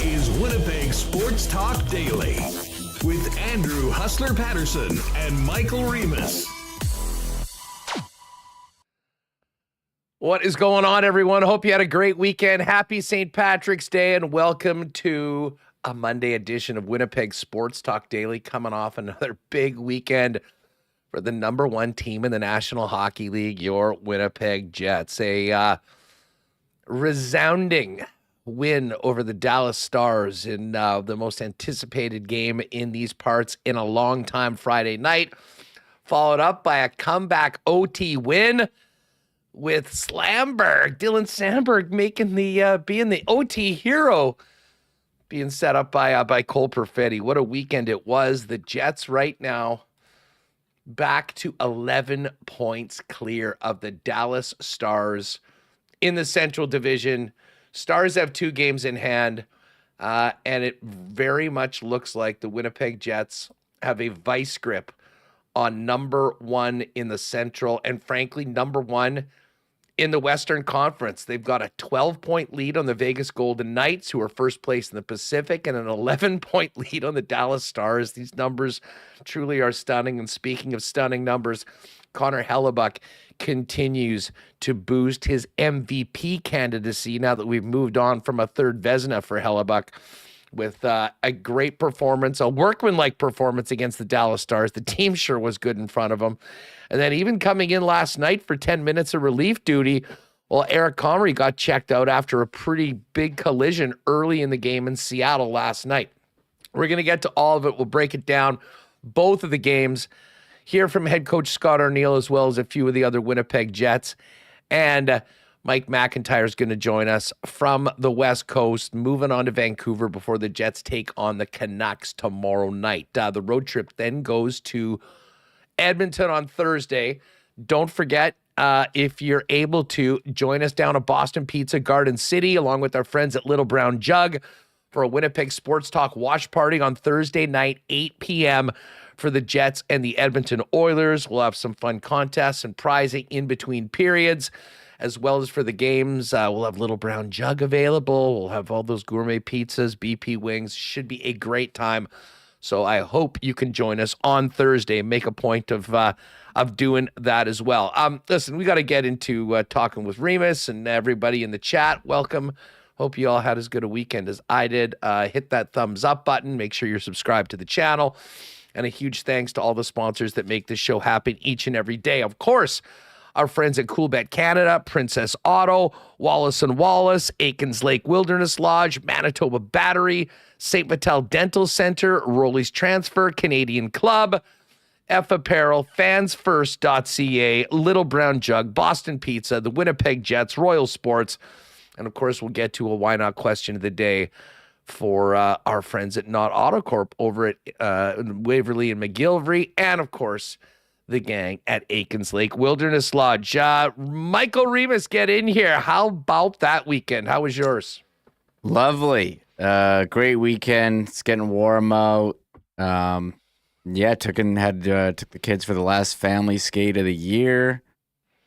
is Winnipeg Sports Talk Daily with Andrew Hustler Paterson and Michael Remis. What is going on, everyone? Hope you had a great weekend. Happy St. Patrick's Day, and welcome to a Monday edition of Winnipeg Sports Talk Daily, coming off another big weekend for the number one team in the National Hockey League, your Winnipeg Jets. A resounding win over the Dallas Stars in the most anticipated game in these parts in a long time Friday night, followed up by a comeback OT win with Slamberg, Dylan Sandberg making the being the OT hero, being set up by Cole Perfetti. What a weekend it was. The Jets right now back to 11 points clear of the Dallas Stars in the Central Division. Stars have 2 games in hand, and it very much looks like the Winnipeg Jets have a vice grip on number one in the Central, and frankly, number one in the Western Conference. They've got a 12-point lead on the Vegas Golden Knights, who are first place in the Pacific, and an 11-point lead on the Dallas Stars. These numbers truly are stunning. And speaking of stunning numbers, Connor Hellebuyck continues to boost his MVP candidacy now that we've moved on from a third Vezina for Hellebuyck, with a great performance, a workmanlike performance against the Dallas Stars. The team sure was good in front of him. And then even coming in last night for 10 minutes of relief duty, well, Eric Comrie got checked out after a pretty big collision early in the game in Seattle last night. We're going to get to all of it. We'll break it down, both of the games, hear from head coach Scott Arniel, as well as a few of the other Winnipeg Jets. And Mike McIntyre is going to join us from the West Coast, moving on to Vancouver before the Jets take on the Canucks tomorrow night. The road trip then goes to Edmonton on Thursday. Don't forget, if you're able to, join us down at Boston Pizza Garden City, along with our friends at Little Brown Jug, for a Winnipeg Sports Talk watch party on Thursday night, 8 p.m., for the Jets and the Edmonton Oilers. We'll have some fun contests and prizing in between periods, as well as for the games. We'll have Little Brown Jug available. We'll have all those gourmet pizzas, BP wings. Should be a great time. So I hope you can join us on Thursday and make a point of doing that as well. Listen, we got to get into talking with Remis and everybody in the chat. Welcome. Hope you all had as good a weekend as I did. Hit that thumbs up button. Make sure you're subscribed to the channel. And a huge thanks to all the sponsors that make this show happen each and every day. Of course, our friends at Coolbet Canada, Princess Auto, Wallace & Wallace, Aikens Lake Wilderness Lodge, Manitoba Battery, St. Vital Dental Center, Rolly's Transfer, Canadian Club, F Apparel, fansfirst.ca, Little Brown Jug, Boston Pizza, the Winnipeg Jets, Royal Sports, and of course we'll get to a why not question of the day for our friends at Not Autocorp over at Waverly and McGillivray, and of course the gang at Aikens Lake Wilderness Lodge. Michael Remis, get in here. How about that weekend? How was yours? Lovely. Great weekend. It's getting warm out. Took the kids for the last family skate of the year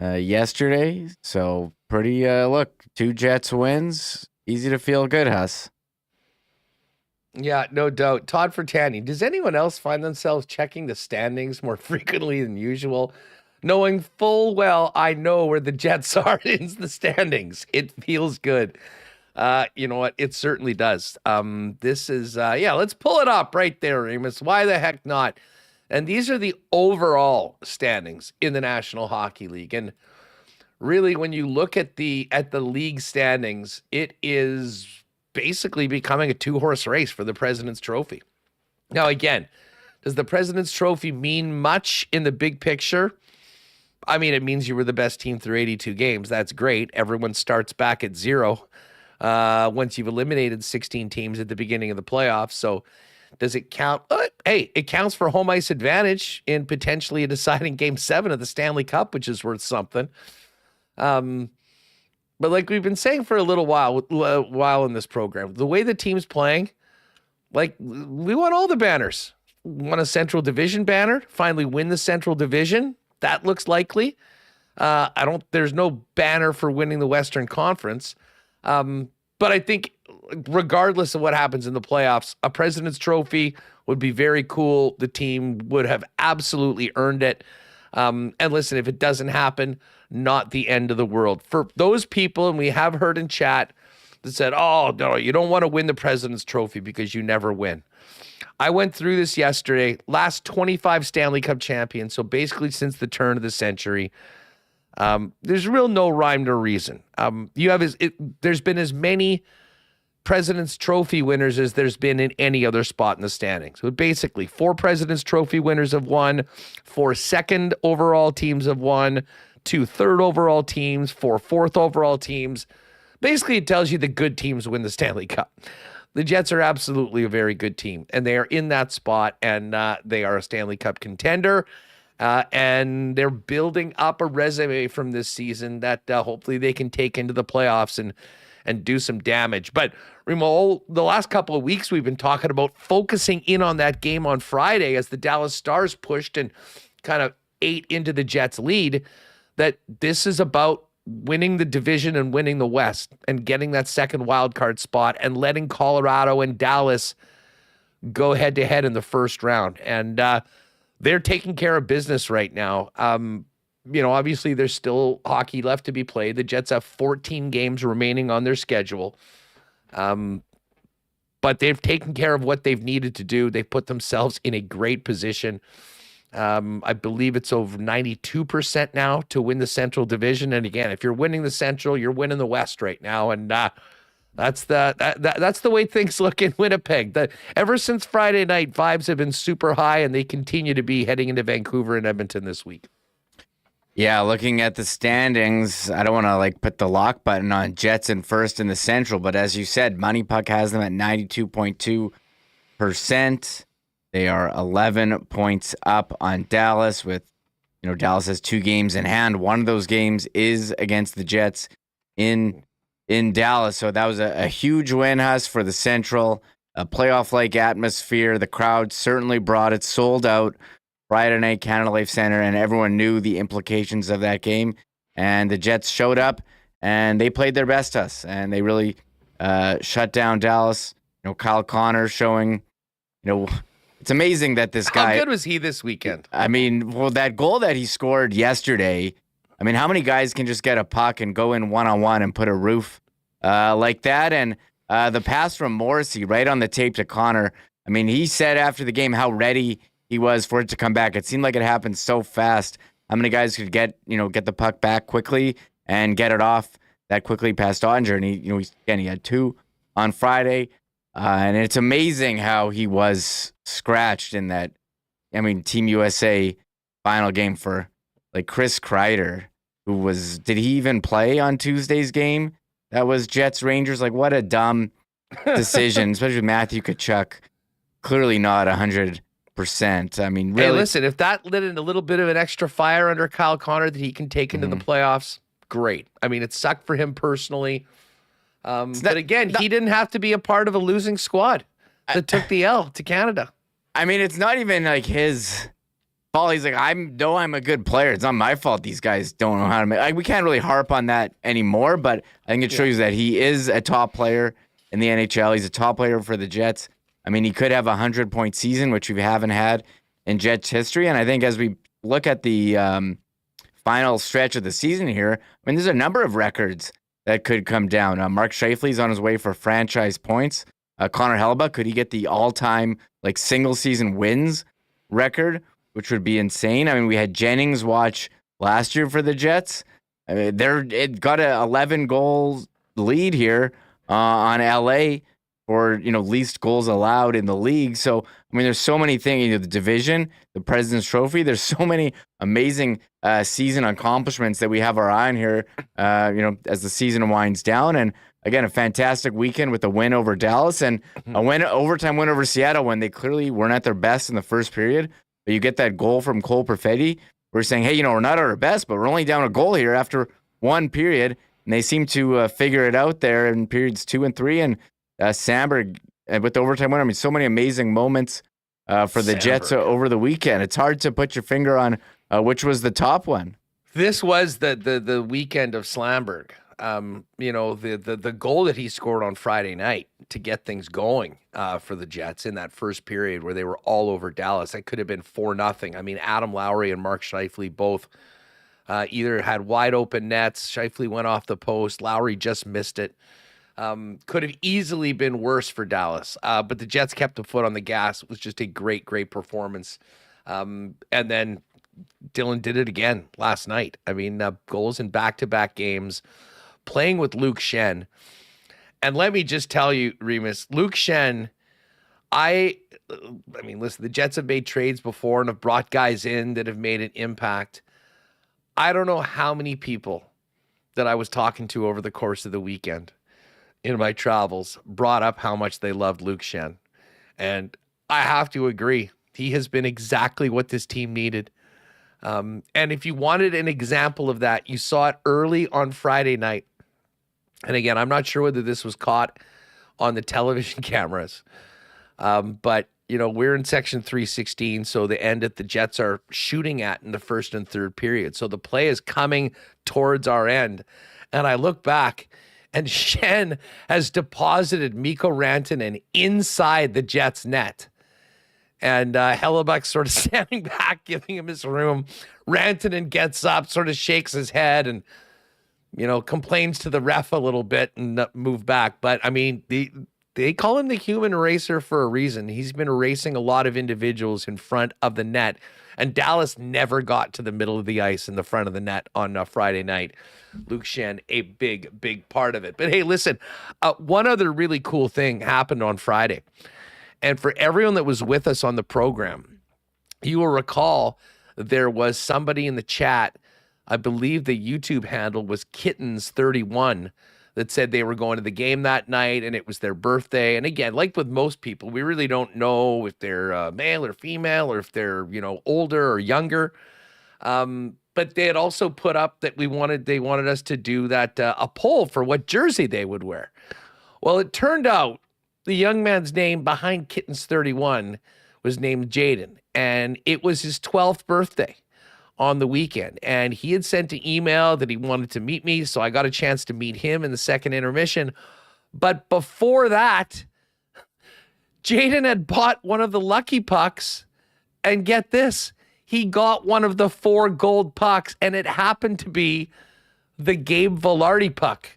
yesterday. So pretty, 2 Jets wins. Easy to feel good, Huss. Yeah, no doubt. Todd Fertani, does anyone else find themselves checking the standings more frequently than usual, knowing full well I know where the Jets are in the standings? It feels good. You know what? It certainly does. This is, let's pull it up right there, Remis. Why the heck not? And these are the overall standings in the National Hockey League. And really, when you look at the league standings, it is basically becoming a 2-horse race for the President's Trophy. Now, again, does the President's Trophy mean much in the big picture? I mean, it means you were the best team through 82 games. That's great. Everyone starts back at 0 once you've eliminated 16 teams at the beginning of the playoffs. So does it count? Hey, it counts for home ice advantage in potentially a deciding Game 7 of the Stanley Cup, which is worth something. But like we've been saying for a little while in this program, the way the team's playing, like we want all the banners. We want a Central Division banner, finally win the Central Division. That looks likely. There's no banner for winning the Western Conference. But I think regardless of what happens in the playoffs, a President's Trophy would be very cool. The team would have absolutely earned it. And listen, if it doesn't happen, not the end of the world. For those people, and we have heard in chat that said, oh, no, you don't want to win the President's Trophy because you never win. I went through this yesterday. Last 25 Stanley Cup champions, so basically since the turn of the century. There's real no rhyme nor reason. There's been as many President's Trophy winners as there's been in any other spot in the standings. So basically, 4 President's Trophy winners have won, 4 second overall teams have won, 2 third overall teams, 4 fourth overall teams. Basically, it tells you the good teams win the Stanley Cup. The Jets are absolutely a very good team, and they are in that spot, and they are a Stanley Cup contender. And they're building up a resume from this season that hopefully they can take into the playoffs and do some damage. But Remo, the last couple of weeks we've been talking about focusing in on that game on Friday as the Dallas Stars pushed and kind of ate into the Jets' lead, that this is about winning the division and winning the West and getting that second wild card spot and letting Colorado and Dallas go head-to-head in the first round. And they're taking care of business right now. Obviously there's still hockey left to be played. The Jets have 14 games remaining on their schedule. But they've taken care of what they've needed to do. They've put themselves in a great position. I believe it's over 92% now to win the Central Division. And again, if you're winning the Central, you're winning the West right now. And that's the way things look in Winnipeg. Ever since Friday night, vibes have been super high, and they continue to be heading into Vancouver and Edmonton this week. Yeah, looking at the standings, I don't want to put the lock button on Jets in first in the Central, but as you said, Money Puck has them at 92.2%. They are 11 points up on Dallas with, Dallas has 2 games in hand. One of those games is against the Jets in Dallas. So that was a huge win, Huss, for the Central. A playoff-like atmosphere. The crowd certainly brought it. Sold out Friday night, Canada Life Center, and everyone knew the implications of that game. And the Jets showed up, and they played their best, Huss. And they really shut down Dallas. Kyle Connor showing, it's amazing that this guy... How good was he this weekend? I mean, that goal that he scored yesterday, how many guys can just get a puck and go in one-on-one and put a roof like that? And the pass from Morrissey right on the tape to Connor, he said after the game how ready he was for it to come back. It seemed like it happened so fast. How many guys could get the puck back quickly and get it off that quickly past Oettinger? And he had 2 on Friday. And it's amazing how he was scratched in that, Team USA final game for Chris Kreider, did he even play on Tuesday's game? That was Jets Rangers. What a dumb decision, especially with Matthew Tkachuk. Clearly not 100%. Really. Hey, listen, if that lit in a little bit of an extra fire under Kyle Connor that he can take into the playoffs, great. It sucked for him personally. But again, he didn't have to be a part of a losing squad that took the L to Canada. It's not even his fault. He's I'm a good player. It's not my fault these guys don't know how to make. We can't really harp on that anymore, but I think it shows that he is a top player in the NHL. He's a top player for the Jets. He could have a 100-point season, which we haven't had in Jets history. And I think as we look at the final stretch of the season here, there's a number of records that could come down. Mark Scheifele's on his way for franchise points. Connor Hellebuyck, could he get the all-time single-season wins record, which would be insane? We had Jennings watch last year for the Jets. It got a 11-goal lead here on LA for least goals allowed in the league. So there's so many things. The division, the President's Trophy. There's so many amazing season accomplishments that we have our eye on here. As the season winds down, and again, a fantastic weekend with a win over Dallas and overtime win over Seattle when they clearly weren't at their best in the first period. But you get that goal from Cole Perfetti. We're saying, hey, we're not at our best, but we're only down a goal here after one period, and they seem to figure it out there in periods 2 and 3. And Sandberg with the overtime win. So many amazing moments for the Jets over the weekend. It's hard to put your finger on which was the top one. This was the weekend of Slamberg. The goal that he scored on Friday night to get things going for the Jets in that first period where they were all over Dallas. That could have been 4-0. I mean, Adam Lowry and Mark Scheifele both either had wide open nets. Scheifele went off the post. Lowry just missed it. Could have easily been worse for Dallas, but the Jets kept a foot on the gas. It was just a great, great performance. And then Dylan did it again last night. I mean, goals in back-to-back games, playing with Luke Schenn. And let me just tell you, Remis, Luke Schenn, I mean, listen, the Jets have made trades before and have brought guys in that have made an impact. I don't know how many people that I was talking to over the course of the weekend in my travels brought up how much they loved Luke Schenn. And I have to agree. He has been exactly what this team needed. And if you wanted an example of that, you saw it early on Friday night. And again, I'm not sure whether this was caught on the television cameras. But, you know, we're in section 316, so the end that the Jets are shooting at in the first and third period. So the play is coming towards our end. And I look back, and Schenn has deposited Mikko Rantanen inside the Jets' net. And Hellebuck's sort of standing back, giving him his room. Rantanen gets up, sort of shakes his head, and you know, complains to the ref a little bit and move back. But I mean, they call him the human eraser for a reason. He's been erasing a lot of individuals in front of the net, and Dallas never got to the middle of the ice in the front of the net on Friday night. Luke Schenn, a big, big part of it. But hey, listen, one other really cool thing happened on Friday. And for everyone that was with us on the program, you will recall there was somebody in the chat, I believe the YouTube handle was Kittens31, that said they were going to the game that night and it was their birthday. And again, like with most people, we really don't know if they're male or female or if they're, you know, older or younger. But they had also put up that they wanted us to do that a poll for what jersey they would wear. Well, it turned out the young man's name behind Kittens31 was named Jaden, and it was his 12th birthday on the weekend. And he had sent an email that he wanted to meet me, so I got a chance to meet him in the second intermission. But before that, Jaden had bought one of the lucky pucks, and get this, he got one of the 4 gold pucks, and it happened to be the Gabe Vilardi puck.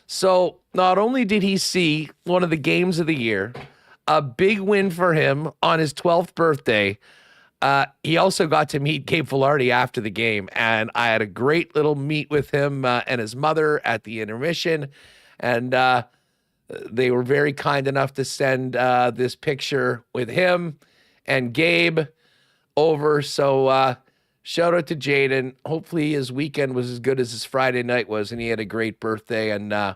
So not only did he see one of the games of the year, a big win for him on his 12th birthday, he also got to meet Gabe Vilardi after the game, and I had a great little meet with him and his mother at the intermission, and they were very kind enough to send this picture with him and Gabe over. So shout out to Jaden. Hopefully his weekend was as good as his Friday night was, and he had a great birthday, and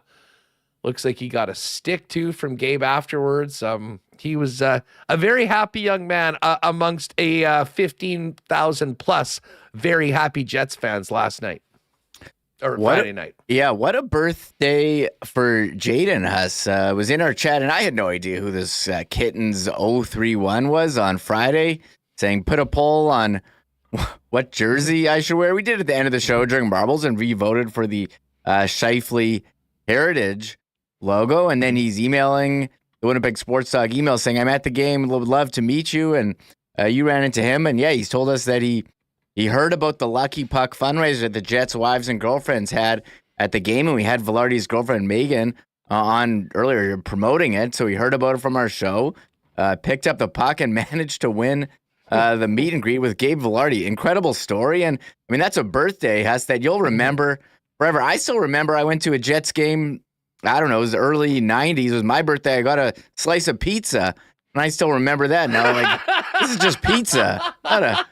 looks like he got a stick too from Gabe afterwards. He was a very happy young man amongst a 15,000 plus very happy Jets fans last night or Friday night. Yeah, what a birthday for Jaden Huss. Was in our chat, and I had no idea who this Kittens 031 was on Friday, saying put a poll on what jersey I should wear. We did at the end of the show during Marbles, and we voted for the Scheifele Heritage logo, and then he's emailing the Winnipeg Sports Talk email saying, I'm at the game, would love to meet you, and you ran into him, and yeah, he's told us that he heard about the Lucky Puck fundraiser that the Jets' wives and girlfriends had at the game, and we had Vilardi's girlfriend Megan on earlier promoting it, so he heard about it from our show, picked up the puck, and managed to win the meet and greet with Gabe Vilardi. Incredible story, and I mean, that's a birthday, Huss, that you'll remember forever. I still remember I went to a Jets game, I don't know, it was early 90s. It was my birthday. I got a slice of pizza, and I still remember that. Now, like, this is just pizza. I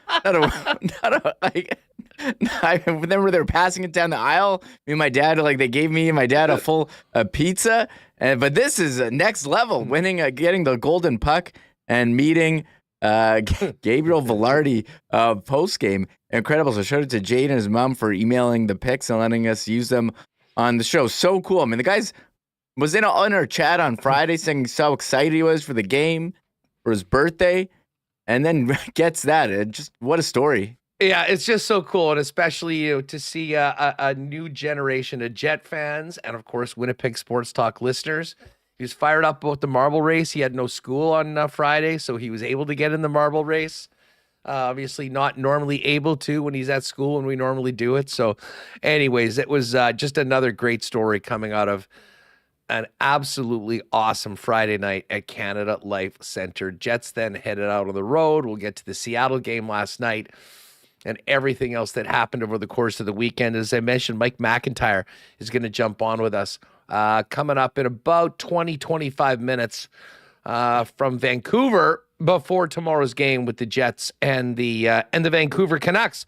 remember they were passing it down the aisle. Me and my dad, like, they gave me and my dad a full pizza. But this is next level, winning, getting the golden puck and meeting Gabriel Vilardi post-game. Incredible. So shout out to Jade and his mom for emailing the pics and letting us use them on the show. So cool. I mean, the guys was in our chat on Friday saying how excited he was for the game, for his birthday, and then gets that. Just what a story. Yeah, it's just so cool, and especially to see a new generation of Jet fans and, of course, Winnipeg Sports Talk listeners He was fired up about the marble race. He had no school on Friday, so he was able to get in the marble race. Obviously not normally able to when he's at school and we normally do it. So anyways, it was just another great story coming out of an absolutely awesome Friday night at Canada Life Center. Jets then headed out on the road. We'll get to the Seattle game last night and everything else that happened over the course of the weekend. As I mentioned, Mike McIntyre is going to jump on with us coming up in about 20, 25 minutes from Vancouver before tomorrow's game with the Jets and the Vancouver Canucks.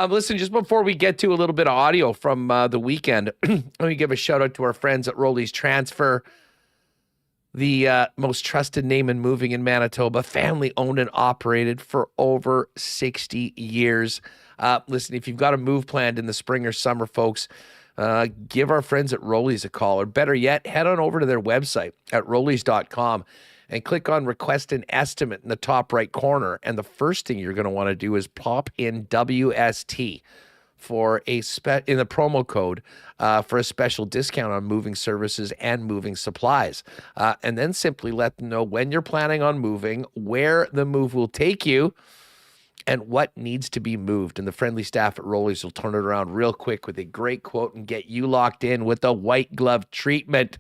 Listen, just before we get to a little bit of audio from the weekend, let me give a shout out to our friends at Rolly's Transfer, the most trusted name in moving in Manitoba, family owned and operated for over 60 years. Listen, if you've got a move planned in the spring or summer, folks, give our friends at Rolly's a call, or better yet, head on over to their website at rollys.com and click on Request an Estimate in the top right corner. And the first thing you're going to want to do is pop in WST for in the promo code for a special discount on moving services and moving supplies. And then simply let them know when you're planning on moving, where the move will take you, and what needs to be moved. And the friendly staff at Rolly's will turn it around real quick with a great quote and get you locked in with a white glove treatment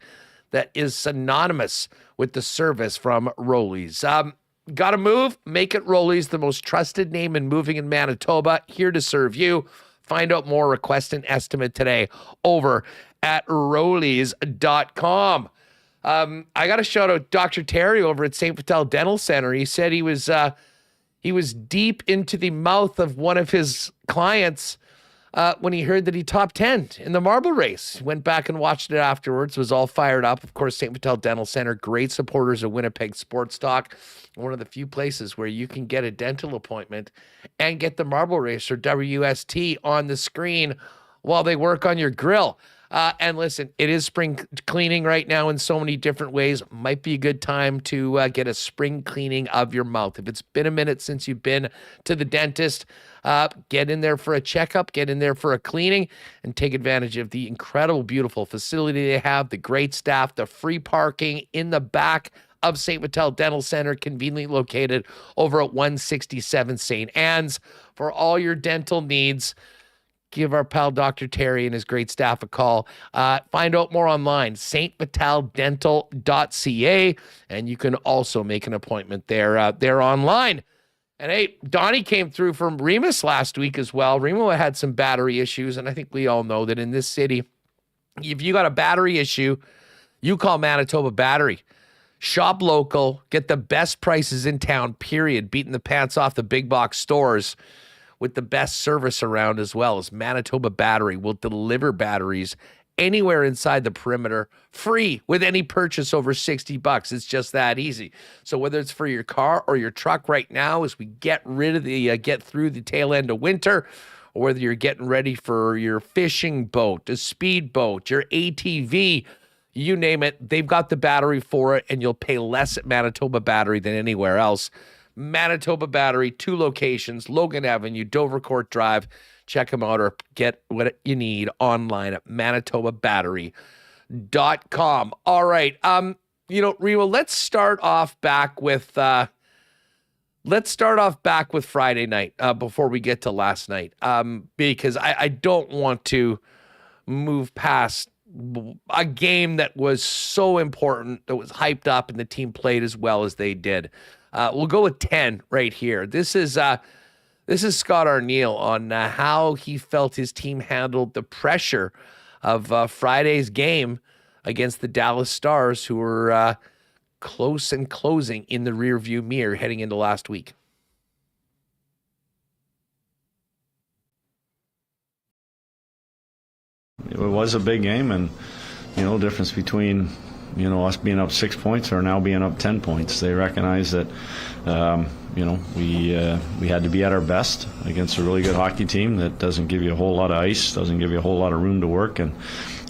that is synonymous with the service from Rolly's. Got to move? Make it Rolly's, the most trusted name in moving in Manitoba, here to serve you. Find out more, request an estimate today over at rollys.com. I got to shout out Dr. Terry over at St. Vital Dental Center. He said he was deep into the mouth of one of his clients when he heard that he top 10 in the marble race. He went back and watched it afterwards, was all fired up. Of course, St. Vital Dental Center, great supporters of Winnipeg Sports Talk. One of the few places where you can get a dental appointment and get the marble race or WST on the screen while they work on your grill. And listen, it is spring cleaning right now in so many different ways. Might be a good time to get a spring cleaning of your mouth. If it's been a minute since you've been to the dentist, get in there for a checkup, get in there for a cleaning, and take advantage of the incredible, beautiful facility they have, the great staff, the free parking in the back of St. Vital Dental Center, conveniently located over at 167 St. Anne's. For all your dental needs, give our pal Dr. Terry and his great staff a call. Find out more online, stvitaldental.ca, and you can also make an appointment there online. And hey, Donnie came through from Remis last week as well. Remo had some battery issues, and I think we all know that in this city, if you got a battery issue, you call Manitoba Battery. Shop local, get the best prices in town, period, beating the pants off the big box stores, with the best service around, as well as Manitoba Battery will deliver batteries anywhere inside the perimeter, free with any purchase over $60. It's just that easy. So whether it's for your car or your truck right now, as we get through the tail end of winter, or whether you're getting ready for your fishing boat, a speedboat, your ATV, you name it, they've got the battery for it, and you'll pay less at Manitoba Battery than anywhere else. Manitoba Battery, 2 locations, Logan Avenue, Dovercourt Drive. Check them out or get what you need online at manitobabattery.com. All right. Remo, let's start off back with Friday night before we get to last night. Because I don't want to move past a game that was so important, that was hyped up, and the team played as well as they did. We'll go with 10 right here. This is Scott Arniel on how he felt his team handled the pressure of Friday's game against the Dallas Stars, who were close and closing in the rearview mirror heading into last week. It was a big game, and difference between us being up 6 points or now being up 10 points. They recognize that we had to be at our best against a really good hockey team that doesn't give you a whole lot of ice, doesn't give you a whole lot of room to work, and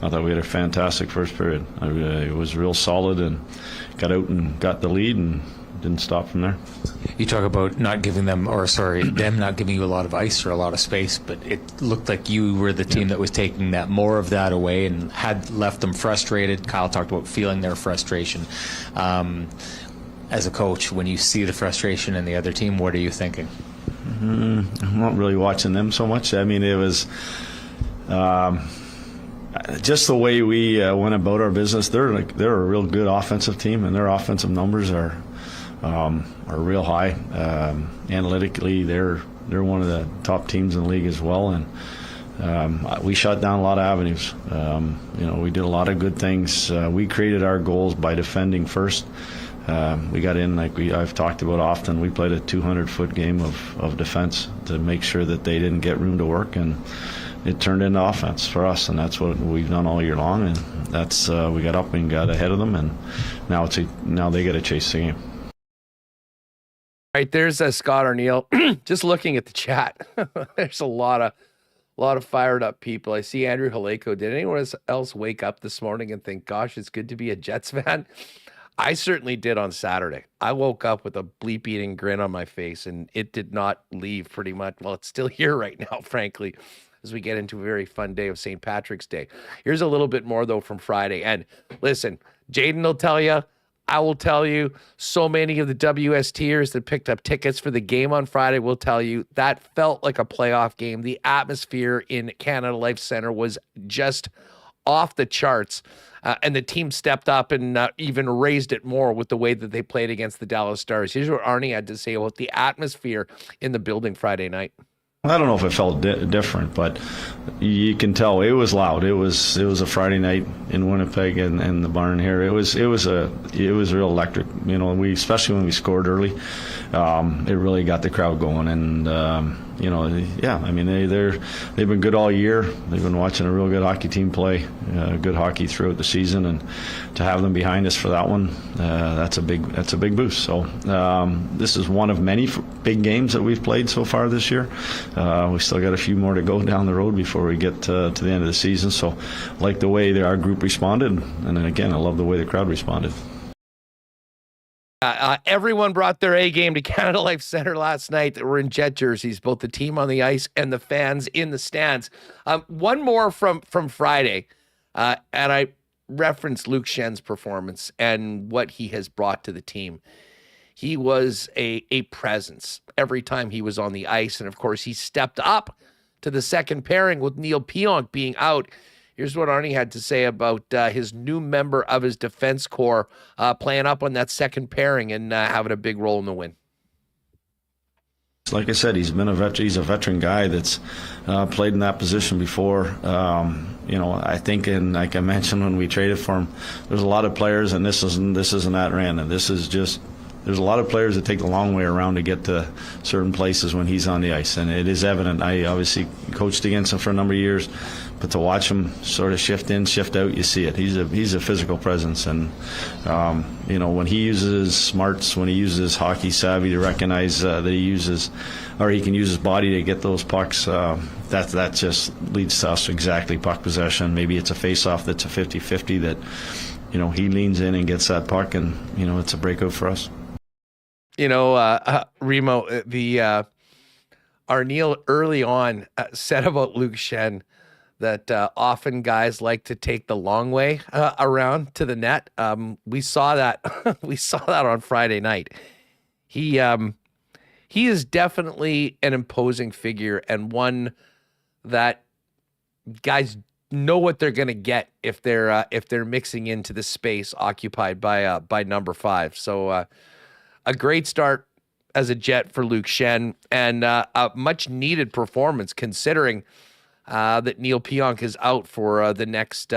I thought we had a fantastic first period. It was real solid and got out and got the lead and didn't stop from there. You talk about them not giving you a lot of ice or a lot of space, but it looked like you were the team that was taking more of that away and had left them frustrated. Kyle talked about feeling their frustration. As a coach, when you see the frustration in the other team, what are you thinking? I'm not really watching them so much. I mean, it was just the way we went about our business. They're a real good offensive team, and their offensive numbers are real high. Analytically, they're one of the top teams in the league as well, and we shut down a lot of avenues. We did a lot of good things. We created our goals by defending first. We got in, I've talked about often, we played a 200-foot game of defense to make sure that they didn't get room to work, and it turned into offense for us, and that's what we've done all year long, and that's we got up and got ahead of them, and now they got to chase the game. All right, there's Scott Arniel. Just looking at the chat, there's a lot of fired up people. I see Andrew Haleko. Did anyone else wake up this morning and think, gosh, it's good to be a Jets fan? I certainly did on Saturday. I woke up with a bleep-eating grin on my face, and it did not leave pretty much. Well, it's still here right now, frankly, as we get into a very fun day of St. Patrick's Day. Here's a little bit more, though, from Friday. And listen, Jaden will tell you, I will tell you, so many of the WSTers that picked up tickets for the game on Friday will tell you that felt like a playoff game. The atmosphere in Canada Life Center was just off the charts. And the team stepped up and even raised it more with the way that they played against the Dallas Stars. Here's what Arnie had to say about the atmosphere in the building Friday night. I don't know if it felt different, but you can tell it was loud. It was a Friday night in Winnipeg and the barn here. It was real electric. Especially when we scored early, it really got the crowd going. And they've been good all year. They've been watching a real good hockey team play, good hockey throughout the season, and to have them behind us for that one, that's a big boost. So this is one of many big games that we've played so far this year. We still got a few more to go down the road before we get to the end of the season. So, like the way our group responded, and then again, I love the way the crowd responded. Everyone brought their A game to Canada Life Center last night that were in Jet jerseys, both the team on the ice and the fans in the stands. One more from Friday, and I referenced Luke Schenn's performance and what he has brought to the team. He was a presence every time he was on the ice, and of course he stepped up to the second pairing with Neil Pionk being out. Here's what Arnie had to say about his new member of his defense corps playing up on that second pairing and having a big role in the win. Like I said, he's a veteran guy that's played in that position before. I think, and like I mentioned when we traded for him, there's a lot of players, and this isn't at random. This is just. There's a lot of players that take the long way around to get to certain places when he's on the ice, and it is evident. I obviously coached against him for a number of years, but to watch him sort of shift in, shift out, you see it. He's a physical presence, and when he uses his smarts, when he uses his hockey savvy to recognize that he can use his body to get those pucks, that just leads to us exactly puck possession. Maybe it's a face-off that's a 50-50 that he leans in and gets that puck, and it's a breakout for us. Remo, the Arniel early on said about Luke Schenn that often guys like to take the long way around to the net. We saw that. We saw that on Friday night. He is definitely an imposing figure, and one that guys know what they're going to get if they're mixing into the space occupied by number 5. So. A great start as a Jet for Luke Schenn, and a much-needed performance considering that Neil Pionk is out for the next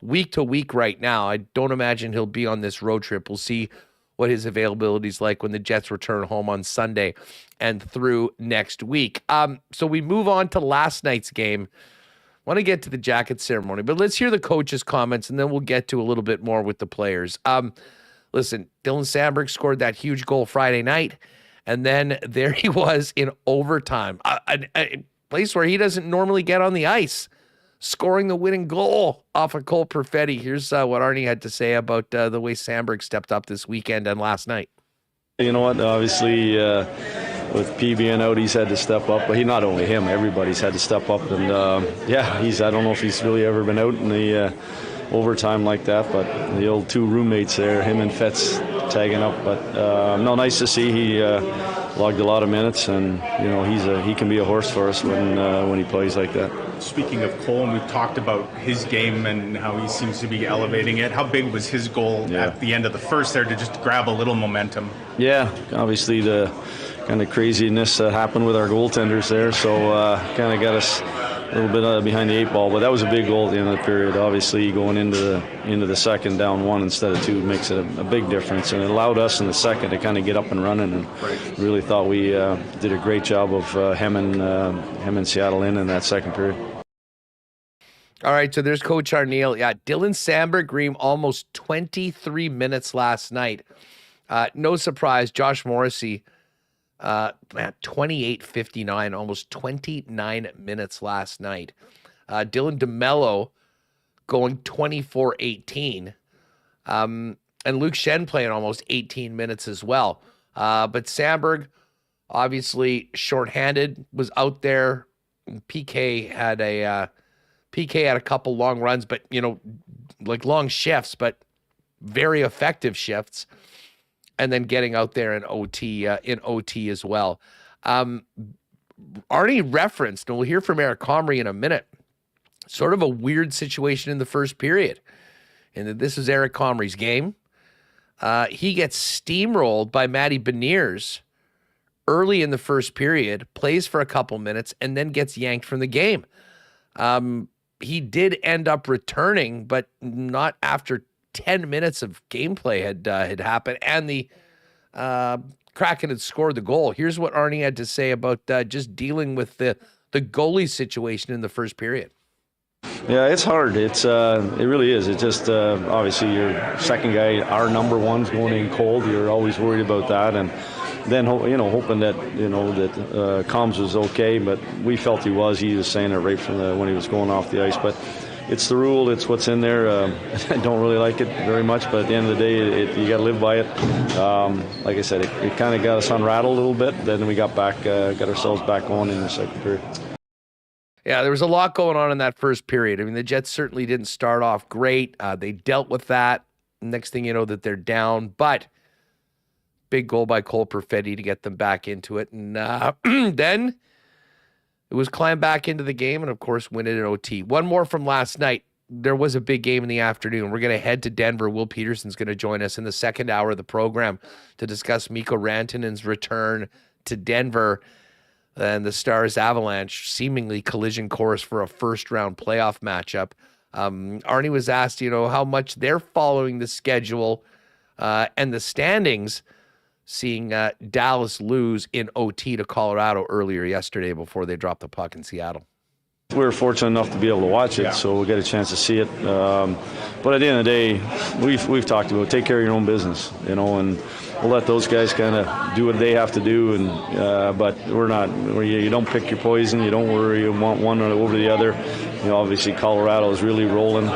week to week right now. I don't imagine he'll be on this road trip. We'll see what his availability is like when the Jets return home on Sunday and through next week. So we move on to last night's game. Want to get to the jacket ceremony, but let's hear the coach's comments, and then we'll get to a little bit more with the players. Listen, Dylan Sandberg scored that huge goal Friday night, and then there he was in overtime, a place where he doesn't normally get on the ice. scoring the winning goal off of Cole Perfetti. Here's what Arnie had to say about the way Sandberg stepped up this weekend and last night. You know what? Obviously, with P being out, he's had to step up. But not only him, everybody's had to step up. And I don't know if he's really ever been out in the overtime like that. But the old two roommates there, him and Fetz tagging up. But nice to see. He logged a lot of minutes, and he can be a horse for us when he plays like that. Speaking of Cole, and we've talked about his game and how he seems to be elevating it. How big was his goal at the end of the first there to just grab a little momentum? Yeah, obviously the kind of craziness happened with our goaltenders there, so kind of got us a little bit behind the eight ball. But that was a big goal at the end of the period. Obviously, going into the second down 1 instead of 2 makes it a big difference, and it allowed us in the second to kind of get up and running. And really thought we did a great job of hemming Seattle in that second period. All right, so there's Coach Arniel. Yeah, Dylan Sandberg almost 23 minutes last night. No surprise, Josh Morrissey, 28:59, almost 29 minutes last night. Dylan DeMello going 24:18. And Luke Shen playing almost 18 minutes as well. But Sandberg, obviously shorthanded, was out there. PK had a couple long runs, but, like long shifts, but very effective shifts. And then getting out there in OT as well. Arnie referenced, and we'll hear from Eric Comrie in a minute, sort of a weird situation in the first period. And that this is Eric Comrie's game. He gets steamrolled by Matty Beniers early in the first period, plays for a couple minutes, and then gets yanked from the game. He did end up returning, but not after 10 minutes of gameplay had happened, and the Kraken had scored the goal. Here's what Arnie had to say about just dealing with the goalie situation in the first period. Yeah, it's hard. It really is. It's just obviously your second guy, our number one's going in cold. You're always worried about that, and then hoping that Combs was okay, but we felt he was. He was saying it right from when he was going off the ice, but. It's the rule. It's what's in there. I don't really like it very much, but at the end of the day, you got to live by it. Like I said, it kind of got us unrattled a little bit. Then we got ourselves back on in the second period. Yeah, there was a lot going on in that first period. I mean, the Jets certainly didn't start off great. They dealt with that. Next thing you know, that they're down. But big goal by Cole Perfetti to get them back into it. And then it was climb back into the game and, of course, win it in OT. One more from last night. There was a big game in the afternoon. We're going to head to Denver. Will Peterson's going to join us in the second hour of the program to discuss Mikko Rantanen's return to Denver and the Stars Avalanche, seemingly collision course for a first-round playoff matchup. Arnie was asked, how much they're following the schedule and the standings, seeing Dallas lose in OT to Colorado earlier yesterday before they dropped the puck in Seattle. We were fortunate enough to be able to watch it, so we'll get a chance to see it. But at the end of the day, we've talked about take care of your own business, and we'll let those guys kind of do what they have to do. But we're not. You don't pick your poison. You don't worry. You want one over the other. Obviously Colorado is really rolling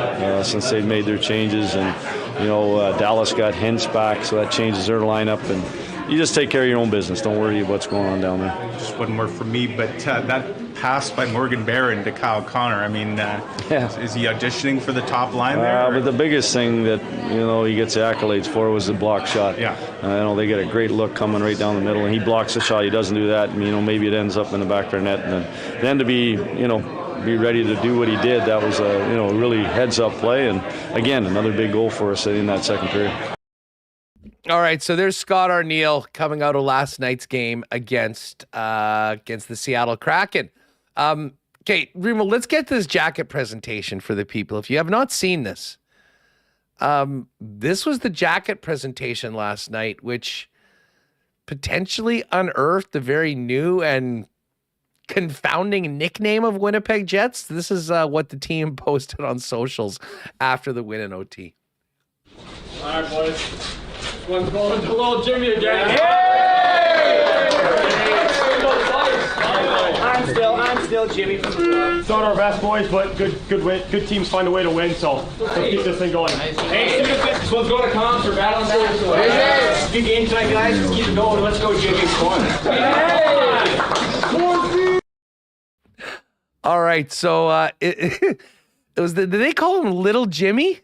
since they've made their changes, and Dallas got Hintz back, so that changes their lineup. And you just take care of your own business. Don't worry about what's going on down there. Just one more from me, but that pass by Morgan Barron to Kyle Connor, I mean, is he auditioning for the top line there? But the biggest thing that, he gets the accolades for was the block shot. Yeah. They get a great look coming right down the middle, and he blocks the shot. He doesn't do that, and, maybe it ends up in the back of their net. And then to be ready to do what he did, that was a, really heads-up play. And, again, another big goal for us in that second period. All right, so there's Scott Arniel coming out of last night's game against the Seattle Kraken. Okay, Remo, let's get this jacket presentation for the people. If you have not seen this, this was the jacket presentation last night, which potentially unearthed the very new and confounding nickname of Winnipeg Jets. This is what the team posted on socials after the win in OT. All right, boys. One's going to little Jimmy again. Hey! I'm still Jimmy from the club. It's not our best, boys, but good teams find a way to win, so let's keep this thing going. Hey, this one's going to comms. We're battling back. Good game tonight, guys. Let's keep it going. Let's go, Jimmy. All right, so it was did they call him Little Jimmy?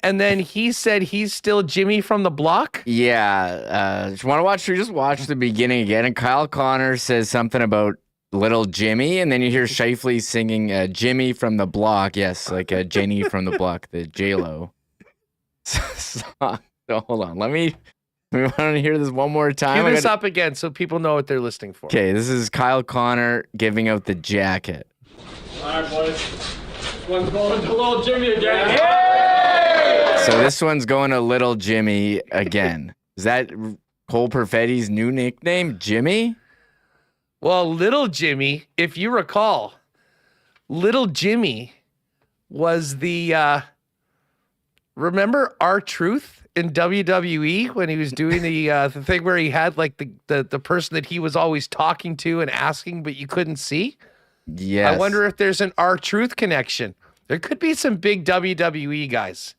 And then he said he's still Jimmy from the block? Yeah. If you want to watch, just watch the beginning again. And Kyle Connor says something about Little Jimmy, and then you hear Shifley singing Jimmy from the block. Yes, like Jenny from the block, the J-Lo song. So hold on. Let me want to hear this one more time. Cue this up again so people know what they're listening for. Okay, this is Kyle Connor giving out the jacket. All right, boys. One's going to Little Jimmy again. Hey! So this one's going to Little Jimmy again. Is that Cole Perfetti's new nickname, Jimmy? Well, Little Jimmy, if you recall, Little Jimmy was the remember R-Truth in WWE when he was doing the thing where he had like the person that he was always talking to and asking, but you couldn't see? Yes. I wonder if there's an R-Truth connection. There could be some big WWE guys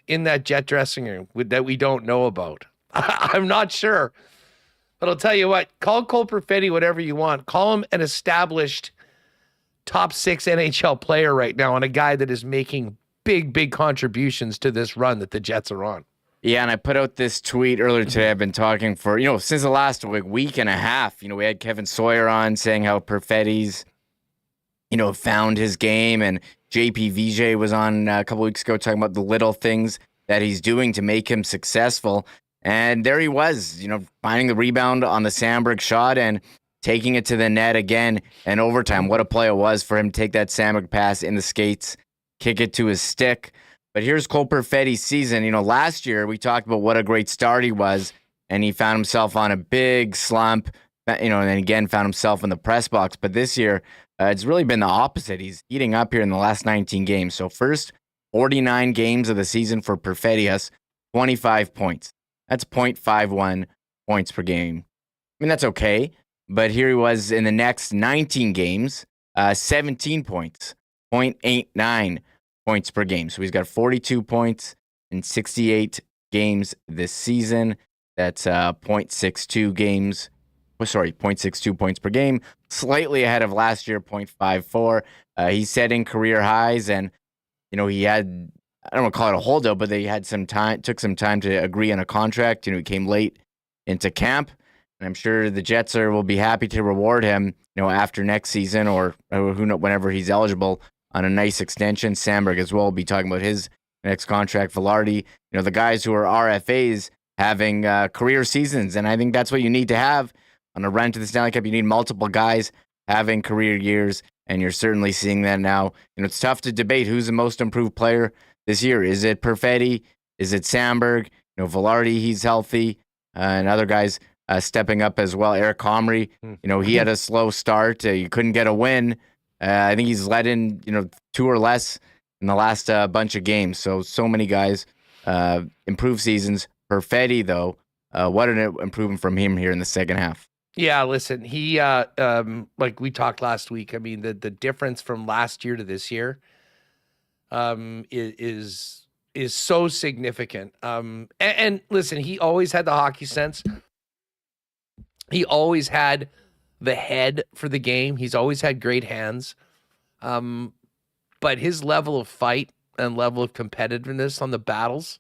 in that Jet dressing room that we don't know about. I'm not sure. But I'll tell you what, call Cole Perfetti whatever you want. Call him an established top 6 NHL player right now and a guy that is making big contributions to this run that the Jets are on. Yeah, and I put out this tweet earlier today. I've been talking for, since the last week and a half. We had Kevin Sawyer on saying how Perfetti's, found his game, and JP VJ was on a couple weeks ago talking about the little things that he's doing to make him successful. And there he was, finding the rebound on the Sandberg shot and taking it to the net again in overtime. What a play it was for him to take that Sandberg pass in the skates, kick it to his stick. But here's Cole Perfetti's season. Last year we talked about what a great start he was, and he found himself on a big slump, and then again found himself in the press box. But this year, it's really been the opposite. He's heating up here in the last 19 games. So first 49 games of the season for Perfetti has 25 points. That's 0.51 points per game. I mean, that's okay. But here he was in the next 19 games, 17 points, 0.89 points per game. So he's got 42 points in 68 games this season. That's 0.62 points per game, slightly ahead of last year, 0.54. He's setting career highs, and he had, I don't want to call it a holdout, but they had took some time to agree on a contract. He came late into camp, and I'm sure the Jets will be happy to reward him, after next season or whenever he's eligible on a nice extension. Sandberg as well will be talking about his next contract. Velarde, the guys who are RFAs having career seasons, and I think that's what you need to have on a run to the Stanley Cup. You need multiple guys having career years, and you're certainly seeing that now. It's tough to debate who's the most improved player this year. Is it Perfetti? Is it Sandberg? Velarde, he's healthy, and other guys stepping up as well. Eric Comrie, he had a slow start. You couldn't get a win. I think he's led in, 2 or less in the last bunch of games. So many guys improve seasons. Perfetti, though, what an improvement from him here in the second half. Yeah, listen, he like we talked last week. I mean, the difference from last year to this year is so significant. And listen, he always had the hockey sense. He always had the head for the game. He's always had great hands. But his level of fight and level of competitiveness on the battles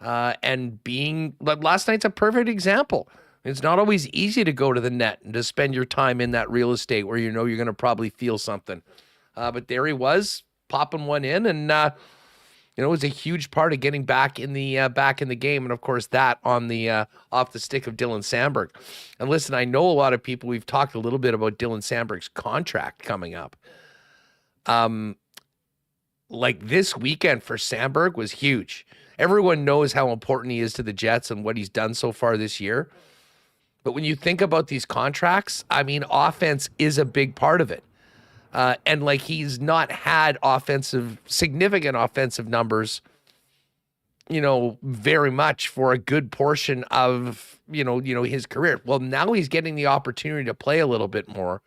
and being like last night's a perfect example. It's not always easy to go to the net and to spend your time in that real estate where you're going to probably feel something. But there he was popping one in, and it was a huge part of getting back in the game, and of course that on the off the stick of Dylan Sandberg. And listen, I know a lot of people. We've talked a little bit about Dylan Sandberg's contract coming up. Like this weekend for Sandberg was huge. Everyone knows how important he is to the Jets and what he's done so far this year. But when you think about these contracts, I mean, offense is a big part of it. And like he's not had significant offensive numbers, very much for a good portion of, his career. Well, now he's getting the opportunity to play a little bit more.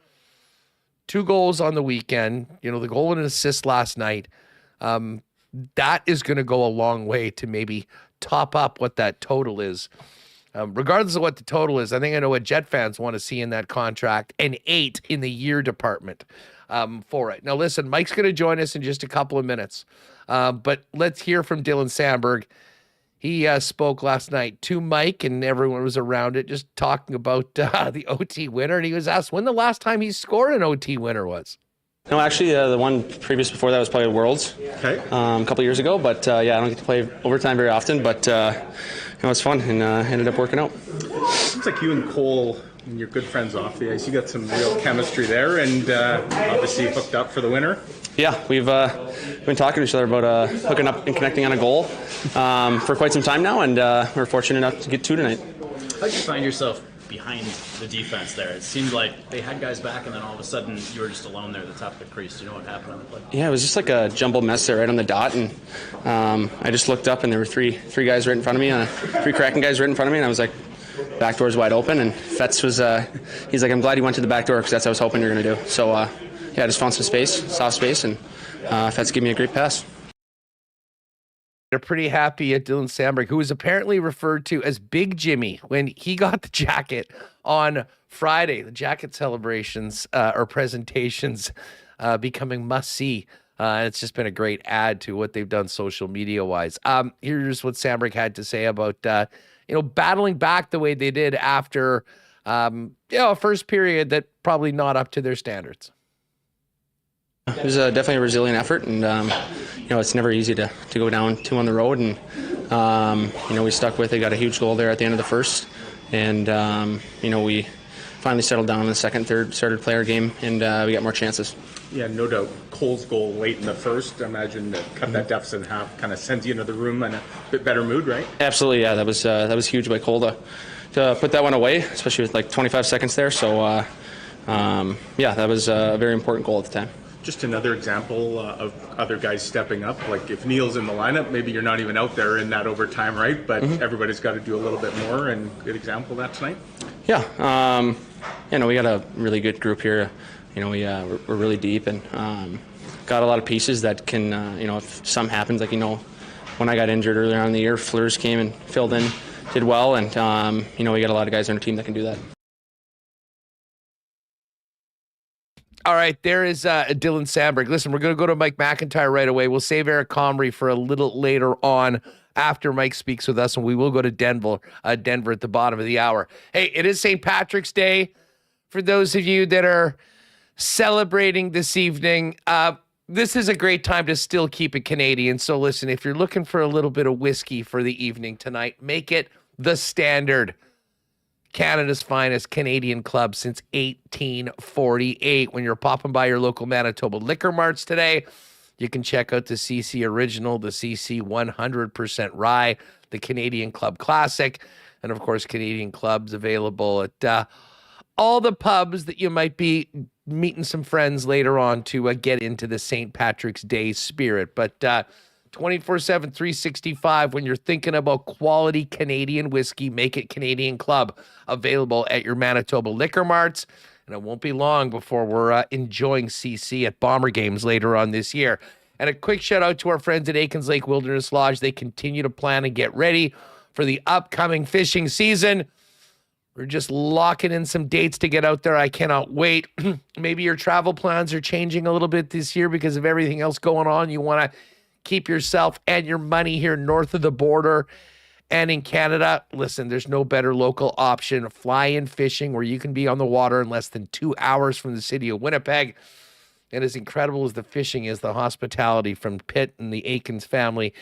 2 goals on the weekend, the goal and an assist last night. That is going to go a long way to maybe top up what that total is. Regardless of what the total is, I think I know what Jet fans want to see in that contract, an 8 in the year department for it. Now, listen, Mike's going to join us in just a couple of minutes, but let's hear from Dylan Sandberg. He spoke last night to Mike, and everyone was around it, just talking about the OT winner, and he was asked when the last time he scored an OT winner was. No, actually, the one previous before that was probably Worlds. Okay. A couple years ago, but I don't get to play overtime very often, but it's fun, and ended up working out. Seems like you and Cole, and you're good friends off the ice. You got some real chemistry there, and obviously hooked up for the winner. Yeah, we've been talking to each other about hooking up and connecting on a goal for quite some time now, and we're fortunate enough to get 2 tonight. How did you find yourself behind the defense there? It seemed like they had guys back, and then all of a sudden you were just alone there at the top of the crease. Do you know what happened on the play? Yeah, it was just like a jumbled mess there right on the dot, and I just looked up, and there were three guys right in front of me, 3 Kraken guys right in front of me, and I was like, back door's wide open, and Fetz was, he's like, I'm glad you went to the back door, because that's what I was hoping you were going to do. So, I just found some space, soft space, and Fetz gave me a great pass. They're pretty happy at Dylan Sandberg, who was apparently referred to as Big Jimmy when he got the jacket on Friday. The jacket celebrations or presentations becoming must-see. It's just been a great add to what they've done social media-wise. Here's what Sandberg had to say about battling back the way they did after a first period that probably not up to their standards. It was definitely a resilient effort, and it's never easy to go down 2 on the road, and we stuck with it. Got a huge goal there at the end of the first, and we finally settled down in the second, third, started to play our game, and we got more chances. Yeah, no doubt. Cole's goal late in the first, I imagine, to cut that deficit in half, kind of sends you into the room in a bit better mood, right? Absolutely, yeah. That was huge by Cole to put that one away, especially with like 25 seconds there. So, that was a very important goal at the time. Just another example of other guys stepping up. Like if Neil's in the lineup, maybe you're not even out there in that overtime, right? But everybody's got to do a little bit more, and good example of that tonight. Yeah, we got a really good group here. We're really deep, and got a lot of pieces that can, if something happens, like when I got injured earlier on in the year, Fleurs came and filled in, did well, and we got a lot of guys on our team that can do that. All right, there is Dylan Sandberg. Listen, we're going to go to Mike McIntyre right away. We'll save Eric Comrie for a little later on after Mike speaks with us, and we will go to Denver at the bottom of the hour. Hey, it is St. Patrick's Day. For those of you that are celebrating this evening, this is a great time to still keep it Canadian. So listen, if you're looking for a little bit of whiskey for the evening tonight, make it the Standard. Canada's finest Canadian club since 1848. When you're popping by your local Manitoba liquor marts today, you can check out the CC Original, the CC 100% Rye, the Canadian Club Classic, and of course, Canadian Clubs available at all the pubs that you might be meeting some friends later on to get into the St. Patrick's Day spirit. But 24/7, 365, when you're thinking about quality Canadian whiskey, make it Canadian Club, available at your Manitoba liquor marts. And it won't be long before we're enjoying CC at Bomber games later on this year. And a quick shout out to our friends at Aikens Lake Wilderness Lodge. They continue to plan and get ready for the upcoming fishing season. We're just locking in some dates to get out there. I cannot wait. Maybe your travel plans are changing a little bit this year because of everything else going on. You want to keep yourself and your money here north of the border and in Canada. Listen, there's no better local option. Fly-in fishing where you can be on the water in less than 2 hours from the city of Winnipeg. And as incredible as the fishing is, the hospitality from Pitt and the Aikens family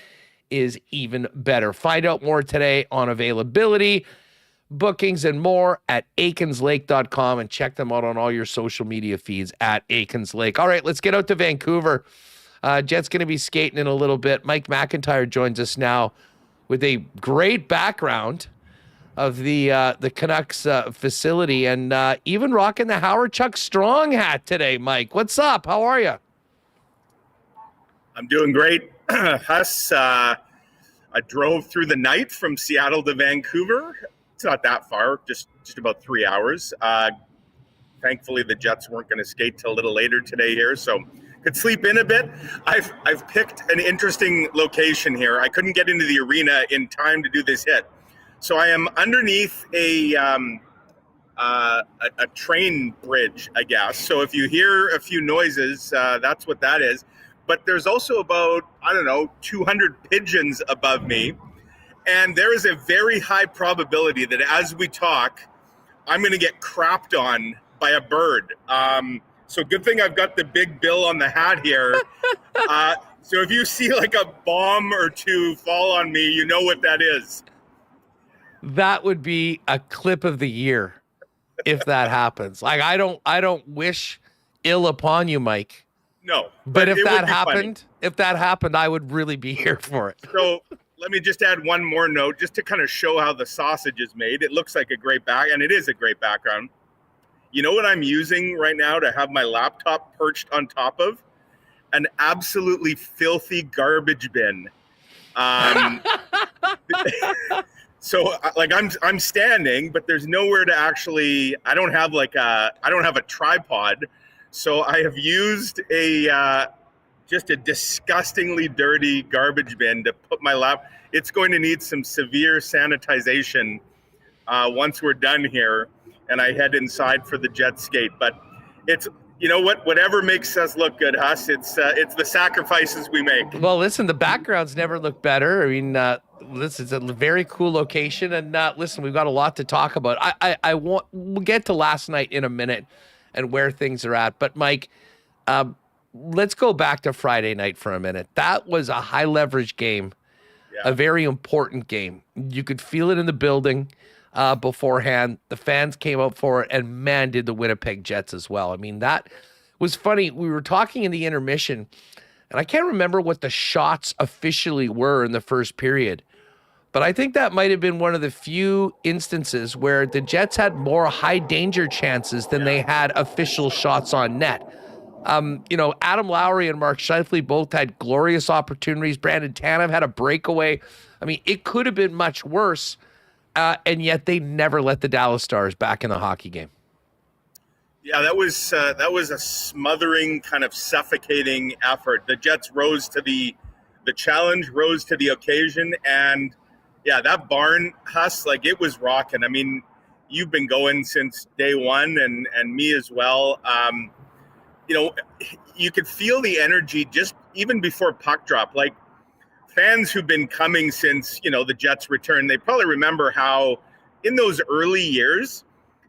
is even better. Find out more today on availability, bookings, and more at aikenslake.com, and check them out on all your social media feeds at Aikens Lake. All right, let's get out to Vancouver. Jet's going to be skating in a little bit. Mike McIntyre joins us now with a great background of the Canucks facility, and even rocking the Howard Chuck Strong hat today. Mike, what's up? How are you? I'm doing great. Huss, I drove through the night from Seattle to Vancouver. It's not that far, just about 3 hours. thankfully the Jets weren't going to skate till a little later today here, so could sleep in a bit. I've picked an interesting location here. I couldn't get into the arena in time to do this hit, so I am underneath a train bridge, I guess. So if you hear a few noises, that's what that is. But there's also about, 200 pigeons above me. And there is a very high probability that as we talk, I'm going to get crapped on by a bird. So good thing I've got the big bill on the hat here. So if you see like a bomb or two fall on me, you know what that is. That would be a clip of the year if that happens. Like, I don't wish ill upon you, Mike. No. But if that happened, I would really be here for it. So let me just add one more note just to kind of show how the sausage is made. It looks like a great and it is a great background. You know what I'm using right now to have my laptop perched on top of? An absolutely filthy garbage bin. So like I'm standing, but there's nowhere to actually, I don't have a tripod. So I have used just a disgustingly dirty garbage bin to put my It's going to need some severe sanitization once we're done here and I head inside for the jet skate. But it's, you know what, whatever makes us look good, Huss, it's the sacrifices we make. Well, listen, the backgrounds never look better. I mean, this is a very cool location. And listen, we've got a lot to talk about. We'll get to last night in a minute and where things are at. But Mike, let's go back to Friday night for a minute. That was a high leverage game, a very important game. You could feel it in the building beforehand. The fans came out for it, and man, did the Winnipeg Jets as well. I mean, that was funny. We were talking in the intermission, and I can't remember what the shots officially were in the first period. But I think that might have been one of the few instances where the Jets had more high danger chances than they had official shots on net. Adam Lowry and Mark Scheifele both had glorious opportunities. Brandon Tanev had a breakaway. I mean, it could have been much worse, and yet they never let the Dallas Stars back in the hockey game. Yeah, that was a smothering, kind of suffocating effort. The Jets rose to the challenge, rose to the occasion, and yeah, that barn, Huss, like it was rocking. I mean, you've been going since day one and me as well. You could feel the energy just even before puck drop. Like fans who've been coming since, the Jets return, they probably remember how in those early years,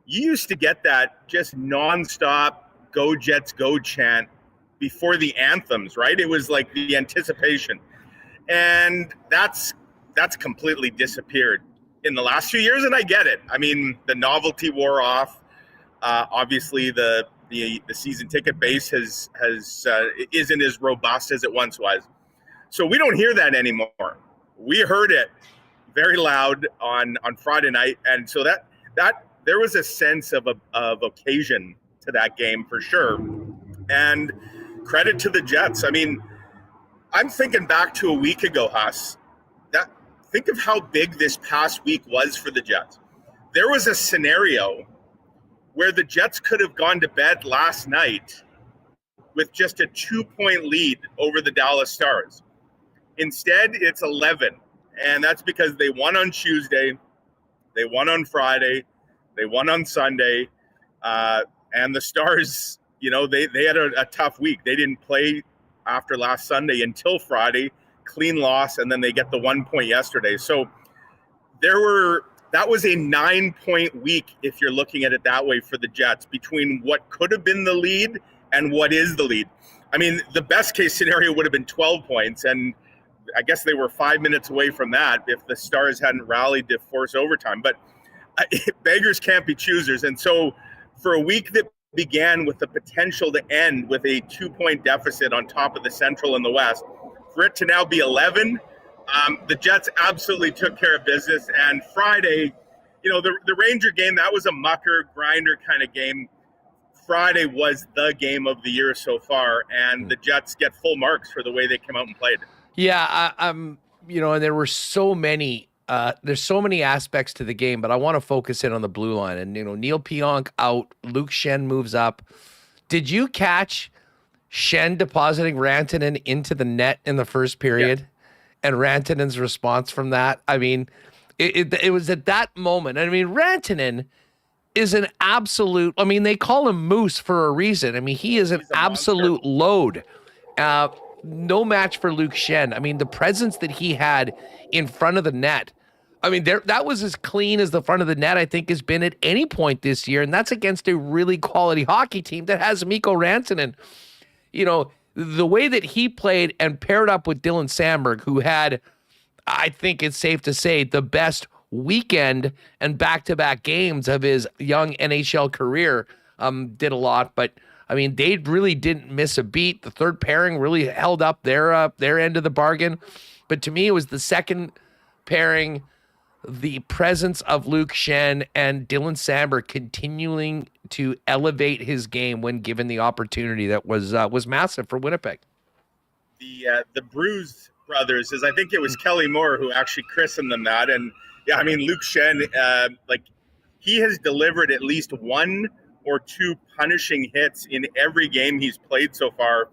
you used to get that just nonstop "Go Jets, go" chant before the anthems, right? It was like the anticipation. And that's completely disappeared in the last few years, and I get it. I mean, the novelty wore off. Obviously, the season ticket base isn't as robust as it once was. So we don't hear that anymore. We heard it very loud on Friday night, and so that there was a sense of occasion to that game for sure. And credit to the Jets. I mean, I'm thinking back to a week ago, Huss. Think of how big this past week was for the Jets. There was a scenario where the Jets could have gone to bed last night with just a 2-point lead over the Dallas Stars. Instead, it's 11. And that's because they won on Tuesday, they won on Friday, they won on Sunday. And the Stars, they had a tough week. They didn't play after last Sunday until Friday. Clean loss, and then they get the 1 point yesterday. So that was a 9-point week, if you're looking at it that way, for the Jets, between what could have been the lead and what is the lead. I mean, the best case scenario would have been 12 points, and I guess they were 5 minutes away from that if the Stars hadn't rallied to force overtime. But beggars can't be choosers. And so for a week that began with the potential to end with a 2-point deficit on top of the Central and the West, for it to now be 11, the Jets absolutely took care of business. And Friday, the Ranger game, that was a mucker, grinder kind of game. Friday was the game of the year so far, and the Jets get full marks for the way they came out and played. Yeah, and there were so many there's so many aspects to the game, but I want to focus in on the blue line. And, Neil Pionk out, Luke Schenn moves up. Did you catch Schenn depositing Rantanen into the net in the first period? Yeah. And Rantanen's response from that? I mean, it was at that moment. I mean, Rantanen is an absolute, I mean, they call him Moose for a reason. I mean, he is an absolute load. No match for Luke Schenn. I mean, the presence that he had in front of the net, I mean, that was as clean as the front of the net, I think, has been at any point this year. And that's against a really quality hockey team that has Mikko Rantanen. The way that he played and paired up with Dylan Samberg, who had, I think it's safe to say, the best weekend and back-to-back games of his young NHL career, did a lot. But, I mean, they really didn't miss a beat. The third pairing really held up their end of the bargain. But to me, it was the second pairing, the presence of Luke Schenn and Dylan Samberg continuing to elevate his game when given the opportunity that was massive for Winnipeg. The Bruise brothers, I think it was Kelly Moore who actually christened them that. And yeah, I mean, Luke Schenn, he has delivered at least one or two punishing hits in every game he's played so far.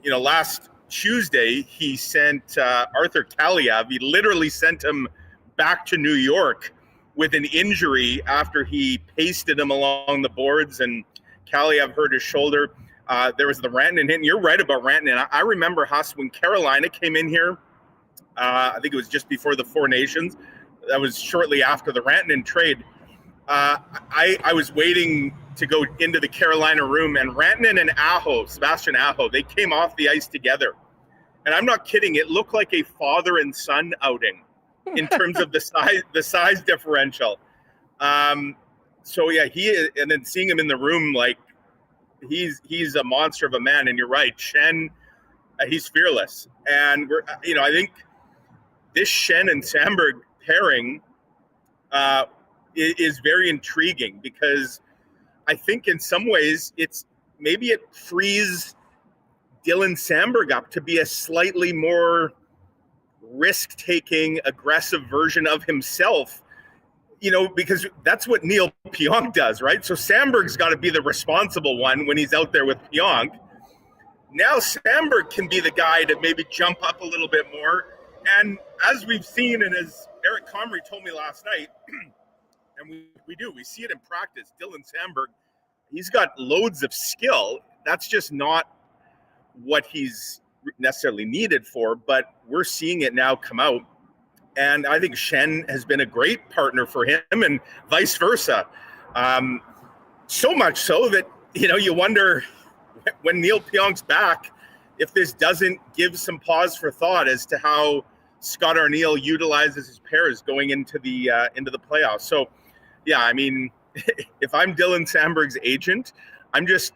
Last Tuesday, he sent Arthur Kaliev, he literally sent him back to New York with an injury after he pasted him along the boards, and Kaliev hurt his shoulder. There was the Rantanen hit, and you're right about Rantanen. I remember, Huss, when Carolina came in here, I think it was just before the Four Nations. That was shortly after the Rantanen trade. I was waiting to go into the Carolina room, and Rantanen and Sebastian Aho, they came off the ice together. And I'm not kidding. It looked like a father and son outing in terms of the size differential. So yeah, and then seeing him in the room, like he's a monster of a man. And you're right, Schenn, he's fearless. And I think this Schenn and Samberg pairing is very intriguing, because I think in some ways it frees Dylan Samberg up to be a slightly more risk-taking, aggressive version of himself, because that's what Neil Pionk does, right? So Samberg's got to be the responsible one when he's out there with Pionk. Now Samberg can be the guy to maybe jump up a little bit more. And as we've seen, and as Eric Comrie told me last night, and we see it in practice, Dylan Samberg, he's got loads of skill. That's just not what he's necessarily needed for, but we're seeing it now come out. And I think Schenn has been a great partner for him, and vice versa. So much so that, you wonder when Neil Pionk's back, if this doesn't give some pause for thought as to how Scott Arniel utilizes his pairs going into the playoffs. So, yeah, I mean, if I'm Dylan Samberg's agent, I'm just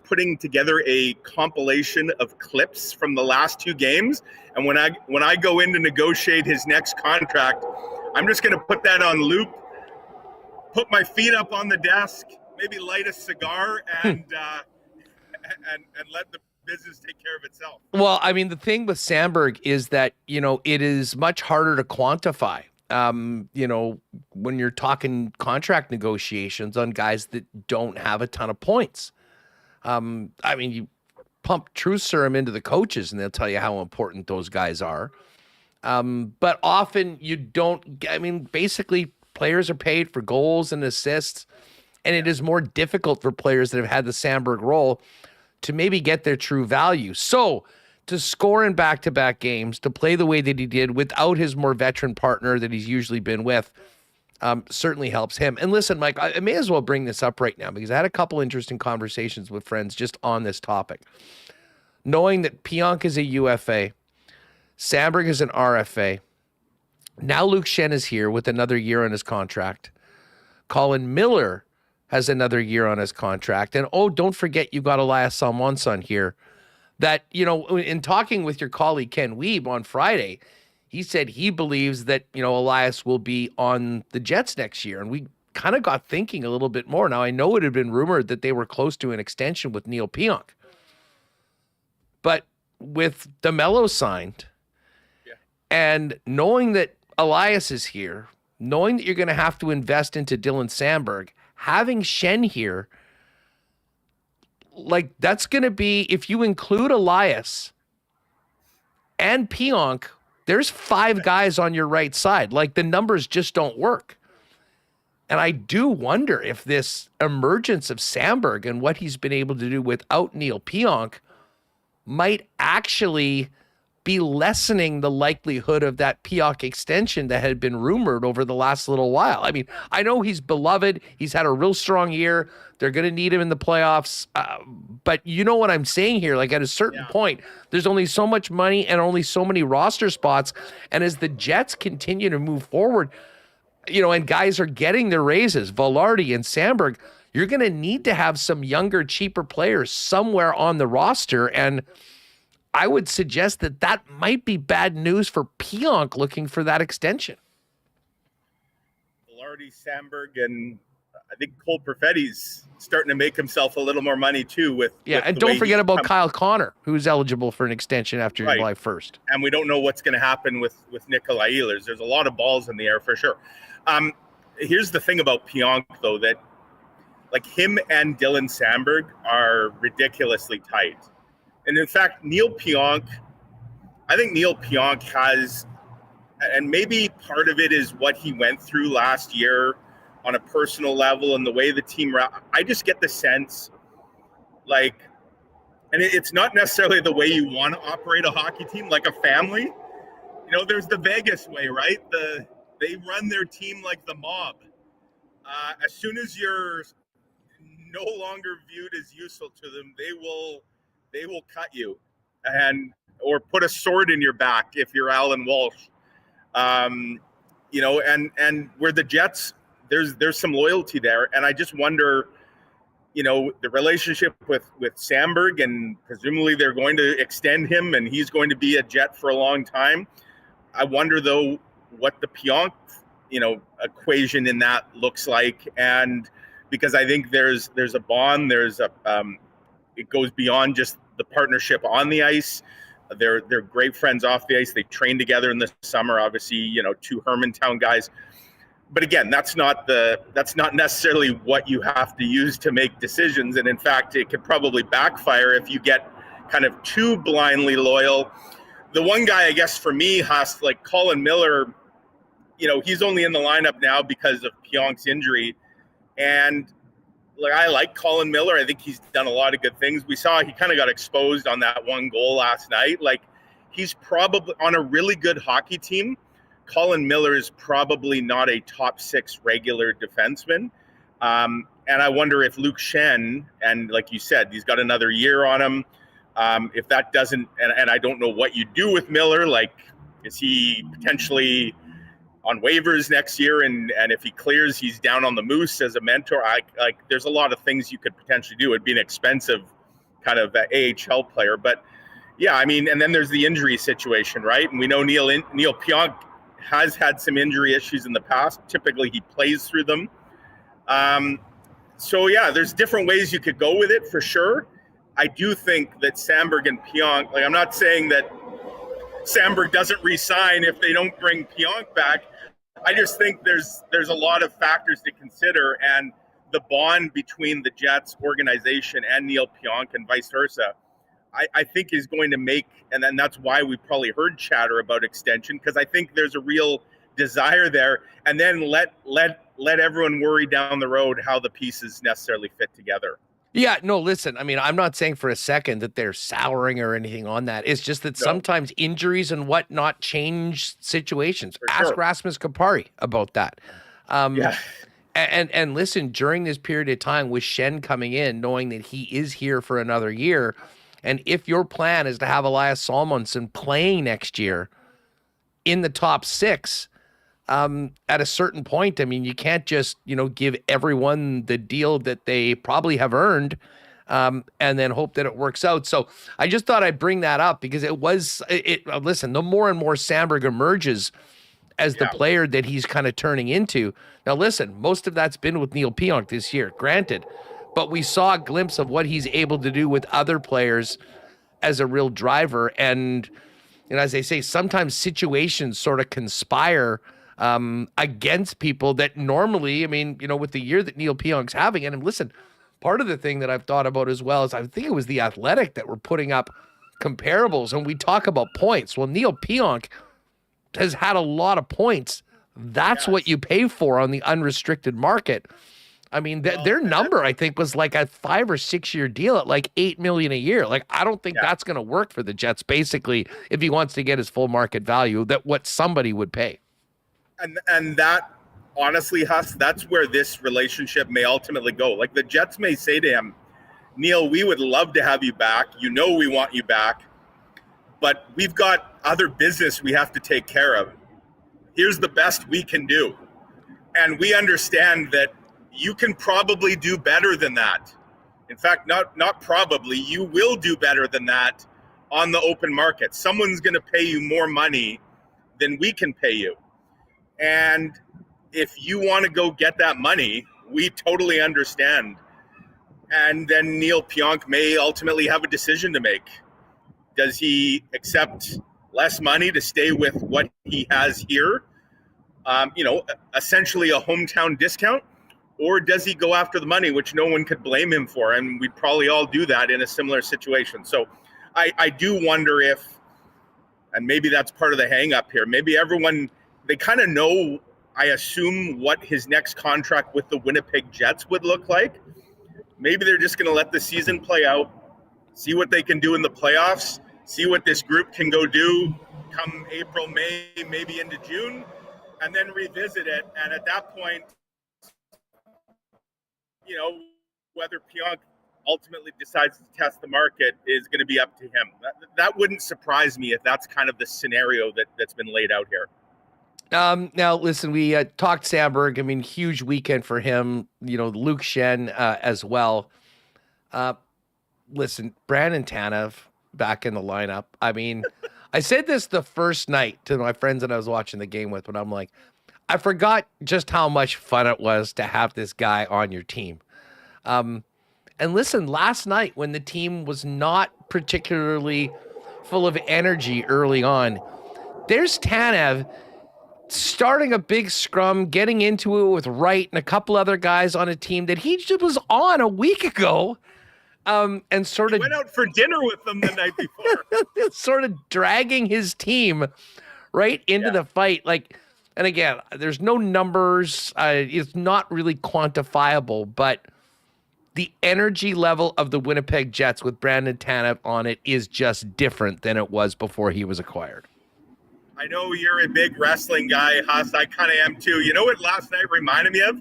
putting together a compilation of clips from the last two games, and when I go in to negotiate his next contract, I'm just going to put that on loop, put my feet up on the desk, maybe light a cigar, and let the business take care of itself. Well, I mean, the thing with Samberg is that it is much harder to quantify. When you're talking contract negotiations on guys that don't have a ton of points. I mean, you pump truth serum into the coaches and they'll tell you how important those guys are. But often you don't, basically players are paid for goals and assists, and it is more difficult for players that have had the Samberg role to maybe get their true value. So to score in back-to-back games, to play the way that he did without his more veteran partner that he's usually been with, certainly helps him. And listen, Mike, I may as well bring this up right now because I had a couple interesting conversations with friends just on this topic. Knowing that Pionk is a UFA, Samberg is an RFA, now Luke Schenn is here with another year on his contract. Colin Miller has another year on his contract. And, don't forget you got Elias Salmonson here. That, in talking with your colleague Ken Wiebe on Friday, he said he believes that, Elias will be on the Jets next year. And we kind of got thinking a little bit more. Now, I know it had been rumored that they were close to an extension with Neil Pionk. But with DeMello signed, and knowing that Elias is here, knowing that you're going to have to invest into Dylan Samberg, having Schenn here, like that's going to be, if you include Elias and Pionk, there's 5 guys on your right side. Like the numbers just don't work. And I do wonder if this emergence of Samberg and what he's been able to do without Neil Pionk might actually be lessening the likelihood of that Pionk extension that had been rumored over the last little while. I mean, I know he's beloved. He's had a real strong year. They're going to need him in the playoffs. But you know what I'm saying here? Like at a certain point, there's only so much money and only so many roster spots. And as the Jets continue to move forward, you know, and guys are getting their raises, Velarde and Samberg, you're going to need to have some younger, cheaper players somewhere on the roster. And I would suggest that that might be bad news for Pionk looking for that extension. Velarde, Samberg, and I think Cole Perfetti's starting to make himself a little more money too. And don't forget about Kyle Connor, who's eligible for an extension after July 1st. And we don't know what's going to happen with Nikolai Ehlers. There's a lot of balls in the air for sure. Here's the thing about Pionk, though, that like him and Dylan Samberg are ridiculously tight. And in fact, I think Neil Pionk has, and maybe part of it is what he went through last year on a personal level and the way the team, I just get the sense like, and it's not necessarily the way you want to operate a hockey team, like a family. You know, there's the Vegas way, right? They run their team like the mob. As soon as you're no longer viewed as useful to them, they will cut you or put a sword in your back if you're Alan Walsh. You know, and where the Jets, there's some loyalty there. And I just wonder, you know, the relationship with Samberg, and presumably they're going to extend him and he's going to be a Jet for a long time. I wonder though what the Pionk, you know, equation in that looks like. And because I think there's a bond, it goes beyond just the partnership on the ice. They're great friends off the ice. They train together in the summer, obviously, you know, 2 Hermantown guys. But again, that's not necessarily what you have to use to make decisions. And in fact, it could probably backfire if you get kind of too blindly loyal. The one guy, I guess, for me, like Colin Miller, you know, he's only in the lineup now because of Pionk's injury. And like, I like Colin Miller. I think he's done a lot of good things. We saw he kind of got exposed on that one goal last night. Like, he's probably on a really good hockey team. Colin Miller is probably not a top 6 regular defenseman. And I wonder if Luke Schenn, and like you said, he's got another year on him. If that doesn't, and I don't know what you do with Miller, like, is he potentially on waivers next year, and if he clears, he's down on the Moose as a mentor. Like there's a lot of things you could potentially do. It'd be an expensive kind of AHL player, but yeah, I mean, and then there's the injury situation, right? And we know Neil Pionk has had some injury issues in the past. Typically, he plays through them. So yeah, there's different ways you could go with it for sure. I do think that Samberg and Pionk, like, I'm not saying that Samberg doesn't re-sign if they don't bring Pionk back. I just think there's a lot of factors to consider, and the bond between the Jets organization and Neil Pionk and vice versa, I think is going to make, and then that's why we probably heard chatter about extension, because I think there's a real desire there, and then let everyone worry down the road how the pieces necessarily fit together. Yeah, no, listen, I mean, I'm not saying for a second that they're souring or anything on that. It's just that sometimes injuries and whatnot change situations. Ask Rasmus Kupari about that. And listen, during this period of time with Schenn coming in, knowing that he is here for another year, and if your plan is to have Elias Salmonson playing next year in the top 6, at a certain point, I mean, you can't just, give everyone the deal that they probably have earned, and then hope that it works out. So I just thought I'd bring that up because listen, the more and more Samberg emerges as the player that he's kind of turning into. Now, listen, most of that's been with Neil Pionk this year, granted, but we saw a glimpse of what he's able to do with other players as a real driver. And And as they say, sometimes situations sort of conspire against people that normally, I mean, with the year that Neil Pionk's having, and listen, part of the thing that I've thought about as well is I think it was The Athletic that were putting up comparables, and we talk about points. Well, Neil Pionk has had a lot of points. That's what you pay for on the unrestricted market. I mean, their number, I think, was like a 5 or 6 year deal at like $8 million a year. Like, I don't think that's going to work for the Jets, basically, if he wants to get his full market value, that what somebody would pay. And that, honestly, Huss, that's where this relationship may ultimately go. Like, the Jets may say to him, Neil, we would love to have you back. We want you back. But we've got other business we have to take care of. Here's the best we can do. And we understand that you can probably do better than that. In fact, not probably, you will do better than that on the open market. Someone's going to pay you more money than we can pay you. And if you want to go get that money, we totally understand. And then Neil Pionk may ultimately have a decision to make. Does he accept less money to stay with what he has here? Essentially a hometown discount? Or does he go after the money, which no one could blame him for? And we'd probably all do that in a similar situation. So I do wonder if, and maybe that's part of the hang up here, maybe everyone, they kind of know, I assume, what his next contract with the Winnipeg Jets would look like. Maybe they're just going to let the season play out, see what they can do in the playoffs, see what this group can go do come April, May, maybe into June, and then revisit it. And at that point, whether Pionk ultimately decides to test the market is going to be up to him. That wouldn't surprise me if that's kind of the scenario that's been laid out here. Now, listen, we talked Samberg. I mean, huge weekend for him. Luke Shen as well. Listen, Brandon Tanev back in the lineup. I mean, I said this the first night to my friends that I was watching the game with, but I'm like, I forgot just how much fun it was to have this guy on your team. And listen, last night when the team was not particularly full of energy early on, there's Tanev starting a big scrum, getting into it with Wright and a couple other guys on a team that he just was on a week ago. And sort of went out for dinner with them the night before. Sort of dragging his team right into the fight. Like, and again, there's no numbers. It's not really quantifiable, but the energy level of the Winnipeg Jets with Brandon Tanev on it is just different than it was before he was acquired. I know you're a big wrestling guy, Huss. I kind of am too. You know what last night reminded me of?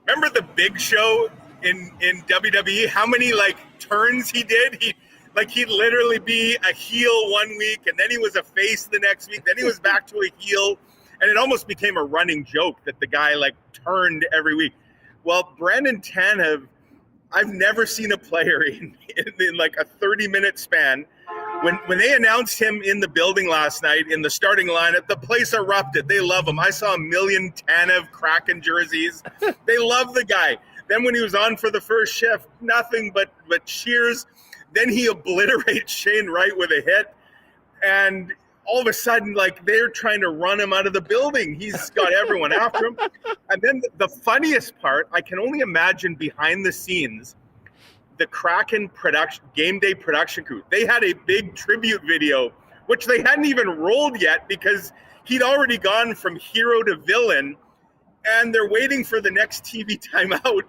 Remember the Big Show in WWE? How many turns he did? He'd literally be a heel one week, and then he was a face the next week. Then he was back to a heel, and it almost became a running joke that the guy turned every week. Well, Brandon Tanev, I've never seen a player in a 30-minute span. When they announced him in the building last night in the starting lineup, the place erupted. They love him. I saw 1 million Tanev Kraken jerseys. They love the guy. Then when he was on for the first shift, nothing but cheers. Then he obliterates Shane Wright with a hit. And all of a sudden, they're trying to run him out of the building. He's got everyone after him. And then the funniest part, I can only imagine behind the scenes, the Kraken game day production crew, they had a big tribute video, which they hadn't even rolled yet because he'd already gone from hero to villain, and they're waiting for the next TV timeout.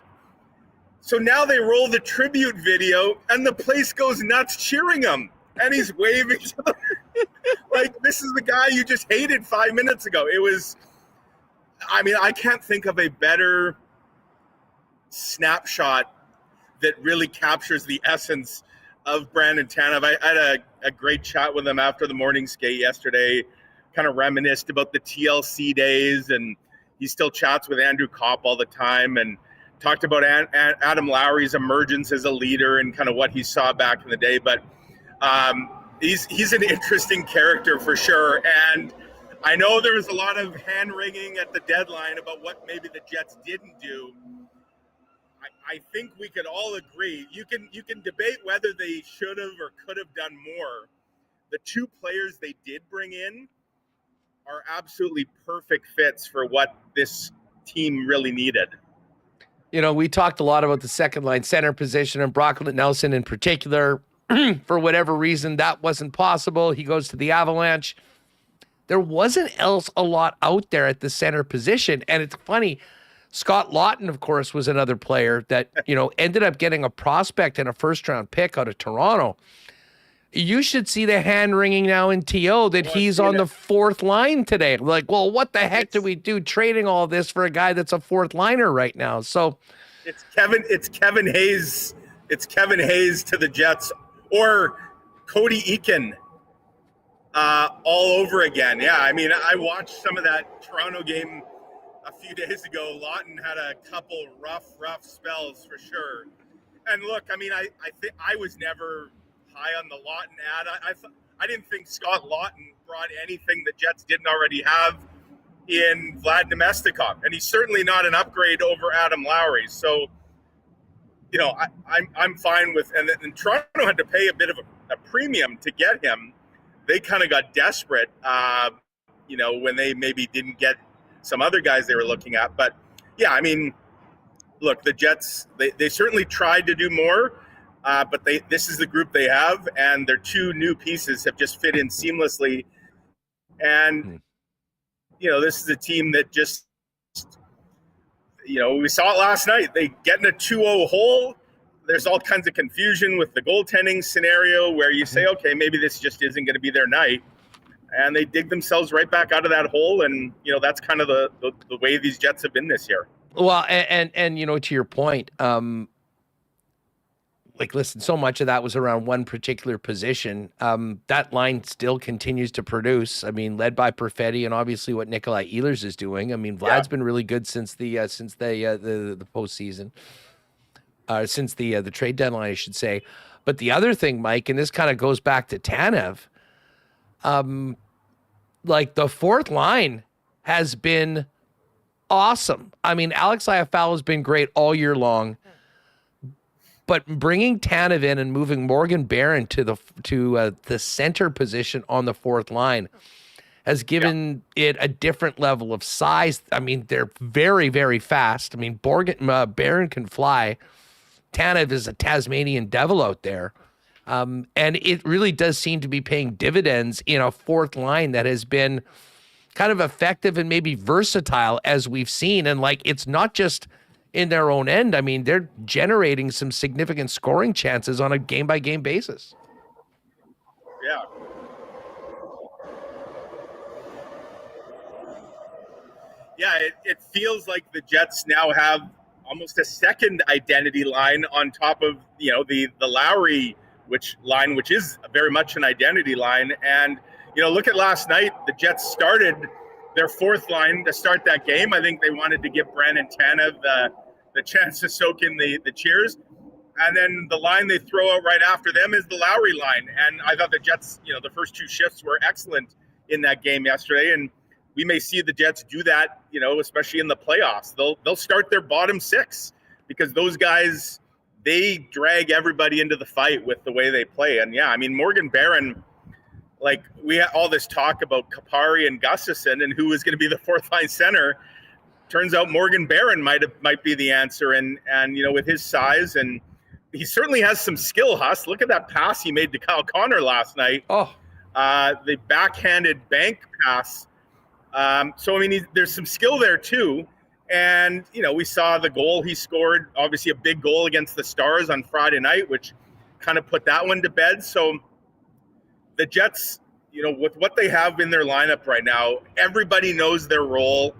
So now they roll the tribute video, and the place goes nuts cheering him, and he's waving to them. This is the guy you just hated 5 minutes ago. It was, I can't think of a better snapshot that really captures the essence of Brandon Tanev. I had a great chat with him after the morning skate yesterday, kind of reminisced about the TLC days, and he still chats with Andrew Kopp all the time and talked about Adam Lowry's emergence as a leader and kind of what he saw back in the day. But he's an interesting character for sure. And I know there was a lot of hand-wringing at the deadline about what maybe the Jets didn't do. I think we could all agree. You can debate whether they should have or could have done more, the two players they did bring in are absolutely perfect fits for what this team really needed. You know, we talked a lot about the second line center position and Brock Nelson in particular. For whatever reason, that wasn't possible. He goes to the Avalanche. There wasn't else a lot out there at the center position. And it's funny, Scott Lawton, of course, was another player that, ended up getting a prospect and a first-round pick out of Toronto. You should see the hand-wringing now in TO that he's on the fourth line today. Like, well, what the heck do we do trading all this for a guy that's a fourth liner right now? So it's Kevin Hayes. It's Kevin Hayes to the Jets or Cody Eakin all over again. Yeah, I mean, I watched some of that Toronto game a few days ago. Lawton had a couple rough spells for sure. And look, I mean, I think I was never high on the Lawton ad. I didn't think Scott Lawton brought anything the Jets didn't already have in Vlad Nemestikov, and he's certainly not an upgrade over Adam Lowry. So, I'm fine with. And Toronto had to pay a bit of a premium to get him. They kind of got desperate, when they maybe didn't get some other guys they were looking at. But yeah, I mean, look, the Jets they certainly tried to do more. But this is the group they have, and their two new pieces have just fit in seamlessly. And, this is a team that just, we saw it last night. They get in a 2-0 hole. There's all kinds of confusion with the goaltending scenario where you say, okay, maybe this just isn't going to be their night. And they dig themselves right back out of that hole. And, that's kind of the way these Jets have been this year. Well, and to your point, listen, so much of that was around one particular position. That line still continues to produce. I mean, led by Perfetti and obviously what Nikolai Ehlers is doing. I mean, Vlad's been really good since the postseason, since the trade deadline, I should say. But the other thing, Mike, and this kind of goes back to Tanev, the fourth line has been awesome. I mean, Alex Iafallo has been great all year long. But bringing Tanev in and moving Morgan Barron to the center position on the fourth line has given it a different level of size. I mean, they're very, very fast. I mean, Barron can fly. Tanev is a Tasmanian devil out there. And it really does seem to be paying dividends in a fourth line that has been kind of effective and maybe versatile as we've seen. And it's not just in their own end. I mean, they're generating some significant scoring chances on a game-by-game basis. Yeah. Yeah, it feels like the Jets now have almost a second identity line on top of, the Lowry which is very much an identity line. And, look at last night, the Jets started their fourth line to start that game. I think they wanted to give Brandon Tanev the chance to soak in the cheers. And then the line they throw out right after them is the Lowry line. And I thought the Jets, the first two shifts were excellent in that game yesterday. And we may see the Jets do that, especially in the playoffs. They'll start their bottom six because those guys, they drag everybody into the fight with the way they play. And yeah, I mean, Morgan Barron, we had all this talk about Kapari and Gustafsson and who was going to be the fourth line center. Turns out Morgan Barron might be the answer. And with his size, and he certainly has some skill, Huss. Look at that pass he made to Kyle Connor last night. Oh, the backhanded bank pass. So, I mean, there's some skill there too. And, we saw the goal he scored, obviously a big goal against the Stars on Friday night, which kind of put that one to bed. So the Jets, with what they have in their lineup right now, everybody knows their role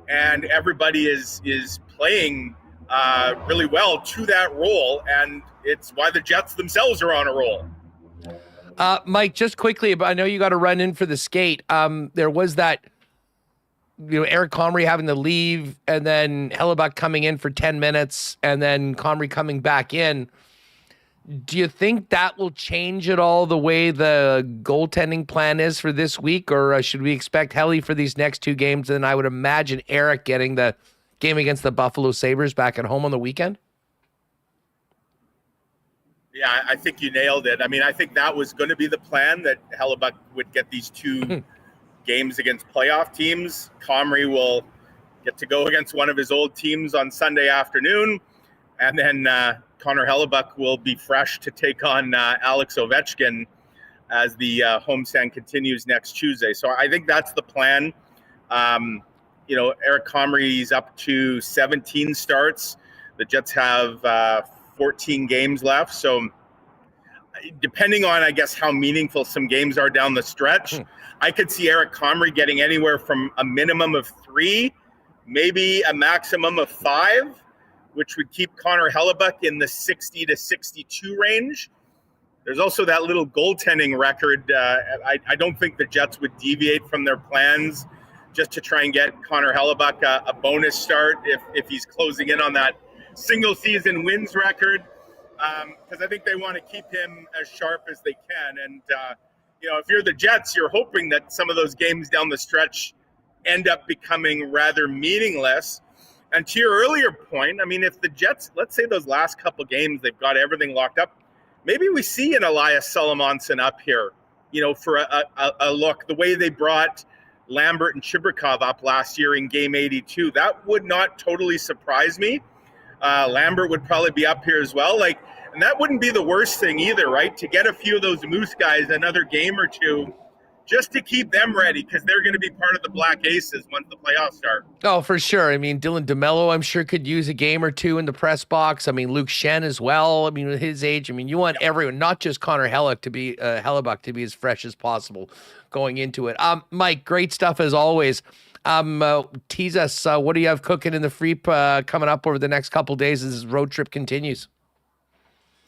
and everybody is playing really well to that role. And it's why the Jets themselves are on a roll. Mike, just quickly, I know you got to run in for the skate. There was that, Eric Comrie having to leave and then Hellebuck coming in for 10 minutes and then Comrie coming back in. Do you think that will change at all the way the goaltending plan is for this week? Or should we expect Helly for these next two games? And I would imagine Eric getting the game against the Buffalo Sabres back at home on the weekend. Yeah, I think you nailed it. I mean, I think that was going to be the plan, that Hellebuck would get these two games against playoff teams. Comrie will get to go against one of his old teams on Sunday afternoon. And then Connor Hellebuck will be fresh to take on Alex Ovechkin as the homestand continues next Tuesday. So I think that's the plan. Eric Comrie's up to 17 starts. The Jets have 14 games left. So depending on, I guess, how meaningful some games are down the stretch, I could see Eric Comrie getting anywhere from a minimum of 3, maybe a maximum of 5, which would keep Connor Hellebuck in the 60 to 62 range. There's also that little goaltending record. I don't think the Jets would deviate from their plans just to try and get Connor Hellebuck a bonus start if he's closing in on that single season wins record, because I think they want to keep him as sharp as they can. And, if you're the Jets, you're hoping that some of those games down the stretch end up becoming rather meaningless. And to your earlier point, I mean, if the Jets, let's say those last couple games, they've got everything locked up, maybe we see an Elias Solomonson up here, for a look. The way they brought Lambert and Chibrikov up last year in game 82, that would not totally surprise me. Lambert would probably be up here as well. And that wouldn't be the worst thing either, right? To get a few of those Moose guys another game or two, just to keep them ready, because they're going to be part of the Black Aces once the playoffs start. Oh, for sure. I mean, Dylan DeMello, I'm sure, could use a game or two in the press box. I mean, Luke Shen as well. I mean, with his age, I mean, you want everyone, not just Connor Hellebuck to be as fresh as possible going into it. Mike, great stuff as always. Tease us. What do you have cooking in the free coming up over the next couple days as this road trip continues?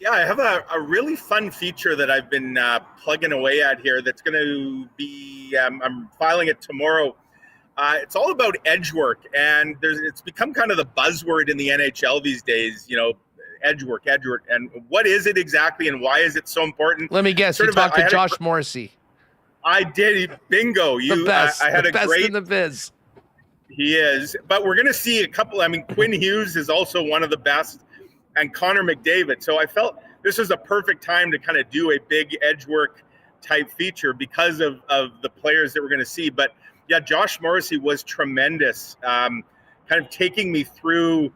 Yeah, I have a really fun feature that I've been plugging away at here that's going to be, I'm filing it tomorrow. It's all about edge work, and it's become kind of the buzzword in the NHL these days, edge work. And what is it exactly, and why is it so important? Let me guess, you talked to Josh Morrissey. I did. Bingo. The best. I had the a best great in the biz. He is. But we're going to see a couple. I mean, Quinn Hughes is also one of the best, and Connor McDavid. So I felt this was a perfect time to kind of do a big edge work type feature because of the players that we're going to see. But yeah, Josh Morrissey was tremendous, kind of taking me through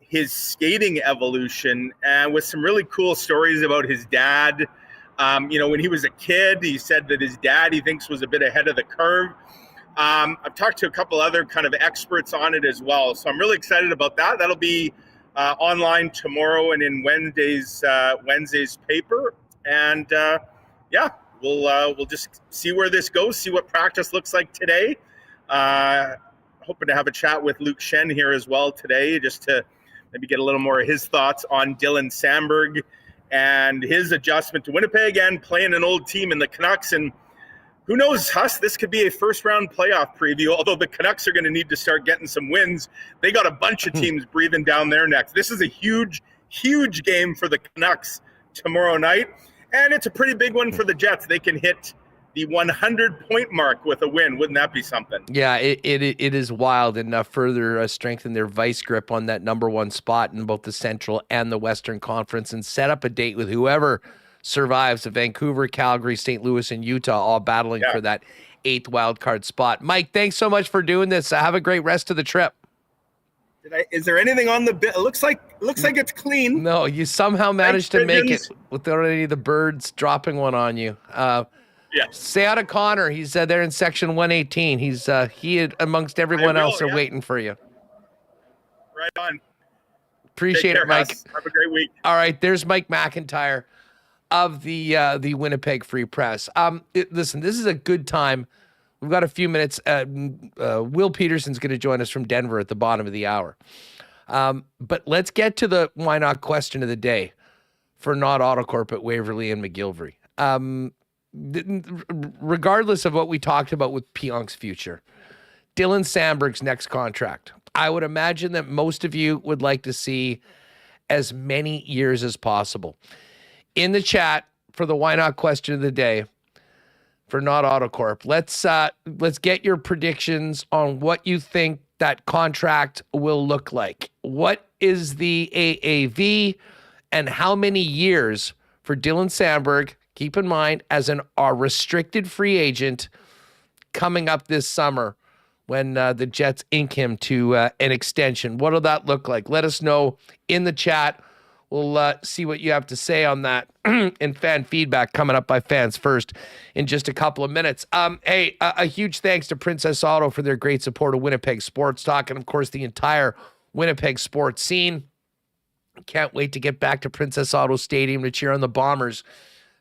his skating evolution and with some really cool stories about his dad. When he was a kid, he said that his dad, he thinks, was a bit ahead of the curve. I've talked to a couple other kind of experts on it as well. So I'm really excited about that. That'll be online tomorrow and in Wednesday's paper. And we'll just see where this goes, see what practice looks like today. Hoping to have a chat with Luke Shen here as well today, just to maybe get a little more of his thoughts on Dylan Samberg and his adjustment to Winnipeg and playing an old team in the Canucks. And who knows, Huss, this could be a first-round playoff preview, although the Canucks are going to need to start getting some wins. They got a bunch of teams breathing down their necks. This is a huge, huge game for the Canucks tomorrow night, and it's a pretty big one for the Jets. They can hit the 100-point mark with a win. Wouldn't that be something? Yeah, it is wild, and further strengthen their vice grip on that number one spot in both the Central and the Western Conference, and set up a date with whoever survives, Vancouver, Calgary, St. Louis, and Utah, all battling for that 8th wild card spot. Mike, thanks so much for doing this. Have a great rest of the trip. Is there anything on the bit? It looks like it's clean. No, you somehow managed to make it without any of the birds dropping one on you. Say out of Connor. He's there in section 118. He amongst everyone else are waiting for you. Right on. Appreciate it, Mike. Have a great week. All right, there's Mike McIntyre of the Winnipeg Free Press. Listen, this is a good time. We've got a few minutes. Will Peterson's going to join us from Denver at the bottom of the hour. But let's get to the why not question of the day for Not Autocorp at Waverly and McGillivray. Regardless of what we talked about with Pionk's future, Dylan Samberg's next contract, I would imagine that most of you would like to see as many years as possible. In the chat for the why not question of the day for Not Autocorp, let's get your predictions on what you think that contract will look like. What is the AAV and how many years for Dylan Sandberg, keep in mind, as a restricted free agent coming up this summer when the Jets ink him to an extension. What will that look like? Let us know in the chat. We'll see what you have to say on that and fan feedback coming up by Fans First in just a couple of minutes. Hey, a huge thanks to Princess Auto for their great support of Winnipeg Sports Talk and, of course, the entire Winnipeg sports scene. Can't wait to get back to Princess Auto Stadium to cheer on the Bombers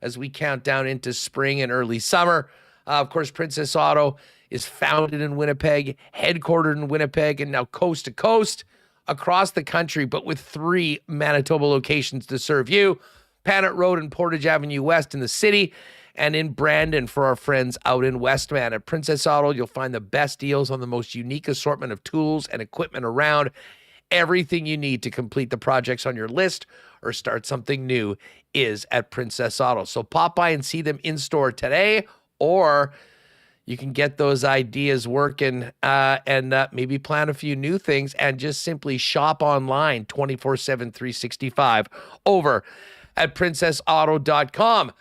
as we count down into spring and early summer. Of course, Princess Auto is founded in Winnipeg, headquartered in Winnipeg, and now coast to coast across the country, but with 3 Manitoba locations to serve you. Panet Road and Portage Avenue West in the city, and in Brandon for our friends out in Westman. At Princess Auto, you'll find the best deals on the most unique assortment of tools and equipment around. Everything you need to complete the projects on your list or start something new is at Princess Auto. So pop by and see them in store today, or you can get those ideas working and maybe plan a few new things and just simply shop online 24/7, 365 over at princessauto.com.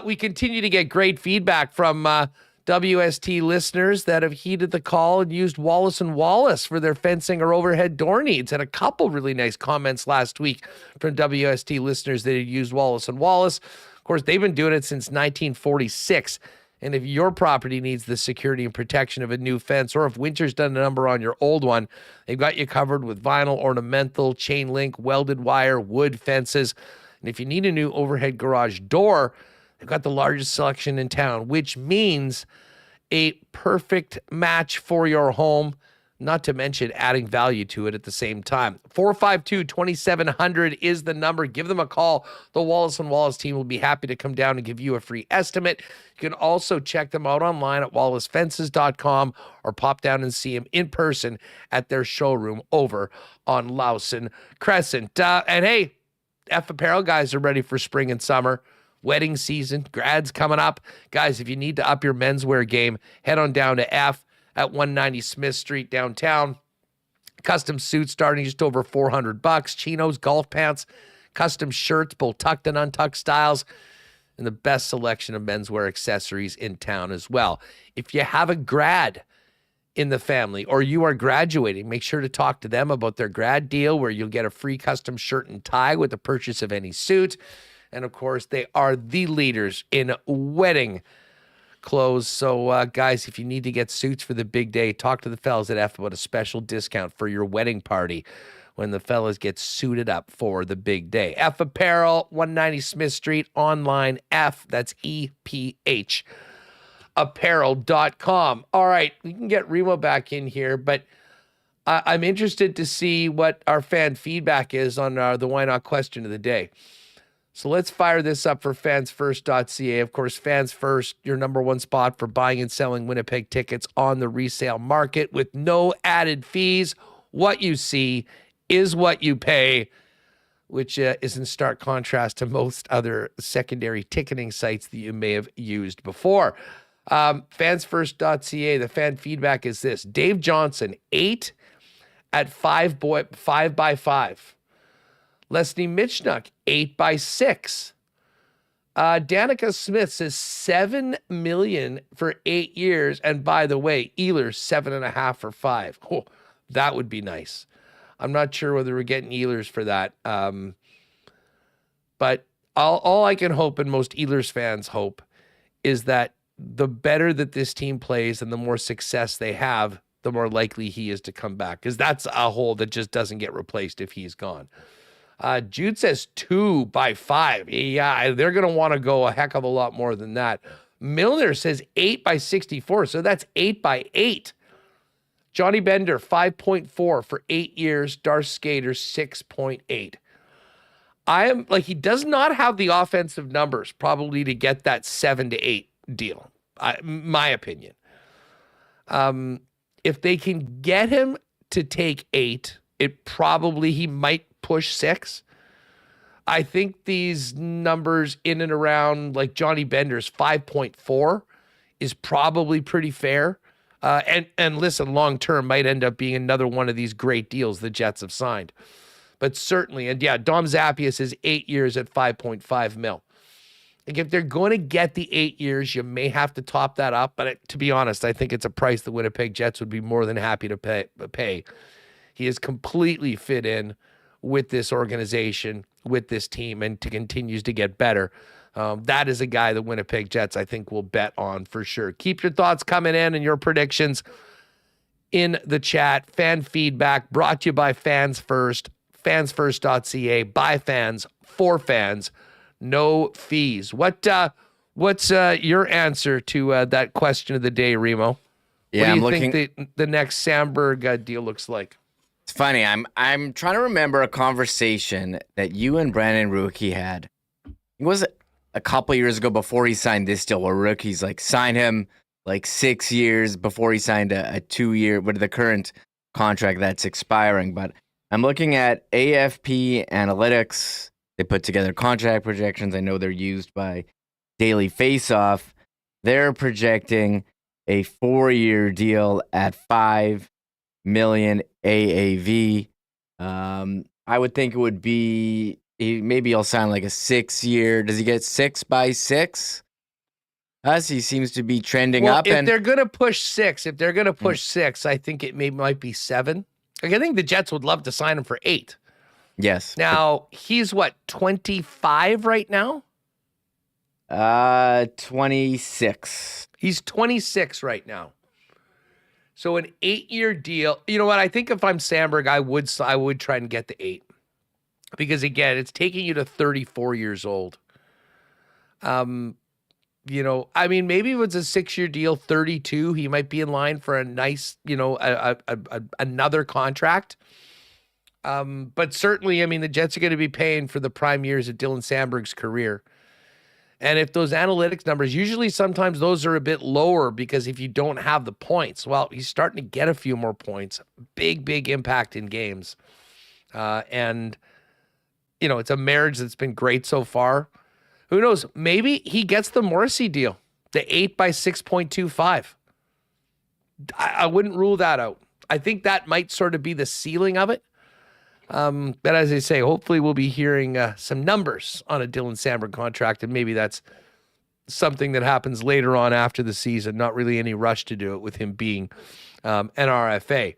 We continue to get great feedback from WST listeners that have heeded the call and used Wallace & Wallace for their fencing or overhead door needs. And a couple really nice comments last week from WST listeners that had used Wallace & Wallace. Of course, they've been doing it since 1946. And if your property needs the security and protection of a new fence, or if winter's done a number on your old one, they've got you covered with vinyl, ornamental, chain link, welded wire, wood fences. And if you need a new overhead garage door, they've got the largest selection in town, which means a perfect match for your home, not to mention adding value to it at the same time. 452-2700 is the number. Give them a call. The Wallace & Wallace team will be happy to come down and give you a free estimate. You can also check them out online at wallacefences.com or pop down and see them in person at their showroom over on Lawson Crescent. And hey, F Apparel guys are ready for spring and summer. Wedding season, grads coming up. Guys, if you need to up your menswear game, head on down to F at 190 Smith Street downtown. Custom suits starting just over $400. Chinos, golf pants, custom shirts, both tucked and untucked styles, and the best selection of menswear accessories in town as well. If you have a grad in the family or you are graduating, make sure to talk to them about their grad deal where you'll get a free custom shirt and tie with the purchase of any suit. And of course, they are the leaders in wedding clothes. So guys, if you need to get suits for the big day, talk to the fellas at F about a special discount for your wedding party when the fellas get suited up for the big day. F Apparel, 190 Smith Street, online F, that's EPH, apparel.com. All right, we can get Remo back in here, but I'm interested to see what our fan feedback is on the Why Not question of the day. So let's fire this up for fansfirst.ca. Of course, Fans First, your number one spot for buying and selling Winnipeg tickets on the resale market with no added fees. What you see is what you pay, which is in stark contrast to most other secondary ticketing sites that you may have used before. Fansfirst.ca, the fan feedback is this. Dave Johnson, 8 at 5x5. Leslie Mitchnuck, 8x6. Danica Smith says $7 million for 8 years. And by the way, Ehlers, 7.5 for 5. Oh, that would be nice. I'm not sure whether we're getting Ehlers for that. But all I can hope, and most Ehlers fans hope, is that the better that this team plays and the more success they have, the more likely he is to come back. Because that's a hole that just doesn't get replaced if he's gone. Jude says 2x5. Yeah, they're going to want to go a heck of a lot more than that. Milner says 8x64, so that's 8x8. Johnny Bender, 5.4 for 8 years. Darth Skater, 6.8. He does not have the offensive numbers probably to get that 7 to 8 deal, my opinion. If they can get him to take 8, he might push 6. I think these numbers in and around like Johnny Bender's 5.4 is probably pretty fair. And listen, long term might end up being another one of these great deals the Jets have signed. But certainly, and yeah, Dom Zappius is 8 years at $5.5 million. Like if they're going to get the 8 years, you may have to top that up. But to be honest, I think it's a price the Winnipeg Jets would be more than happy to pay. He is completely fit in with this organization, with this team, and continues to get better. That is a guy the Winnipeg Jets, I think, will bet on for sure. Keep your thoughts coming in and your predictions in the chat. Fan feedback brought to you by Fans First, fansfirst.ca, by fans, for fans, no fees. What's your answer to that question of the day, Remo? Yeah, what do you think the next Sandberg deal looks like? It's funny. I'm trying to remember a conversation that you and Brandon Rookie had. It was a couple years ago before he signed this deal, where Rookie's like signed him like 6 years before he signed a 2-year, but the current contract that's expiring. But I'm looking at AFP Analytics. They put together contract projections. I know they're used by Daily Faceoff. They're projecting a 4-year deal at $5 million AAV. I would think it would be, maybe he'll sign like a 6-year. Does he get 6 by 6? He seems to be trending up. If they're going to push 6, I think it might be 7. Like, I think the Jets would love to sign him for 8. Yes. Now, he's what, 25 right now? 26. He's 26 right now. So an 8-year deal. You know what? I think if I'm Sandberg, I would try and get the 8. Because again, it's taking you to 34 years old. You know, I mean, maybe if it's a 6-year deal, 32, he might be in line for a nice, you know, another contract. But certainly, I mean, the Jets are going to be paying for the prime years of Dylan Sandberg's career. And if those analytics numbers, usually sometimes those are a bit lower because if you don't have the points, well, he's starting to get a few more points. Big impact in games. And, you know, it's a marriage that's been great so far. Who knows? Maybe he gets the Morrissey deal, the 8 by 6.25. I wouldn't rule that out. I think that might sort of be the ceiling of it. But as I say, hopefully we'll be hearing some numbers on a Dylan Sandberg contract, and maybe that's something that happens later on after the season. Not really any rush to do it with him being an RFA.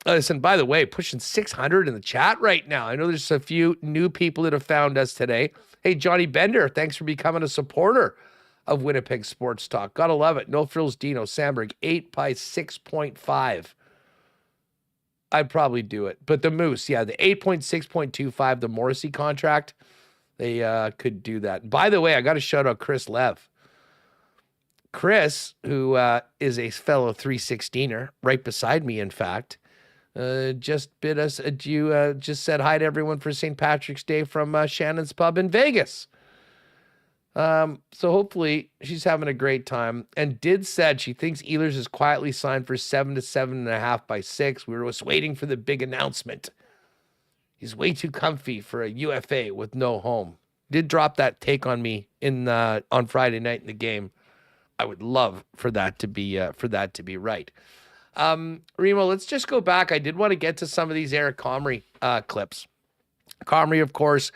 Listen, by the way, pushing 600 in the chat right now. I know there's a few new people that have found us today. Hey, Johnny Bender, thanks for becoming a supporter of Winnipeg Sports Talk. Gotta love it. No Frills Dino Sandberg, 8 by 6.5. I'd probably do it. But the Moose, yeah, the 8.6.25, the Morrissey contract, they could do that. By the way, I got to shout out Chris Lev. Chris, who is a fellow 316er, right beside me, in fact, just bid us adieu, just said hi to everyone for St. Patrick's Day from Shannon's Pub in Vegas. So hopefully she's having a great time, and said she thinks Ehlers is quietly signed for 7 to 7.5 by 6. We were just waiting for the big announcement. He's way too comfy for a UFA with no home. Did drop that take on me on Friday night in the game. I would love for that to be right. Remo, let's just go back. I did want to get to some of these Eric Comrie clips. Comrie, of course,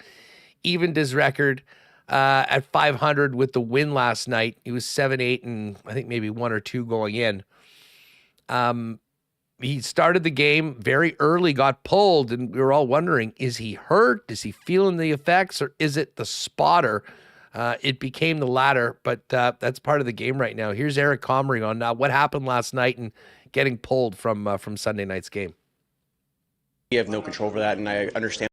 evened his record at 500 with the win last night. He was 7-8 and I think maybe 1 or 2 going in. He started the game very early, got pulled, and we were all wondering, is he hurt? Is he feeling the effects, or is it the spotter? It became the latter, but that's part of the game right now. Here's Eric Comrie on what happened last night and getting pulled from Sunday night's game. We have no control over that, and I understand.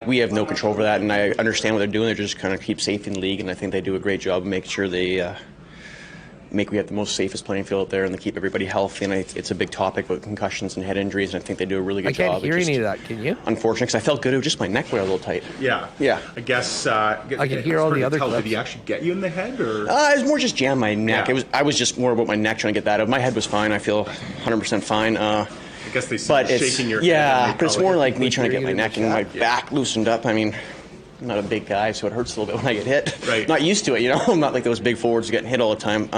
We have no control over that, and I understand what they're doing. They're just kind of keep safe in the league, and I think they do a great job of making sure we have the most safest playing field out there, and they keep everybody healthy. And it's a big topic with concussions and head injuries, and I think they do a really good job. I can't hear any of that. Can you? Unfortunately, because I felt good. It was just my neck was a little tight. Yeah. I guess I can hear all the other clips. Did he actually get you in the head, or? It was more just jam my neck. Yeah. I was just more about my neck trying to get that out. My head was fine. I feel 100% fine. I guess they see you shaking your head. Yeah, but it's more like me trying to get my neck and my back loosened up. I mean, I'm not a big guy, so it hurts a little bit when I get hit. Right. Not used to it, you know. I'm not like those big forwards getting hit all the time.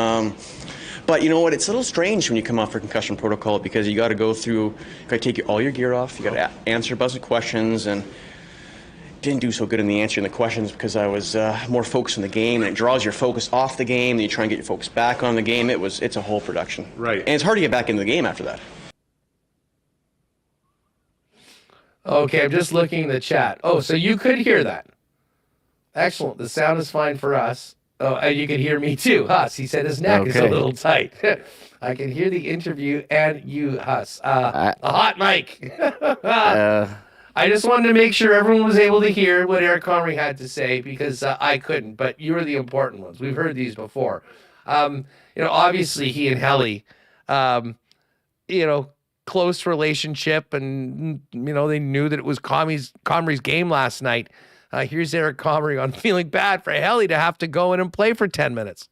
But you know what? It's a little strange when you come off for concussion protocol because you got to go through, you got to take all your gear off, you got to answer a bunch of questions, and didn't do so good in the answering the questions because I was more focused on the game, and it draws your focus off the game, then you try and get your focus back on the game. It's a whole production. Right. And it's hard to get back into the game after that. Okay, I'm just looking in the chat. Oh, so you could hear that. Excellent. The sound is fine for us. Oh, and you can hear me too, Huss. He said his neck is a little tight. I can hear the interview and you, Huss. A hot mic. I just wanted to make sure everyone was able to hear what Eric Comrie had to say because I couldn't, but you were the important ones. We've heard these before. Obviously he and Helly, close relationship, and they knew that it was Comrie's game last night. Here's Eric Comrie on feeling bad for Helly to have to go in and play for 10 minutes.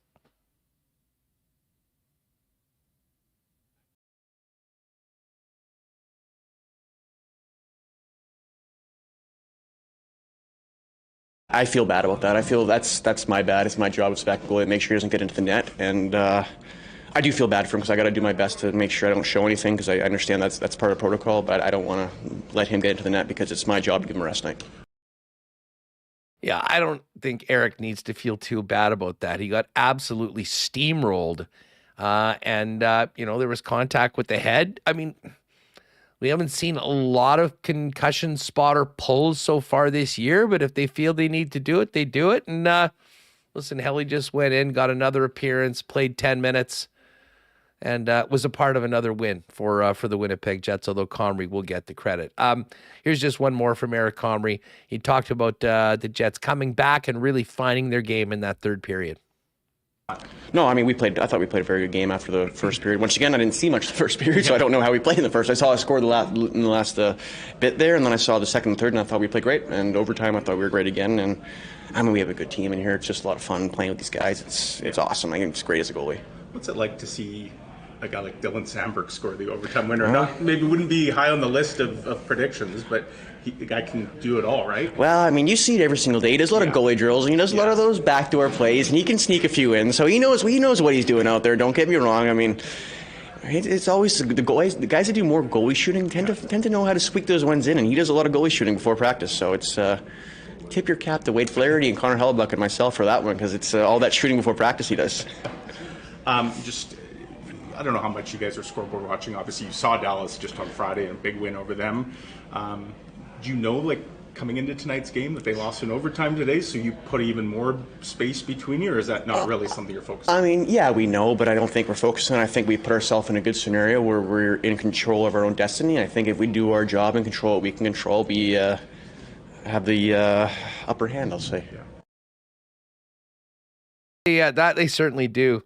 I feel bad about that. I feel that's my bad. It's my job as back goalie to make sure he doesn't get into the net, and I do feel bad for him because I got to do my best to make sure I don't show anything because I understand that's part of protocol, but I don't want to let him get into the net because it's my job to give him a rest night. Yeah, I don't think Eric needs to feel too bad about that. He got absolutely steamrolled, and there was contact with the head. I mean, we haven't seen a lot of concussion spotter pulls so far this year, but if they feel they need to do it, they do it. And listen, Helly just went in, got another appearance, played 10 minutes, and was a part of another win for the Winnipeg Jets, although Comrie will get the credit. Here's just one more from Eric Comrie. He talked about the Jets coming back and really finding their game in that third period. No, I mean, I thought we played a very good game after the first period. Once again, I didn't see much of the first period, so I don't know how we played in the first. I saw I scored in the last bit there, and then I saw the second and third, and I thought we played great. And overtime, I thought we were great again. And I mean, we have a good team in here. It's just a lot of fun playing with these guys. It's awesome. I think it's great as a goalie. What's it like to see a guy like Dylan Samberg score the overtime winner? Not maybe wouldn't be high on the list of predictions, but the guy can do it all, right? Well, I mean, you see it every single day. He does a lot of goalie drills, and he does a lot of those backdoor plays, and he can sneak a few in. So he knows what he's doing out there. Don't get me wrong. I mean, it's always the guys that do more goalie shooting tend to know how to squeak those ones in, and he does a lot of goalie shooting before practice. So it's tip your cap to Wade Flaherty and Connor Hellebuck and myself for that one because it's all that shooting before practice he does. I don't know how much you guys are scoreboard watching. Obviously, you saw Dallas just on Friday and a big win over them. Do you know, coming into tonight's game that they lost in overtime today, so you put even more space between you, or is that not really something you're focused on? I mean, yeah, we know, but I don't think we're focused on it. I think we put ourselves in a good scenario where we're in control of our own destiny. I think if we do our job and control what we can control, we have the upper hand, I'll say. Yeah, that they certainly do.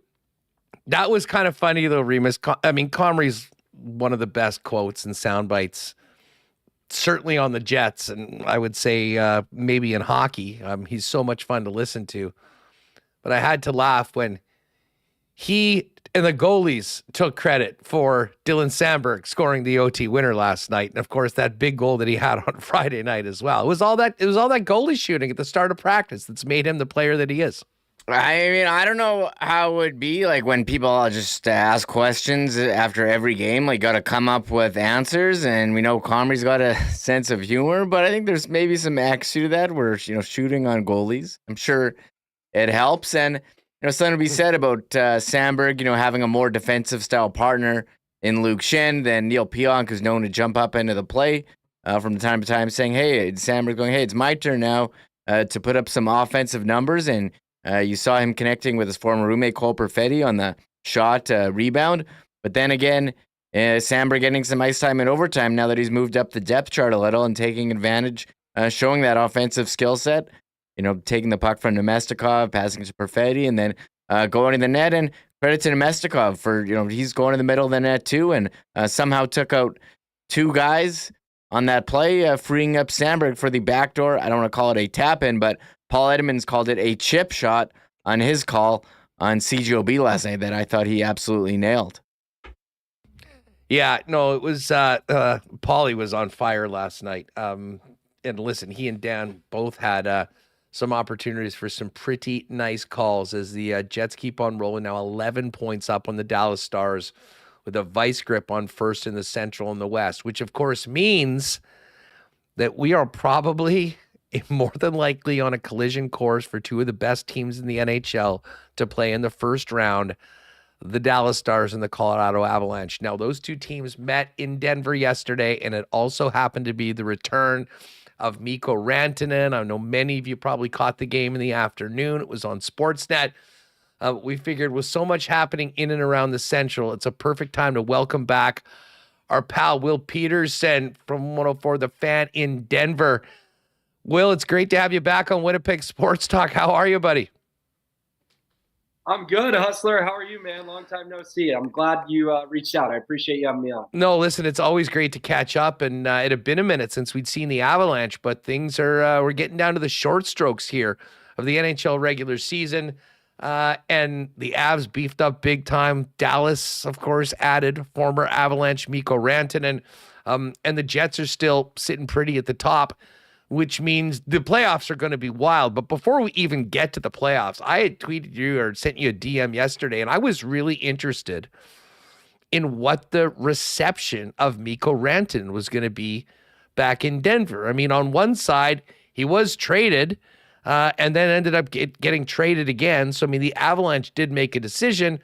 That was kind of funny, though, Remis. I mean, Comrie's one of the best quotes and sound bites, certainly on the Jets, and I would say maybe in hockey. He's so much fun to listen to. But I had to laugh when he and the goalies took credit for Dylan Samberg scoring the OT winner last night, and of course that big goal that he had on Friday night as well. It was all that goalie shooting at the start of practice that's made him the player that he is. I mean, I don't know how it would be when people just ask questions after every game. Got to come up with answers, and we know Comrie's got a sense of humor, but I think there's maybe some accuracy to that where, shooting on goalies. I'm sure it helps, and, something to be said about Samberg, having a more defensive style partner in Luke Schenn than Neil Pionk, who's known to jump up into the play from time to time, saying, hey, Samberg going, hey, it's my turn now to put up some offensive numbers, and you saw him connecting with his former roommate, Cole Perfetti, on the shot rebound. But then again, Samberg getting some ice time in overtime now that he's moved up the depth chart a little and taking advantage, showing that offensive skill set, taking the puck from Nemestikov, passing to Perfetti, and then going in the net. And credit to Nemestikov for, he's going in the middle of the net too, and somehow took out two guys on that play, freeing up Samberg for the backdoor. I don't want to call it a tap-in, but Paul Edmonds called it a chip shot on his call on CGOB last night that I thought he absolutely nailed. Yeah, no, it was Paulie was on fire last night. And listen, he and Dan both had some opportunities for some pretty nice calls as the Jets keep on rolling now 11 points up on the Dallas Stars with a vice grip on first in the Central and the West, which of course means that we are probably more than likely on a collision course for two of the best teams in the NHL to play in the first round, the Dallas Stars and the Colorado Avalanche. Now, those two teams met in Denver yesterday, and it also happened to be the return of Mikko Rantanen. I know many of you probably caught the game in the afternoon. It was on Sportsnet. We figured with so much happening in and around the Central, it's a perfect time to welcome back our pal Will Petersen from 104 The Fan in Denver. Will, it's great to have you back on Winnipeg Sports Talk. How are you, buddy? I'm good, Hustler. How are you, man? Long time no see. I'm glad you reached out. I appreciate you having me on. No, listen, it's always great to catch up, and it had been a minute since we'd seen the Avalanche, but things are we're getting down to the short strokes here of the NHL regular season, and the Avs beefed up big time. Dallas, of course, added former Avalanche Mikko Rantanen, and the Jets are still sitting pretty at the top, which means the playoffs are going to be wild. But before we even get to the playoffs, I had tweeted you or sent you a DM yesterday, and I was really interested in what the reception of Mikko Rantanen was going to be back in Denver. I mean, on one side, he was traded and then ended up getting traded again. So, I mean, the Avalanche did make a decision.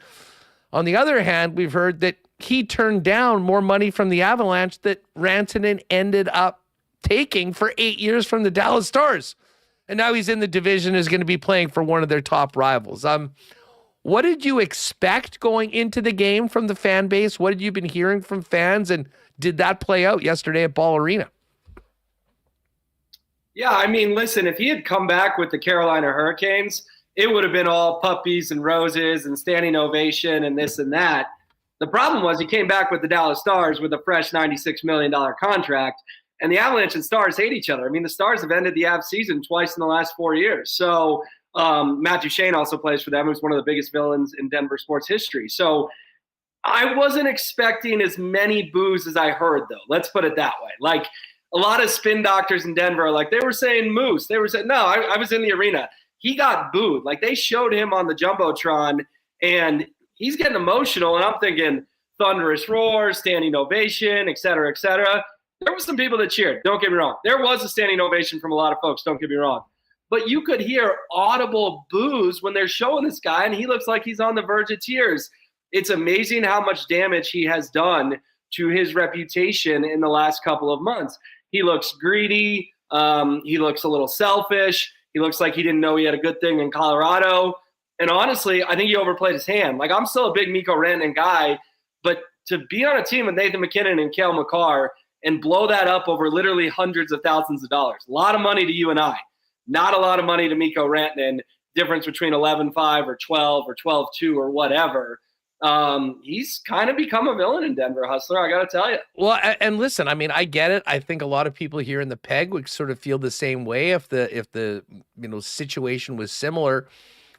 On the other hand, we've heard that he turned down more money from the Avalanche that Rantanen ended up taking for 8 years from the Dallas Stars. And now he's in the division, is going to be playing for one of their top rivals. What did you expect going into the game from the fan base? What had you been hearing from fans? And did that play out yesterday at Ball Arena? Yeah, I mean, listen, if he had come back with the Carolina Hurricanes, it would have been all puppies and roses and standing ovation and this and that. The problem was he came back with the Dallas Stars with a fresh $96 million contract. And the Avalanche and Stars hate each other. I mean, the Stars have ended the Avs season twice in the last 4 years. So Matt Duchene also plays for them, who's one of the biggest villains in Denver sports history. So I wasn't expecting as many boos as I heard, though. Let's put it that way. Like, a lot of spin doctors in Denver, like, they were saying moose. They were saying, no, I was in the arena. He got booed. Like, they showed him on the Jumbotron, and he's getting emotional. And I'm thinking thunderous roar, standing ovation, et cetera, et cetera. There were some people that cheered. Don't get me wrong. There was a standing ovation from a lot of folks. Don't get me wrong. But you could hear audible boos when they're showing this guy, and he looks like he's on the verge of tears. It's amazing how much damage he has done to his reputation in the last couple of months. He looks greedy. He looks a little selfish. He looks like he didn't know he had a good thing in Colorado. And honestly, I think he overplayed his hand. Like, I'm still a big Mikko Rantanen guy, but to be on a team with Nathan MacKinnon and Cale Makar and blow that up over literally hundreds of thousands of dollars. A lot of money to you and I. Not a lot of money to Mikko Rantanen. Difference between 11-5 or 12 or 12-2 or whatever. He's kind of become a villain in Denver, Hustler, I got to tell you. Well, and listen, I mean, I get it. I think a lot of people here in the PEG would sort of feel the same way if the situation was similar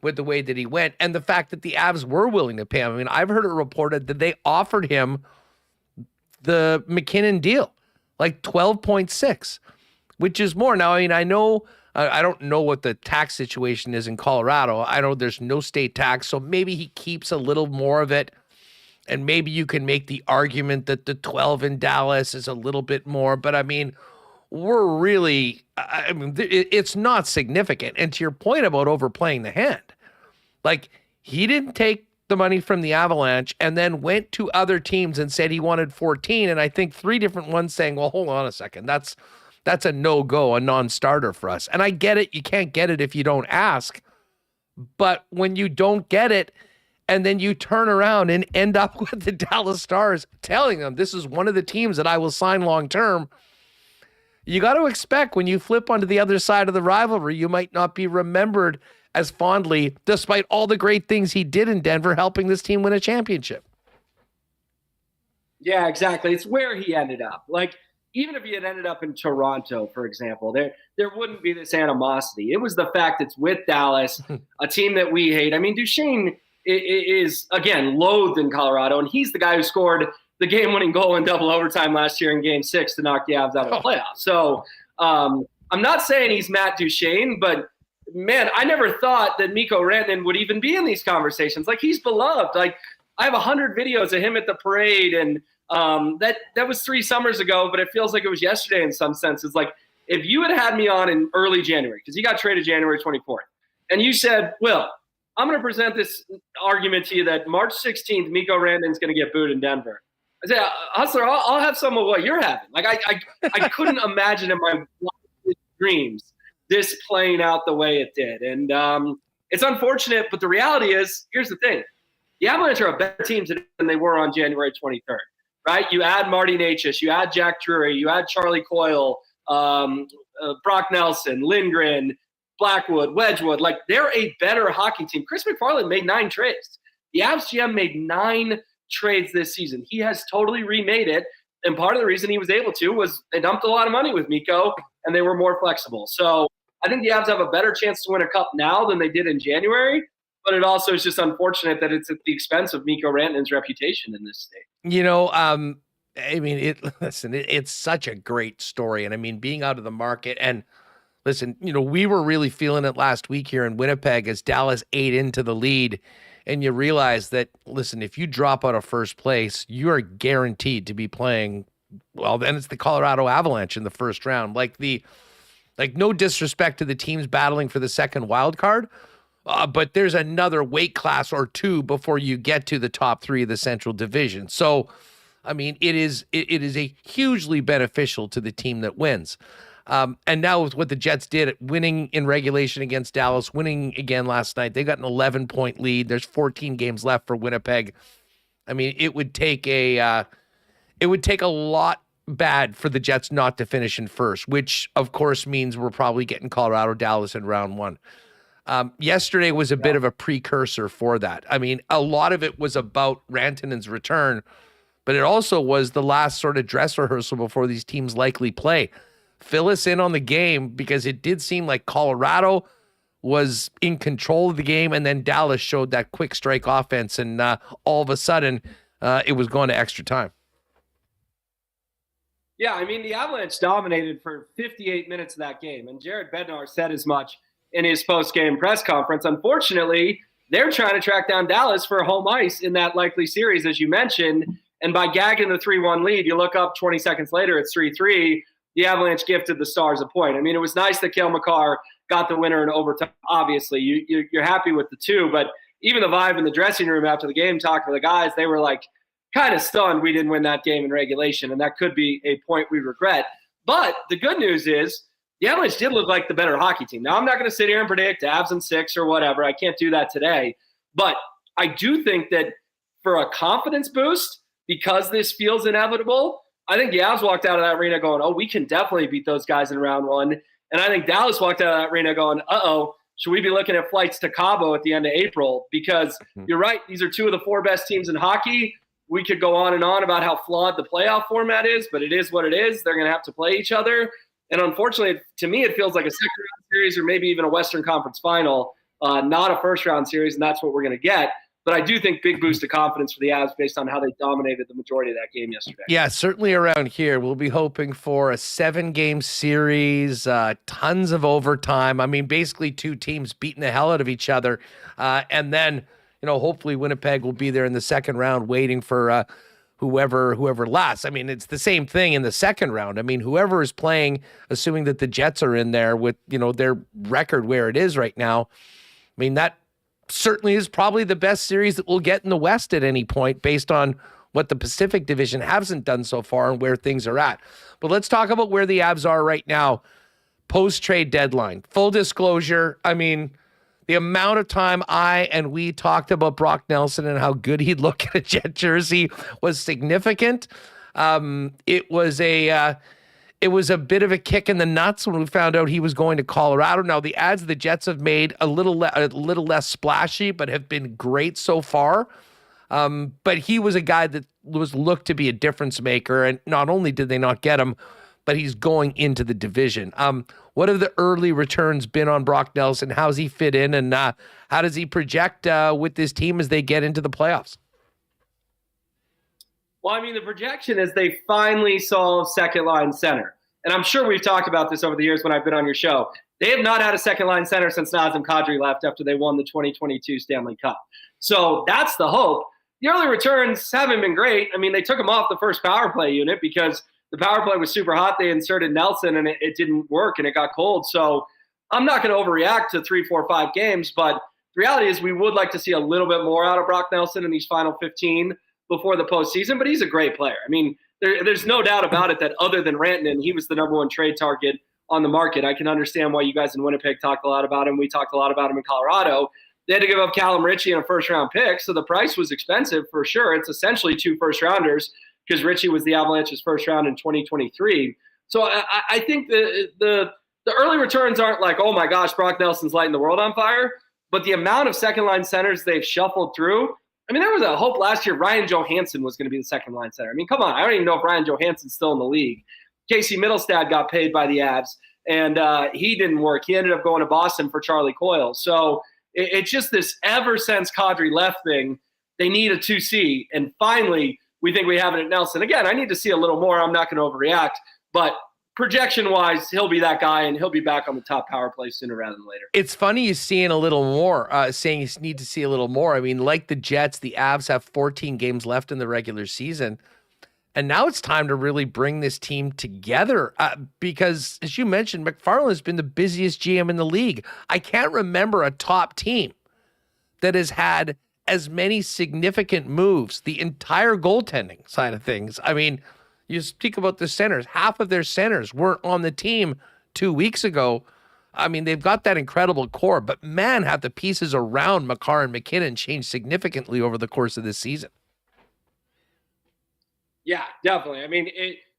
with the way that he went and the fact that the Avs were willing to pay him. I mean, I've heard it reported that they offered him the MacKinnon deal, like 12.6, which is more. Now, I mean, I know, I don't know what the tax situation is in Colorado. I know there's no state tax, so maybe he keeps a little more of it, and maybe you can make the argument that the 12 in Dallas is a little bit more, but I mean, it's not significant. And to your point about overplaying the hand, like, he didn't take the money from the Avalanche and then went to other teams and said he wanted 14. And I think 3 different ones saying, well, hold on a second. That's a no-go, a non-starter for us. And I get it. You can't get it if you don't ask. But when you don't get it and then you turn around and end up with the Dallas Stars telling them this is one of the teams that I will sign long-term, you got to expect when you flip onto the other side of the rivalry, you might not be remembered as fondly, despite all the great things he did in Denver, helping this team win a championship. Yeah, exactly. It's where he ended up. Like, even if he had ended up in Toronto, for example, there wouldn't be this animosity. It was the fact it's with Dallas, a team that we hate. I mean, Duchene is, again, loathed in Colorado, and he's the guy who scored the game-winning goal in double overtime last year in Game 6 to knock the Avs out of the playoffs. So I'm not saying he's Matt Duchene, but man, I never thought that Mikko Rantanen would even be in these conversations. Like, he's beloved. Like, I have 100 videos of him at the parade, and that was 3 summers ago, but it feels like it was yesterday in some senses. Like, if you had me on in early January, because he got traded January 24th, and you said, Will, I'm going to present this argument to you that March 16th, Mikko Rantanen's going to get booed in Denver. I said, Hustler, I'll have some of what you're having. Like, I couldn't imagine in my dreams this playing out the way it did. And it's unfortunate, but the reality is, here's the thing. The Avalanche are a better team today than they were on January 23rd, right? You add Marty Necas, you add Jack Drury, you add Charlie Coyle, Brock Nelson, Lindgren, Blackwood, Wedgwood. Like, they're a better hockey team. Chris McFarland made 9 trades. The Avs GM made 9 trades this season. He has totally remade it. And part of the reason he was able to was they dumped a lot of money with Mikko, and they were more flexible. So I think the Avs have a better chance to win a cup now than they did in January. But it also is just unfortunate that it's at the expense of Mikko Rantanen's reputation in this state. You know, I mean, it's such a great story. And I mean, being out of the market, and listen, you know, we were really feeling it last week here in Winnipeg as Dallas ate into the lead. And you realize that, listen, if you drop out of first place, you are guaranteed to be playing, well, then it's the Colorado Avalanche in the first round. Like, no disrespect to the teams battling for the second wild card, but there's another weight class or 2 before you get to the top 3 of the Central Division. So, I mean, it is a hugely beneficial to the team that wins. And now with what the Jets did, winning in regulation against Dallas, winning again last night, they got an 11-point lead. There's 14 games left for Winnipeg. I mean, it would take a lot bad for the Jets not to finish in first, which of course means we're probably getting Colorado, Dallas in round 1. Yesterday was a bit of a precursor for that. I mean, a lot of it was about Rantanen's return, but it also was the last sort of dress rehearsal before these teams likely play. Fill us in on the game, because it did seem like Colorado was in control of the game, and then Dallas showed that quick strike offense, and all of a sudden it was going to extra time. Yeah, I mean, the Avalanche dominated for 58 minutes of that game, and Jared Bednar said as much in his post-game press conference. Unfortunately, they're trying to track down Dallas for home ice in that likely series, as you mentioned, and by gagging the 3-1 lead, you look up 20 seconds later, it's 3-3. The Avalanche gifted the Stars a point. I mean, it was nice that Cale Makar got the winner in overtime. Obviously, you're happy with the 2, but even the vibe in the dressing room after the game, talking to the guys, they were like kind of stunned we didn't win that game in regulation, and that could be a point we regret. But the good news is the Avalanche did look like the better hockey team. Now, I'm not going to sit here and predict Avs in 6 or whatever. I can't do that today. But I do think that for a confidence boost, because this feels inevitable, I think the Avs walked out of that arena going, oh, we can definitely beat those guys in round 1. And I think Dallas walked out of that arena going, uh-oh, should we be looking at flights to Cabo at the end of April? Because you're right, these are 2 of the 4 best teams in hockey. We could go on and on about how flawed the playoff format is, but it is what it is. They're going to have to play each other. And unfortunately, to me, it feels like a second-round series or maybe even a Western Conference final, not a first-round series, and that's what we're going to get. But I do think big boost of confidence for the Avs based on how they dominated the majority of that game yesterday. Yeah, certainly around here, we'll be hoping for a 7-game series, tons of overtime. I mean, basically 2 teams beating the hell out of each other. And then, you know, hopefully Winnipeg will be there in the second round waiting for whoever lasts. I mean, it's the same thing in the second round. I mean, whoever is playing, assuming that the Jets are in there with, you know, their record where it is right now, I mean, that certainly is probably the best series that we'll get in the West at any point based on what the Pacific Division hasn't done so far and where things are at. But let's talk about where the Avs are right now, post-trade deadline. Full disclosure, I mean, the amount of time we talked about Brock Nelson and how good he'd look in a Jet jersey was significant. It was a bit of a kick in the nuts when we found out he was going to Colorado. Now, the ads the Jets have made a little less splashy, but have been great so far. But he was a guy that was looked to be a difference maker, and not only did they not get him, but he's going into the division. What have the early returns been on Brock Nelson? How's he fit in, and how does he project with this team as they get into the playoffs? Well, I mean, the projection is they finally solve second-line center. and I'm sure we've talked about this over the years when I've been on your show, they have not had a second-line center since Nazem Kadri left after they won the 2022 Stanley Cup. So that's the hope. The early returns haven't been great. I mean, they took him off the first power play unit because the power play was super hot. They inserted Nelson, and it didn't work, and it got cold. So I'm not going to overreact to 3, 4, 5 games, but the reality is we would like to see a little bit more out of Brock Nelson in these final 15 before the postseason, but he's a great player. I mean, there's no doubt about it that other than Rantanen, he was the number one trade target on the market. I can understand why you guys in Winnipeg talked a lot about him. We talked a lot about him in Colorado. They had to give up Callum Ritchie and a first-round pick, so the price was expensive for sure. It's essentially 2 first-rounders because Ritchie was the Avalanche's first round in 2023. So I think the early returns aren't like, oh my gosh, Brock Nelson's lighting the world on fire, but the amount of second-line centers they've shuffled through, I mean, there was a hope last year Ryan Johansson was going to be the second-line center. I mean, come on, I don't even know if Ryan Johansson's still in the league. Casey Mittelstadt got paid by the Avs, and he didn't work. He ended up going to Boston for Charlie Coyle. So it's just this ever since Kadri left thing, they need a 2C, and finally we think we have it at Nelson. Again, I need to see a little more. I'm not going to overreact, but projection-wise, he'll be that guy, and he'll be back on the top power play sooner rather than later. It's funny you seeing a little more, saying you need to see a little more. I mean, like the Jets, the Avs have 14 games left in the regular season, and now it's time to really bring this team together because, as you mentioned, McFarland has been the busiest GM in the league. I can't remember a top team that has had as many significant moves, the entire goaltending side of things. I mean, you speak about the centers. Half of their centers weren't on the team 2 weeks ago. I mean, they've got that incredible core, but man, have the pieces around Makar and McKinnon changed significantly over the course of this season. Yeah, definitely. I mean,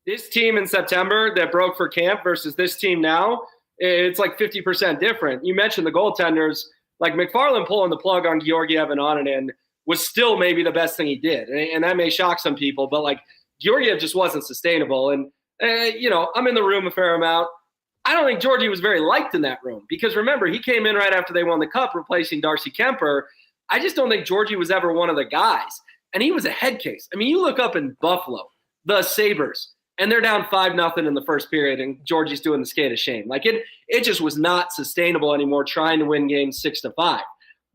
this team in September that broke for camp versus this team now, it's like 50% different. You mentioned the goaltenders. Like McFarland pulling the plug on Georgiev and Onanen was still maybe the best thing he did. And that may shock some people, but like Georgiev just wasn't sustainable. And, I'm in the room a fair amount. I don't think Georgie was very liked in that room because remember, he came in right after they won the cup replacing Darcy Kemper. I just don't think Georgie was ever one of the guys. And he was a head case. I mean, you look up in Buffalo, the Sabres, and they're down 5-0 in the first period, and Georgie's doing the skate of shame. Like it just was not sustainable anymore trying to win games 6-5.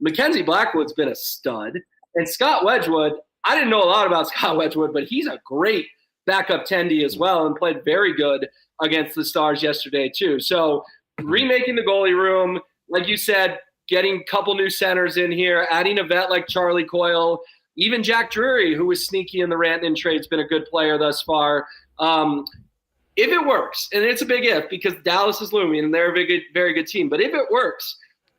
Mackenzie Blackwood's been a stud, and Scott Wedgwood, I didn't know a lot about Scott Wedgwood, but he's a great backup 10D as well and played very good against the Stars yesterday too. So remaking the goalie room, like you said, getting a couple new centers in here, adding a vet like Charlie Coyle, even Jack Drury, who was sneaky in the Rantanen trade, has been a good player thus far. If it works, and it's a big if because Dallas is looming and they're a very good team, but if it works,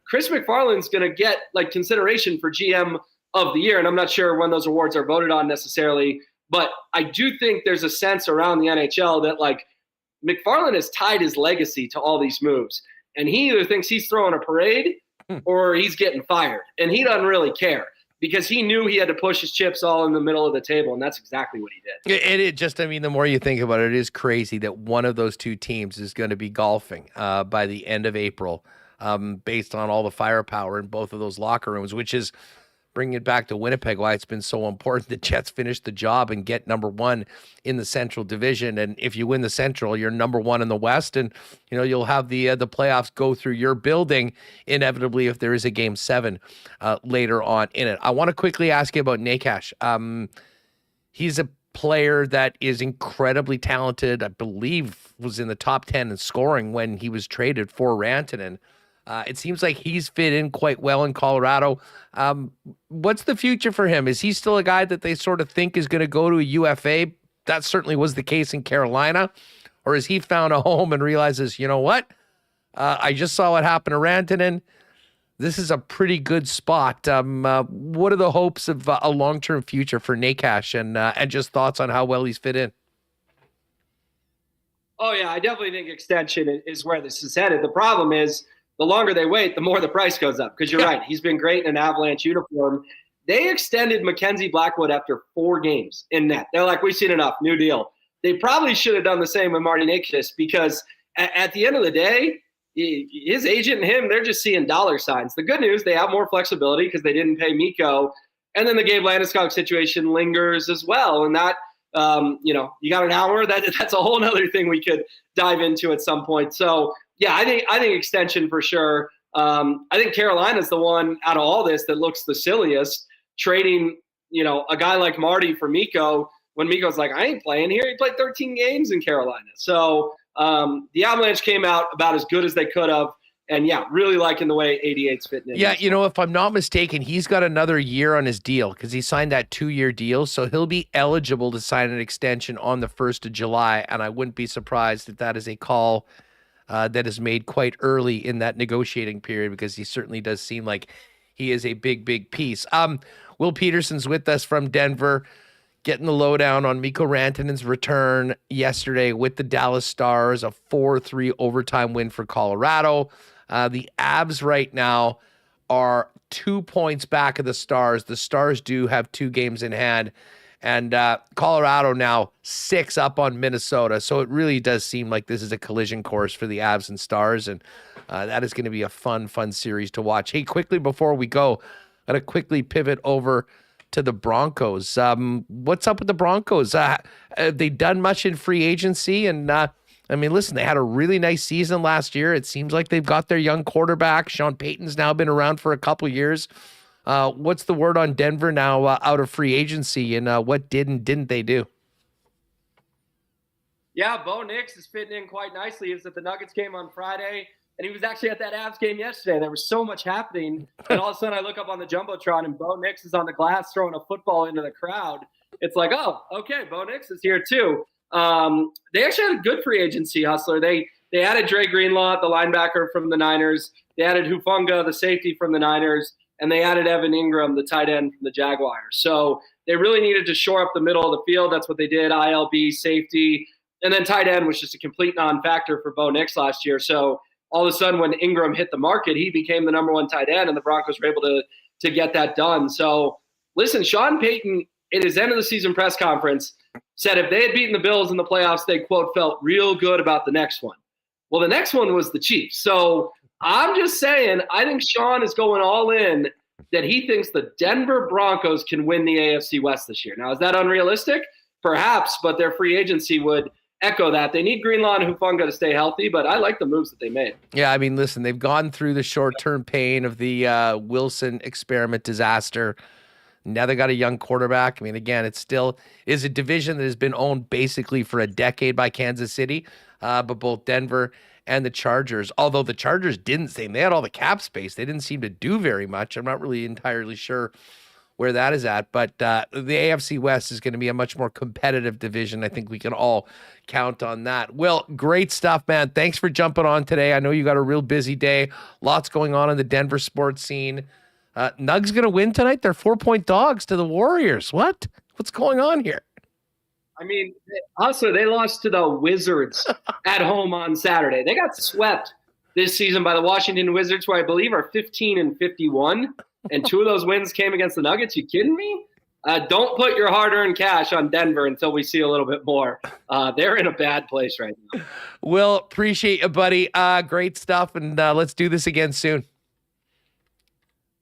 Chris McFarland's going to get like consideration for GM of the year. And I'm not sure when those awards are voted on necessarily, but I do think there's a sense around the NHL that like McFarland has tied his legacy to all these moves. And he either thinks he's throwing a parade or he's getting fired. And he doesn't really care because he knew he had to push his chips all in the middle of the table. And that's exactly what he did. It just, I mean, the more you think about it, it is crazy that one of those two teams is going to be golfing by the end of April based on all the firepower in both of those locker rooms, which is bringing it back to Winnipeg, why it's been so important the Jets finish the job and get number one in the Central Division. And if you win the Central, you're number one in the West, and you'll have the playoffs go through your building inevitably if there is a Game 7 later on in it. I want to quickly ask you about Necas. He's a player that is incredibly talented. I believe was in the top 10 in scoring when he was traded for Rantanen. It seems like he's fit in quite well in Colorado. What's the future for him? Is he still a guy that they sort of think is going to go to a UFA? That certainly was the case in Carolina. Or has he found a home and realizes, you know what? I just saw what happened to Rantanen. This is a pretty good spot. What are the hopes of a long-term future for Necas and just thoughts on how well he's fit in? Oh, yeah, I definitely think extension is where this is headed. The problem is, the longer they wait, the more the price goes up. Because you're right, he's been great in an Avalanche uniform. They extended Mackenzie Blackwood after 4 games in net. They're like, we've seen enough, new deal. They probably should have done the same with Marty Necas because at the end of the day, his agent and him, they're just seeing dollar signs. The good news, they have more flexibility because they didn't pay Mikko. And then the Gabe Landeskog situation lingers as well. And that You got an hour. That's a whole nother thing we could dive into at some point. So yeah, I think extension for sure. I think Carolina's the one out of all this that looks the silliest, trading, a guy like Marty for Mikko when Mikko's like, I ain't playing here. He played 13 games in Carolina. So the Avalanche came out about as good as they could have. And yeah, really liking the way 88's fitting in. Yeah, if I'm not mistaken, he's got another year on his deal because he signed that 2-year deal. So he'll be eligible to sign an extension on the 1st of July. And I wouldn't be surprised if that is a call that is made quite early in that negotiating period, because he certainly does seem like he is a big, big piece. Will Peterson's with us from Denver, getting the lowdown on Mikko Rantanen's return yesterday with the Dallas Stars, a 4-3 overtime win for Colorado. The Avs right now are 2 points back of the Stars. The Stars do have 2 games in hand, and Colorado now 6 up on Minnesota. So it really does seem like this is a collision course for the Avs and Stars, and that is going to be a fun series to watch. Hey, quickly before we go, I'm going to quickly pivot over to the Broncos. What's up with the Broncos? Have they done much in free agency? And listen, they had a really nice season last year. It seems like they've got their young quarterback. Sean Payton's now been around for a couple years. What's the word on Denver now out of free agency, and what did and didn't they do? Yeah, Bo Nix is fitting in quite nicely. He was at the Nuggets game on Friday, and he was actually at that Avs game yesterday. There was so much happening, and all of a sudden I look up on the Jumbotron, and Bo Nix is on the glass throwing a football into the crowd. It's like, oh, okay, Bo Nix is here too. They actually had a good free agency, Hustler. They added Dre Greenlaw, the linebacker from the Niners. They added Hufanga, the safety from the Niners. And they added Evan Ingram, the tight end from the Jaguars. So they really needed to shore up the middle of the field. That's what they did, ILB, safety. And then tight end was just a complete non-factor for Bo Nix last year. So all of a sudden when Ingram hit the market, he became the number 1 tight end, and the Broncos were able to get that done. So listen, Sean Payton, at his end of the season press conference, said if they had beaten the Bills in the playoffs, they, quote, felt real good about the next one. Well, the next one was the Chiefs. So I'm just saying, I think Sean is going all in that he thinks the Denver Broncos can win the AFC West this year. Now, is that unrealistic? Perhaps, but their free agency would echo that. They need Greenlaw and Hufanga to stay healthy, but I like the moves that they made. Yeah, listen, they've gone through the short-term pain of the Wilson experiment disaster. Now they got a young quarterback. Again, it still is a division that has been owned basically for a decade by Kansas City, but both Denver and the Chargers, although the Chargers didn't seem, they had all the cap space. They didn't seem to do very much. I'm not really entirely sure where that is at, but the AFC West is going to be a much more competitive division. I think we can all count on that. Will, great stuff, man. Thanks for jumping on today. I know you got a real busy day. Lots going on in the Denver sports scene. Nugs going to win tonight? They're 4-point dogs to the Warriors. What's going on here? Also, they lost to the Wizards at home on Saturday. They got swept this season by the Washington Wizards, who I believe are 15-51, and 2 of those wins came against the Nuggets. You kidding me? Don't put your hard-earned cash on Denver until we see a little bit more. They're in a bad place right now. Will, appreciate you, buddy. Great stuff, and let's do this again soon.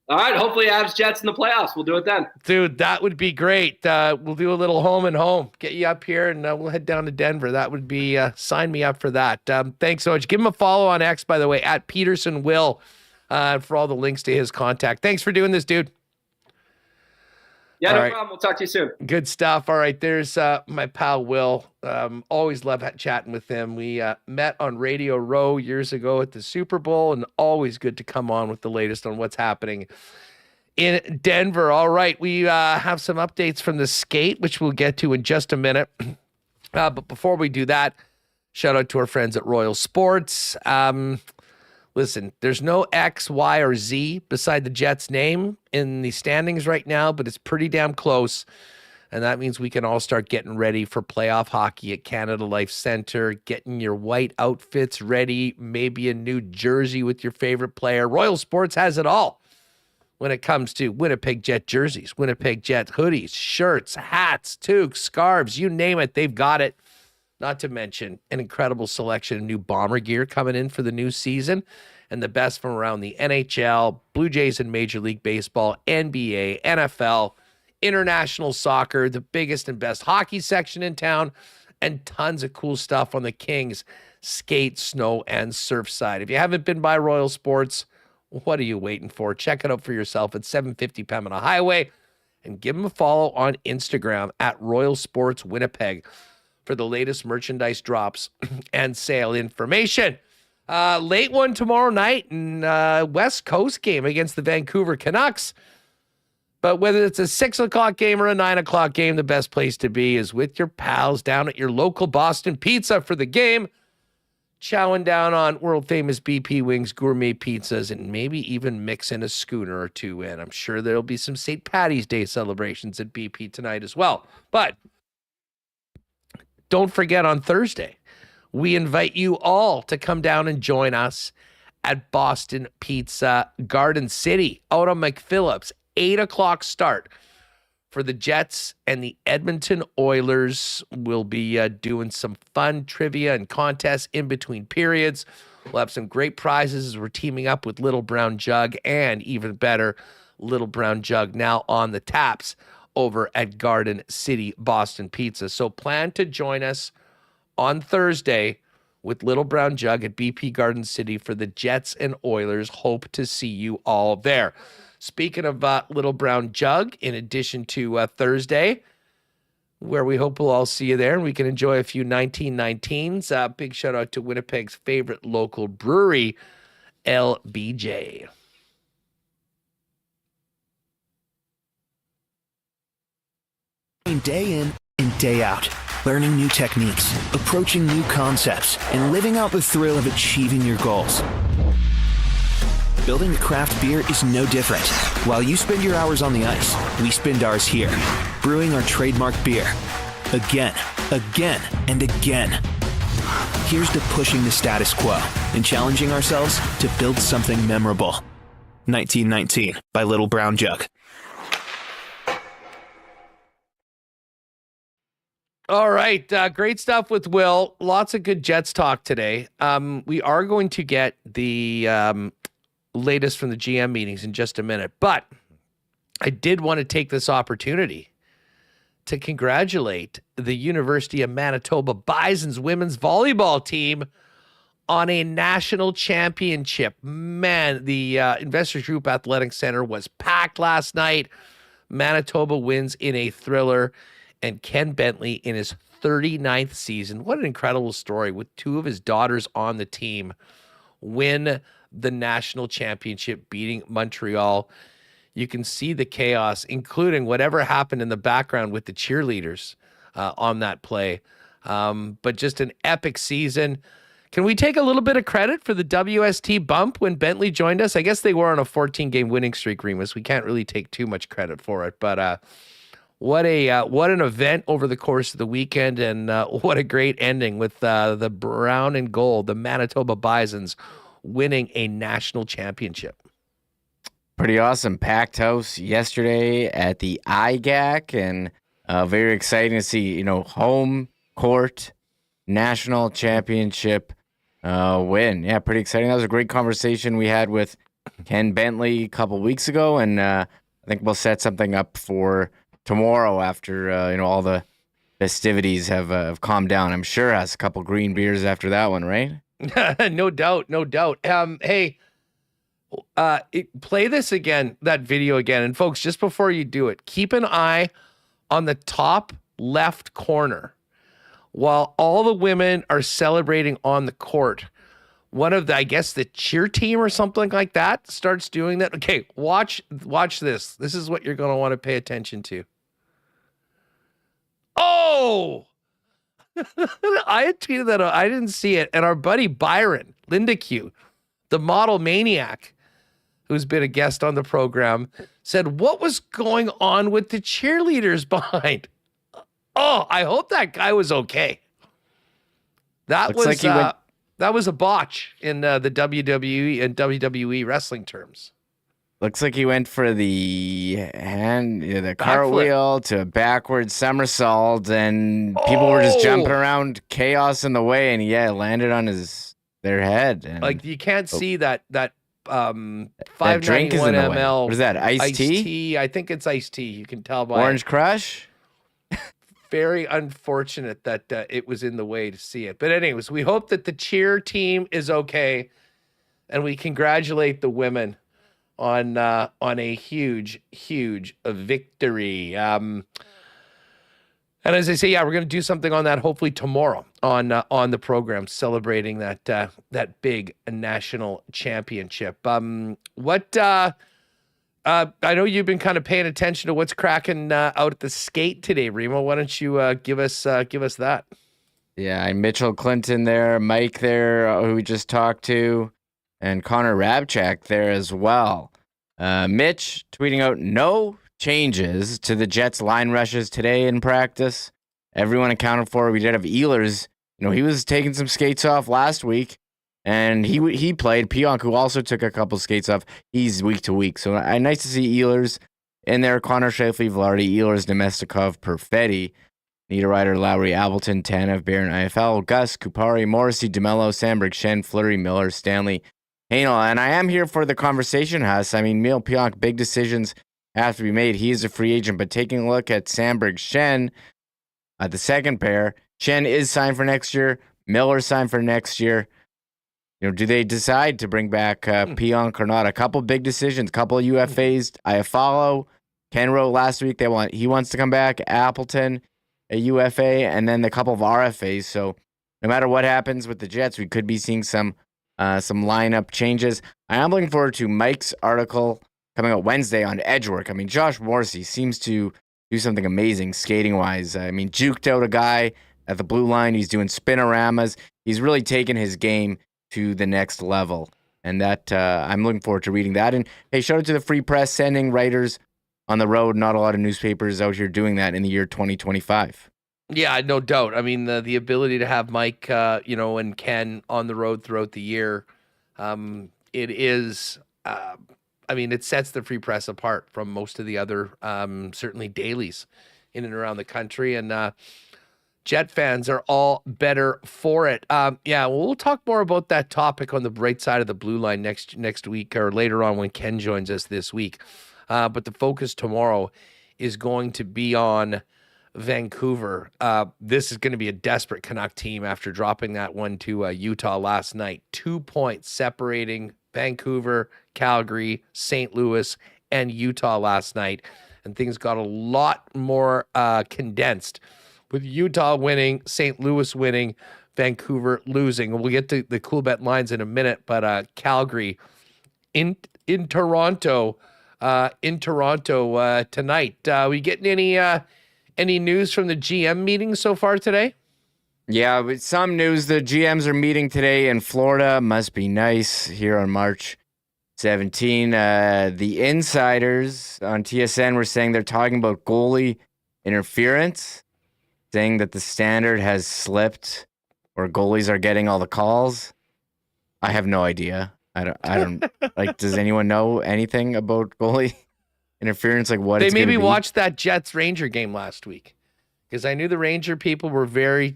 All right, hopefully Avs Jets in the playoffs. We'll do it then. Dude, that would be great. We'll do a little home and home. Get you up here, and we'll head down to Denver. That would be, sign me up for that. Thanks so much. Give him a follow on X, by the way, at Petersen Will, for all the links to his contact. Thanks for doing this, dude. Yeah, no problem. We'll talk to you soon. Good stuff. All right, there's my pal Will. Always love chatting with him. We met on Radio Row years ago at the Super Bowl, and always good to come on with the latest on what's happening in Denver. All right, we have some updates from the skate, which we'll get to in just a minute. But before we do that, shout out to our friends at Royal Sports. Listen, there's no X, Y, or Z beside the Jets' name in the standings right now, but it's pretty damn close. And that means we can all start getting ready for playoff hockey at Canada Life Center, getting your white outfits ready, maybe a new jersey with your favorite player. Royal Sports has it all when it comes to Winnipeg Jet jerseys, Winnipeg Jet hoodies, shirts, hats, toques, scarves, you name it, they've got it. Not to mention an incredible selection of new Bomber gear coming in for the new season, and the best from around the NHL, Blue Jays and Major League Baseball, NBA, NFL, international soccer, the biggest and best hockey section in town, and tons of cool stuff on the Kings skate, snow, and surf side. If you haven't been by Royal Sports, what are you waiting for? Check it out for yourself at 750 Pembina Highway, and give them a follow on Instagram at Royal Sports Winnipeg for the latest merchandise drops and sale information. Late one tomorrow night in West Coast game against the Vancouver Canucks. But whether it's a 6 o'clock game or a 9 o'clock game, the best place to be is with your pals down at your local Boston Pizza for the game, chowing down on world-famous BP wings, gourmet pizzas, and maybe even mixing a schooner or two in. I'm sure there'll be some St. Paddy's Day celebrations at BP tonight as well. But don't forget, on Thursday, we invite you all to come down and join us at Boston Pizza Garden City out on McPhillips. 8 o'clock start for the Jets and the Edmonton Oilers. We'll be doing some fun trivia and contests in between periods. We'll have some great prizes as we're teaming up with Little Brown Jug, and even better, Little Brown Jug now on the taps over at Garden City Boston Pizza. So plan to join us on Thursday with Little Brown Jug at BP Garden City for the Jets and Oilers. Hope to see you all there. Speaking of Little Brown Jug, in addition to Thursday, where we hope we'll all see you there and we can enjoy a few 1919s. Big shout out to Winnipeg's favorite local brewery, LBJ. Day in and day out, learning new techniques, approaching new concepts, and living out the thrill of achieving your goals. Building a craft beer is no different. While you spend your hours on the ice, we spend ours here, brewing our trademark beer. Again, and again. Here's to pushing the status quo and challenging ourselves to build something memorable. 1919 by Little Brown Jug. All right, great stuff with Will. Lots of good Jets talk today. We are going to get the latest from the GM meetings in just a minute, but I did want to take this opportunity to congratulate the University of Manitoba Bison's women's volleyball team on a national championship. Man, the Investors Group Athletic Center was packed last night. Manitoba wins in a thriller, and Ken Bentley in his 39th season. What an incredible story, with two of his daughters on the team, win the national championship, beating Montreal. You can see the chaos, including whatever happened in the background with the cheerleaders on that play. But just an epic season. Can we take a little bit of credit for the WST bump when Bentley joined us? I guess they were on a 14-game winning streak, Remis. We can't really take too much credit for it, but what an event over the course of the weekend, and what a great ending with the brown and gold, the Manitoba Bisons, winning a national championship. Pretty awesome. Packed house yesterday at the IGAC, and very exciting to see, home court national championship win. Yeah, pretty exciting. That was a great conversation we had with Ken Bentley a couple weeks ago, and I think we'll set something up for tomorrow after all the festivities have calmed down. I'm sure has a couple green beers after that one, right? No doubt. Hey, play this again, that video again. And folks, just before you do it, keep an eye on the top left corner. While all the women are celebrating on the court, one of the, I guess, the cheer team or something like that starts doing that. Okay, watch this. This is what you're going to want to pay attention to. Oh! I had tweeted that out. I didn't see it. And our buddy Byron Lindeque, the model maniac, who's been a guest on the program, said, what was going on with the cheerleaders behind? Oh, I hope that guy was okay. That was a botch in the WWE and WWE wrestling terms. Looks like he went for the cartwheel to a backward somersault, and people were just jumping around, chaos in the way, and landed on their head. And like, you can't see that 591 ml. What is that? Iced tea? I think it's iced tea. You can tell by Orange Crush? Very unfortunate that it was in the way to see it. But anyways, we hope that the cheer team is okay, and we congratulate the women on a huge victory. And as I say, yeah, we're going to do something on that hopefully tomorrow on the program, celebrating that big national championship. I know you've been kind of paying attention to what's cracking out at the skate today, Remo. Why don't you give us that? Yeah, Mitchell Clinton there, Mike there, who we just talked to, and Connor Rabchak there as well. Mitch tweeting out no changes to the Jets line rushes today in practice. Everyone accounted for. We did have Ehlers. He was taking some skates off last week, and he played. Pionk, who also took a couple skates off, he's week to week. So nice to see Ehlers in there. Connor Scheifele, Velarde, Ehlers, Domestikov, Perfetti, Niederreiter, Lowry, Appleton, Tanev, Barron, IFL, Gus, Kupari, Morrissey, DeMello, Sandberg, Shen, Fleury, Miller, Stanley, Hanel. And I am here for the conversation, Huss. I mean, Neil Pionk, big decisions have to be made. He is a free agent, but taking a look at Sandberg, Shen, the second pair, Shen is signed for next year. Miller signed for next year. Do they decide to bring back Pionk or not? A couple big decisions, couple of UFAs. Iafallo, Ken wrote last week he wants to come back. Appleton, a UFA, and then a couple of RFAs. So no matter what happens with the Jets, we could be seeing some lineup changes. I am looking forward to Mike's article coming out Wednesday on edge work. I mean, Josh Morrissey seems to do something amazing skating-wise. I mean, juked out a guy at the blue line. He's doing spinoramas. He's really taken his game to the next level. And that I'm looking forward to reading that. And hey, shout out to the Free Press, sending writers on the road. Not a lot of newspapers out here doing that in the year 2025. Yeah, no doubt. I mean, the ability to have Mike, and Ken on the road throughout the year, it is... it sets the Free Press apart from most of the other, certainly dailies in and around the country. And Jet fans are all better for it. We'll talk more about that topic on the right side of the blue line next week or later on when Ken joins us this week. But the focus tomorrow is going to be on Vancouver. This is going to be a desperate Canuck team after dropping that one to Utah last night. 2 points separating Vancouver, Calgary, St. Louis, and Utah last night. And things got a lot more condensed with Utah winning, St. Louis winning, Vancouver losing. We'll get to the Coolbet Lines in a minute, but Calgary in Toronto tonight. We getting any news from the GM meeting so far today? Yeah, with some news. The GMs are meeting today in Florida. Must be nice here on March 17. The insiders on TSN were saying they're talking about goalie interference, saying that the standard has slipped or goalies are getting all the calls. I have no idea. I don't like, does anyone know anything about goalie interference? Like what they it's maybe watched that Jets Ranger game last week, because I knew the Ranger people were very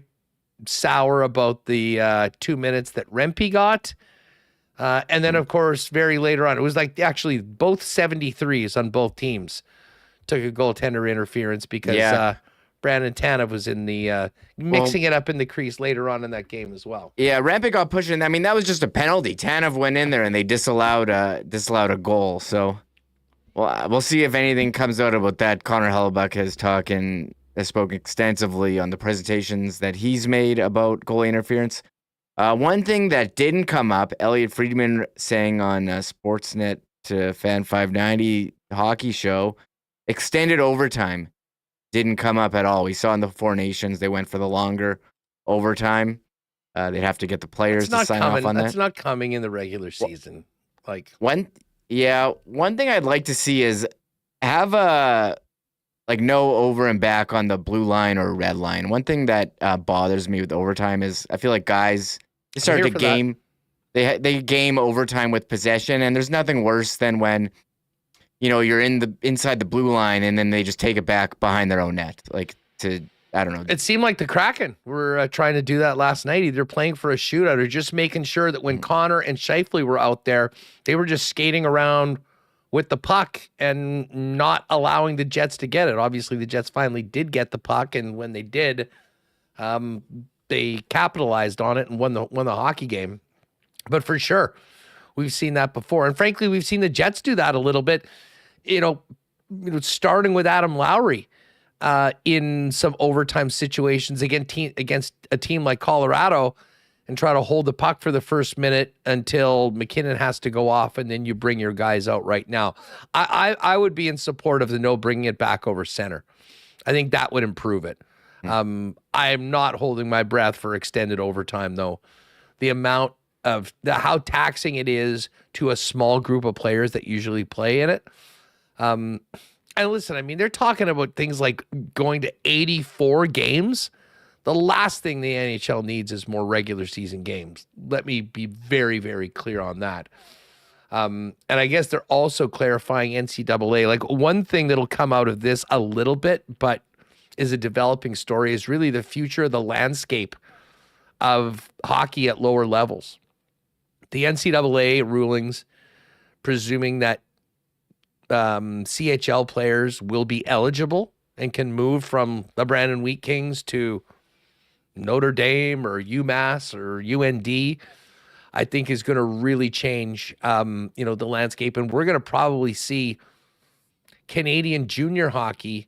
sour about the 2 minutes that Rempe got. And then, of course, very later on, it was like actually both 73s on both teams took a goaltender interference because Brandon Tanev was in the mixing it up in the crease later on in that game as well. Yeah, Rempe got pushed in. I mean, that was just a penalty. Tanev went in there and they disallowed a goal. So, well, we'll see if anything comes out about that. Connor Hellebuck has spoken extensively on the presentations that he's made about goalie interference. One thing that didn't come up, Elliot Friedman saying on Sportsnet to Fan 590 hockey show, extended overtime didn't come up at all. We saw in the Four Nations they went for the longer overtime. They'd have to get the players to sign off on that. That's not coming in the regular season. One thing I'd like to see is have no over and back on the blue line or red line. One thing that bothers me with overtime is I feel like guys start to game. They game overtime with possession, and there's nothing worse than when inside the blue line and then they just take it back behind their own net. I I don't know. It seemed like the Kraken were trying to do that last night, either playing for a shootout or just making sure that when Connor and Scheifele were out there, they were just skating around with the puck and not allowing the Jets to get it. Obviously, the Jets finally did get the puck, and when they did, they capitalized on it and won the hockey game. But for sure, we've seen that before. And frankly, we've seen the Jets do that a little bit, starting with Adam Lowry in some overtime situations against a team like Colorado, and try to hold the puck for the first minute until McKinnon has to go off, and then you bring your guys out right now. I would be in support of the bringing it back over center. I think that would improve it. I am not holding my breath for extended overtime, though. The amount of how taxing it is to a small group of players that usually play in it. And listen, I mean, they're talking about things like going to 84 games. The last thing the NHL needs is more regular season games. Let me be very, very clear on that. And I guess they're also clarifying NCAA. Like, one thing that'll come out of this a little bit, but is a developing story, is really the future of the landscape of hockey at lower levels. The NCAA rulings, presuming that CHL players will be eligible and can move from the Brandon Wheat Kings to Notre Dame or UMass or UND, I think is going to really change, the landscape. And we're going to probably see Canadian junior hockey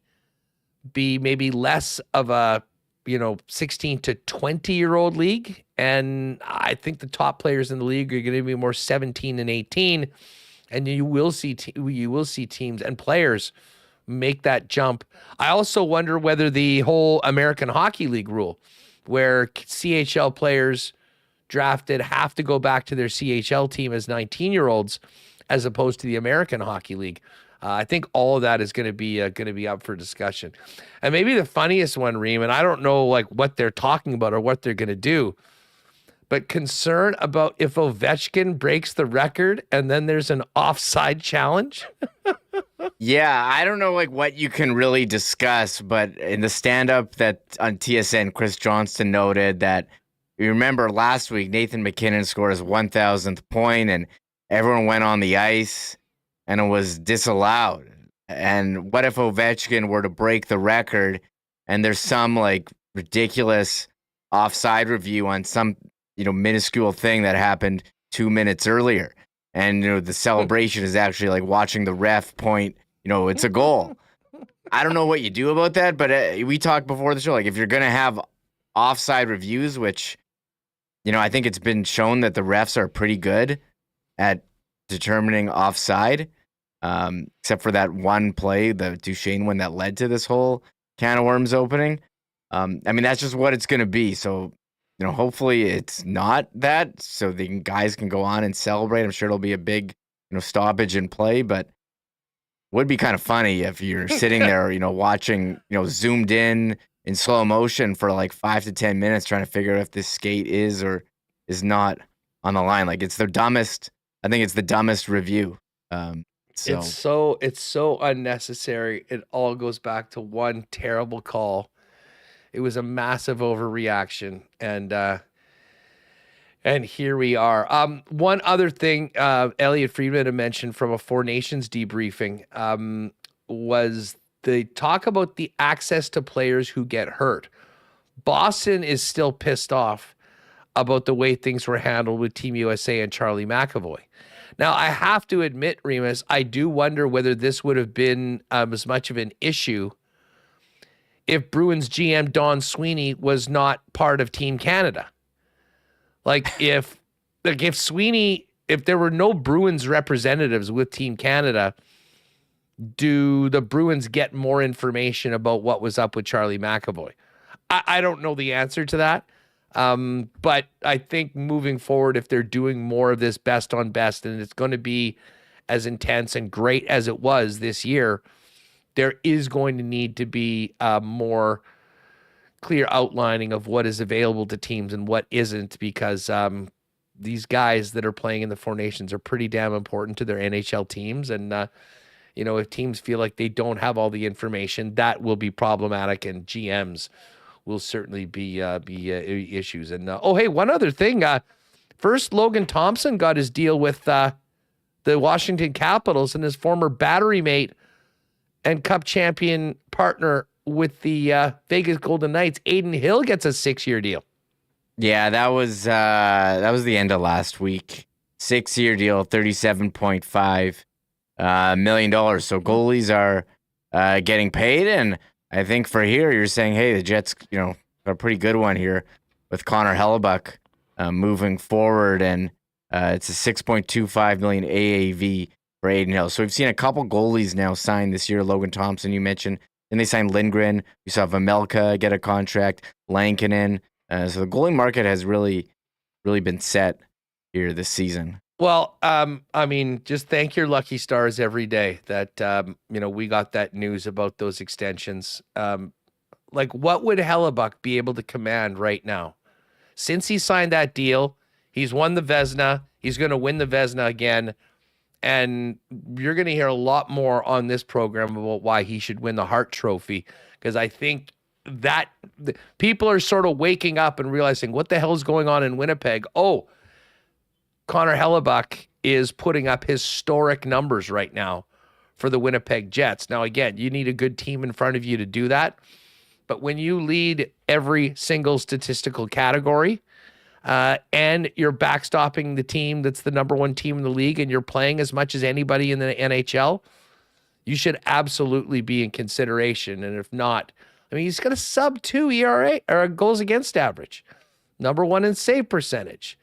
be maybe less of a, 16 to 20-year-old league. And I think the top players in the league are going to be more 17 and 18. And you will see teams and players make that jump. I also wonder whether the whole American Hockey League rule, where CHL players drafted have to go back to their CHL team as 19-year-olds, as opposed to the American Hockey League. I think all of that is going to be up for discussion. And maybe the funniest one, Reem, and I don't know what they're talking about or what they're going to do, but concern about if Ovechkin breaks the record and then there's an offside challenge. Yeah, I don't know what you can really discuss, but in the stand-up that on TSN, Chris Johnston noted that, you remember last week, Nathan McKinnon scored his 1,000th point and everyone went on the ice and it was disallowed. And what if Ovechkin were to break the record and there's some ridiculous offside review on some minuscule thing that happened 2 minutes earlier, and the celebration is actually watching the ref point, it's a goal. I don't know what you do about that, but we talked before the show, if you're gonna have offside reviews, which I think it's been shown that the refs are pretty good at determining offside, except for that one play, the Duchesne one that led to this whole can of worms opening. That's just what it's gonna be. So hopefully it's not that, so the guys can go on and celebrate. I'm sure it'll be a big, stoppage in play, but would be kind of funny if you're sitting there, watching, zoomed in slow motion for 5 to 10 minutes trying to figure out if this skate is or is not on the line. It's the dumbest. I think it's the dumbest review. It's so unnecessary. It all goes back to one terrible call. It was a massive overreaction, and here we are. One other thing Elliot Friedman had mentioned from a Four Nations debriefing was the talk about the access to players who get hurt. Boston is still pissed off about the way things were handled with Team USA and Charlie McAvoy. Now, I have to admit, Remis, I do wonder whether this would have been as much of an issue if Bruins GM Don Sweeney was not part of Team Canada. If there were no Bruins representatives with Team Canada, do the Bruins get more information about what was up with Charlie McAvoy? I don't know the answer to that. But I think moving forward, if they're doing more of this best on best, and it's going to be as intense and great as it was this year, there is going to need to be more clear outlining of what is available to teams and what isn't, because these guys that are playing in the Four Nations are pretty damn important to their NHL teams. And, if teams feel like they don't have all the information, that will be problematic, and GMs will certainly be issues. And hey, one other thing. First, Logan Thompson got his deal with the Washington Capitals, and his former battery mate and Cup champion partner with the Vegas Golden Knights, Aiden Hill, gets a 6-year deal. Yeah, that was the end of last week. 6-year deal, $37.5 million. So goalies are getting paid, and I think for here you're saying, hey, the Jets, got a pretty good one here with Connor Hellebuck moving forward, and it's a $6.25 million AAV for Aiden Hill. So we've seen a couple goalies now signed this year. Logan Thompson, you mentioned. Then they signed Lindgren. We saw Vamelka get a contract. Lankinen. So the goalie market has really been set here this season. Well, just thank your lucky stars every day that, we got that news about those extensions. What would Hellebuck be able to command right now? Since he signed that deal, he's won the Vezina. He's going to win the Vezina again. And you're going to hear a lot more on this program about why he should win the Hart Trophy, because I think that people are sort of waking up and realizing what the hell is going on in Winnipeg. Oh, Connor Hellebuck is putting up historic numbers right now for the Winnipeg Jets. Now, again, you need a good team in front of you to do that. But when you lead every single statistical category and you're backstopping the team that's the number one team in the league and you're playing as much as anybody in the NHL, you should absolutely be in consideration. And if not, he's got a sub-2 ERA or goals against average, number one in save percentage,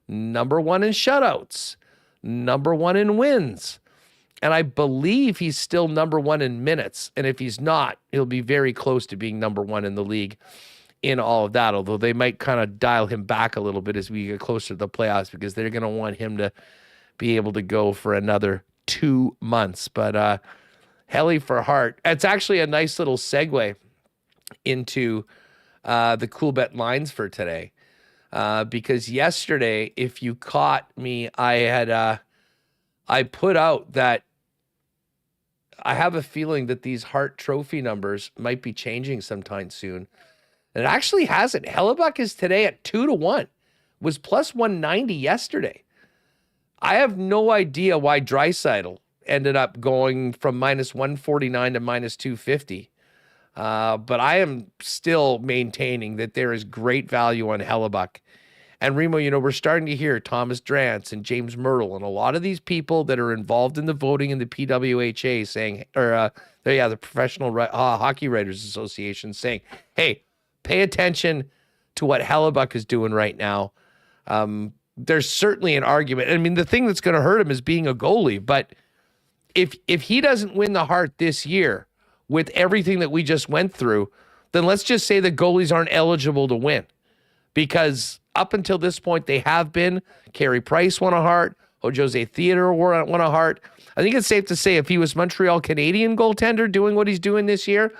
number one in shutouts, number one in wins. And I believe he's still number one in minutes. And if he's not, he'll be very close to being number one in the league in all of that, although they might kind of dial him back a little bit as we get closer to the playoffs because they're going to want him to be able to go for another 2 months. But Helly for Hart. It's actually a nice little segue into the Coolbet Lines for today. Because yesterday, if you caught me, I put out that I have a feeling that these Hart Trophy numbers might be changing sometime soon. And it actually hasn't. Hellebuck is today at 2-1. Was plus 190 yesterday. I have no idea why Draisaitl ended up going from minus 149 to minus 250. But I am still maintaining that there is great value on Hellebuck. And Remo, we're starting to hear Thomas Drance and James Myrtle and a lot of these people that are involved in the voting in the PWHA saying, the Professional Hockey Writers Association saying, hey, pay attention to what Hellebuck is doing right now. There's certainly an argument. The thing that's going to hurt him is being a goalie. But if he doesn't win the Hart this year with everything that we just went through, then let's just say the goalies aren't eligible to win. Because up until this point, they have been. Carey Price won a Hart. Jose Theodore won a Hart. I think it's safe to say if he was Montreal Canadian goaltender doing what he's doing this year,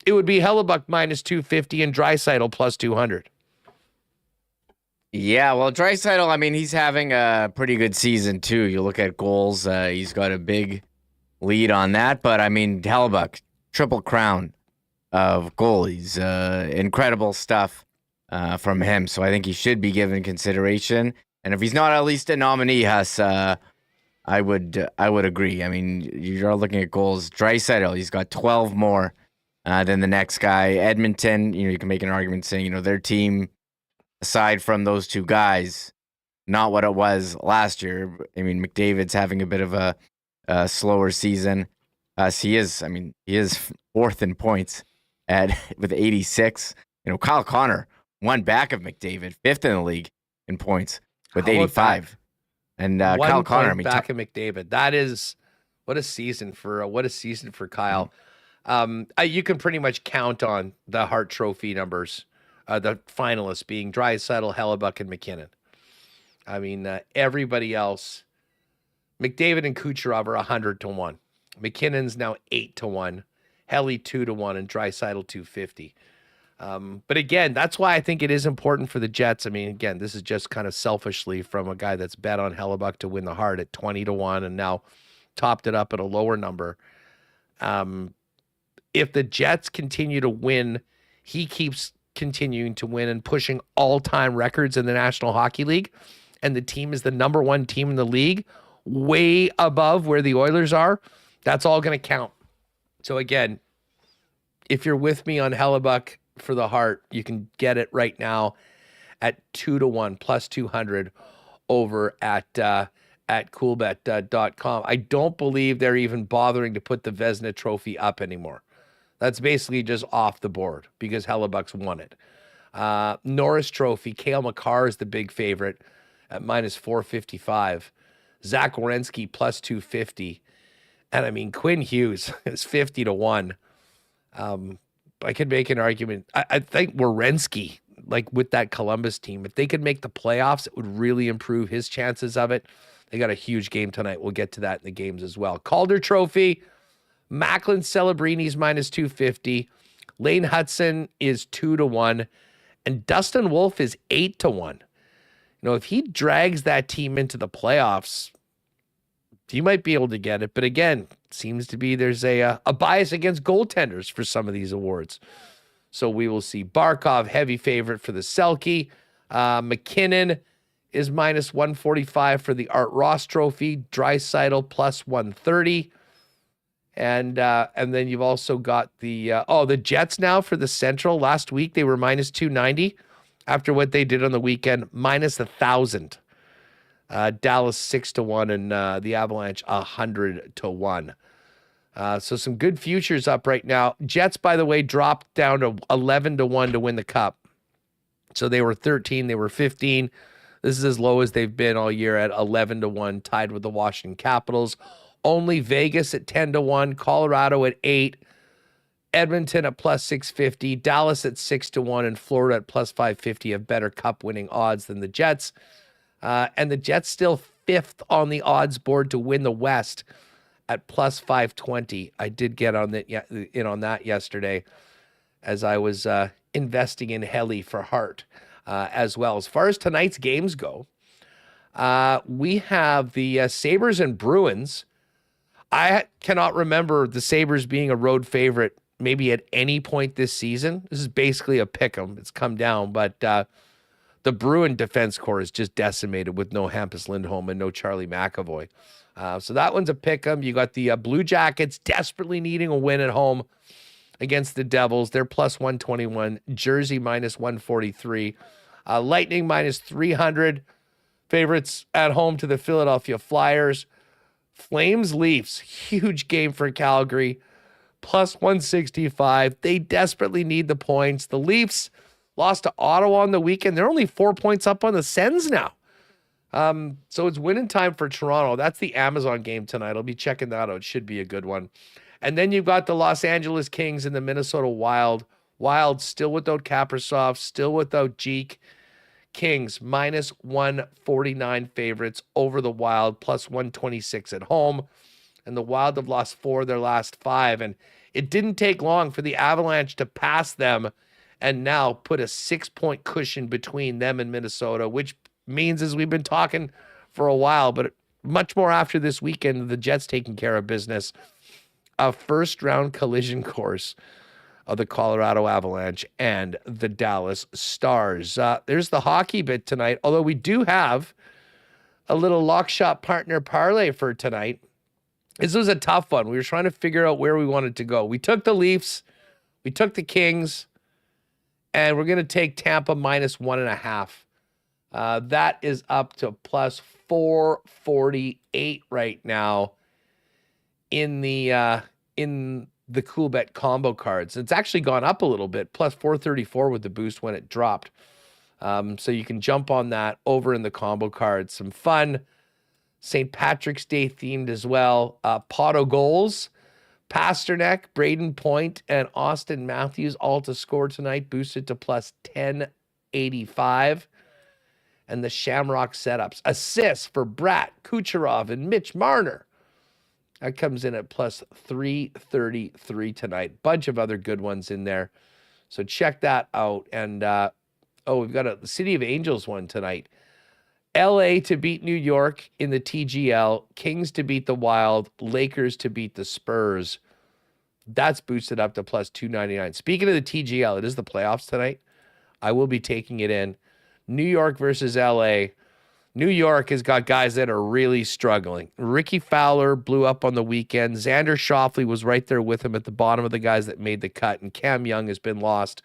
it would be Hellebuck minus 250 and Draisaitl plus 200. Yeah, well, Draisaitl, he's having a pretty good season, too. You look at goals, he's got a big lead on that. But, Hellebuck, triple crown of goalies. Incredible stuff from him. So I think he should be given consideration. And if he's not at least a nominee, Huss, I would agree. You're looking at goals. Draisaitl, he's got 12 more than the next guy. Edmonton, you can make an argument saying, their team, aside from those two guys, not what it was last year. McDavid's having a bit of a slower season. He is fourth in points with 86. Kyle Connor, one back of McDavid, fifth in the league in points with 85. And Kyle Connor, back of McDavid. That is what a season for Kyle. You can pretty much count on the Hart Trophy numbers, the finalists being Draisaitl, Hellebuck, and McKinnon. Everybody else, McDavid and Kucherov are 100-1. McKinnon's now 8-1, Helly 2-1, and Draisaitl 250. But again, that's why I think it is important for the Jets. Again, this is just kind of selfishly from a guy that's bet on Hellebuck to win the Hart at 20-1 and now topped it up at a lower number. If the Jets continue to win, he keeps continuing to win and pushing all-time records in the National Hockey League, and the team is the number one team in the league, way above where the Oilers are, that's all going to count. So again, if you're with me on Hellebuck for the Hart, you can get it right now at 2-1 plus 200 over at Coolbet.com. I don't believe they're even bothering to put the Vezina Trophy up anymore. That's basically just off the board because Hellebuck's won it. Norris Trophy, Cale Makar is the big favorite at minus 455. Zach Werenski plus 250. And I mean, Quinn Hughes is 50-1. I could make an argument. I think Werenski, like with that Columbus team, if they could make the playoffs, it would really improve his chances of it. They got a huge game tonight. We'll get to that in the games as well. Calder Trophy, Macklin Celebrini's minus 250. Lane Hudson is 2-1. And Dustin Wolf is 8-1. If he drags that team into the playoffs, he might be able to get it. But again, seems to be there's a bias against goaltenders for some of these awards. So we will see. Barkov, heavy favorite for the Selke. McKinnon is minus 145 for the Art Ross Trophy. Draisaitl plus 130. And then you've also got the Jets now for the Central. Last week they were minus 290 after what they did on the weekend, minus 1,000. Dallas 6-1 and the Avalanche 100-1. So some good futures up right now. Jets, by the way, dropped down to 11-1 to win the Cup. So they were 13, they were 15. This is as low as they've been all year at 11-1, tied with the Washington Capitals. Only Vegas at 10-1, Colorado at 8, Edmonton at plus 650, Dallas at 6-1, and Florida at plus 550 have better Cup winning odds than the Jets. And the Jets still fifth on the odds board to win the West at plus 520. I did get in on that yesterday as I was investing in Heli for Hart as well. As far as tonight's games go, we have the Sabres and Bruins. I cannot remember the Sabres being a road favorite maybe at any point this season. This is basically a pick 'em. It's come down, but the Bruin defense core is just decimated with no Hampus Lindholm and no Charlie McAvoy. So that one's a pick 'em. You got the Blue Jackets desperately needing a win at home against the Devils. They're plus 121. Jersey minus 143. Lightning minus 300. Favorites at home to the Philadelphia Flyers. Flames Leafs, huge game for Calgary, plus 165. They desperately need the points. The Leafs lost to Ottawa on the weekend. They're only 4 points up on the Sens now. So it's winning time for Toronto. That's the Amazon game tonight. I'll be checking that out. It should be a good one. And then you've got the Los Angeles Kings and the Minnesota Wild. Wild still without Kaprizov, still without Jeek. Kings minus 149 favorites over the Wild, plus 126 at home. And the Wild have lost 4 of their last 5. And it didn't take long for the Avalanche to pass them and now put a 6-point cushion between them and Minnesota, which means, as we've been talking for a while, but much more after this weekend, the Jets taking care of business, a first-round collision course of the Colorado Avalanche and the Dallas Stars. There's the hockey bit tonight, although we do have a little lock shop partner parlay for tonight. This was a tough one. We were trying to figure out where we wanted to go. We took the Leafs, we took the Kings, and we're going to take Tampa minus 1.5. That is up to plus 448 right now in the Coolbet combo cards. It's actually gone up a little bit, plus 434 with the boost when it dropped. So you can jump on that over in the combo cards. Some fun St. Patrick's Day themed as well. Potto goals, Pasternak, Braden Point, and Austin Matthews all to score tonight, boosted to plus 1085. And the Shamrock setups. Assists for Brat, Kucherov, and Mitch Marner. That comes in at plus 333 tonight. Bunch of other good ones in there. So check that out. And, we've got a City of Angels one tonight. LA to beat New York in the TGL. Kings to beat the Wild. Lakers to beat the Spurs. That's boosted up to plus 299. Speaking of the TGL, it is the playoffs tonight. I will be taking it in. New York versus LA. New York has got guys that are really struggling. Ricky Fowler blew up on the weekend. Xander Schauffele was right there with him at the bottom of the guys that made the cut, and Cam Young has been lost.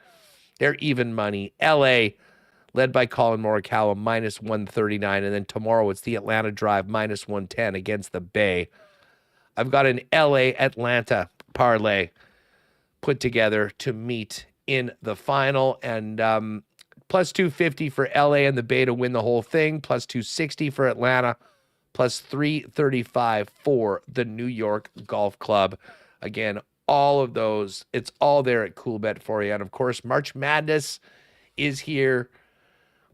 They're even money. LA, led by Colin Morikawa, minus 139. And then tomorrow it's the Atlanta Drive, minus 110 against the Bay. I've got an LA-Atlanta parlay put together to meet in the final. And plus 250 for LA and the Bay to win the whole thing. Plus 260 for Atlanta. Plus 335 for the New York Golf Club. Again, all of those, it's all there at Coolbet for you. And of course, March Madness is here.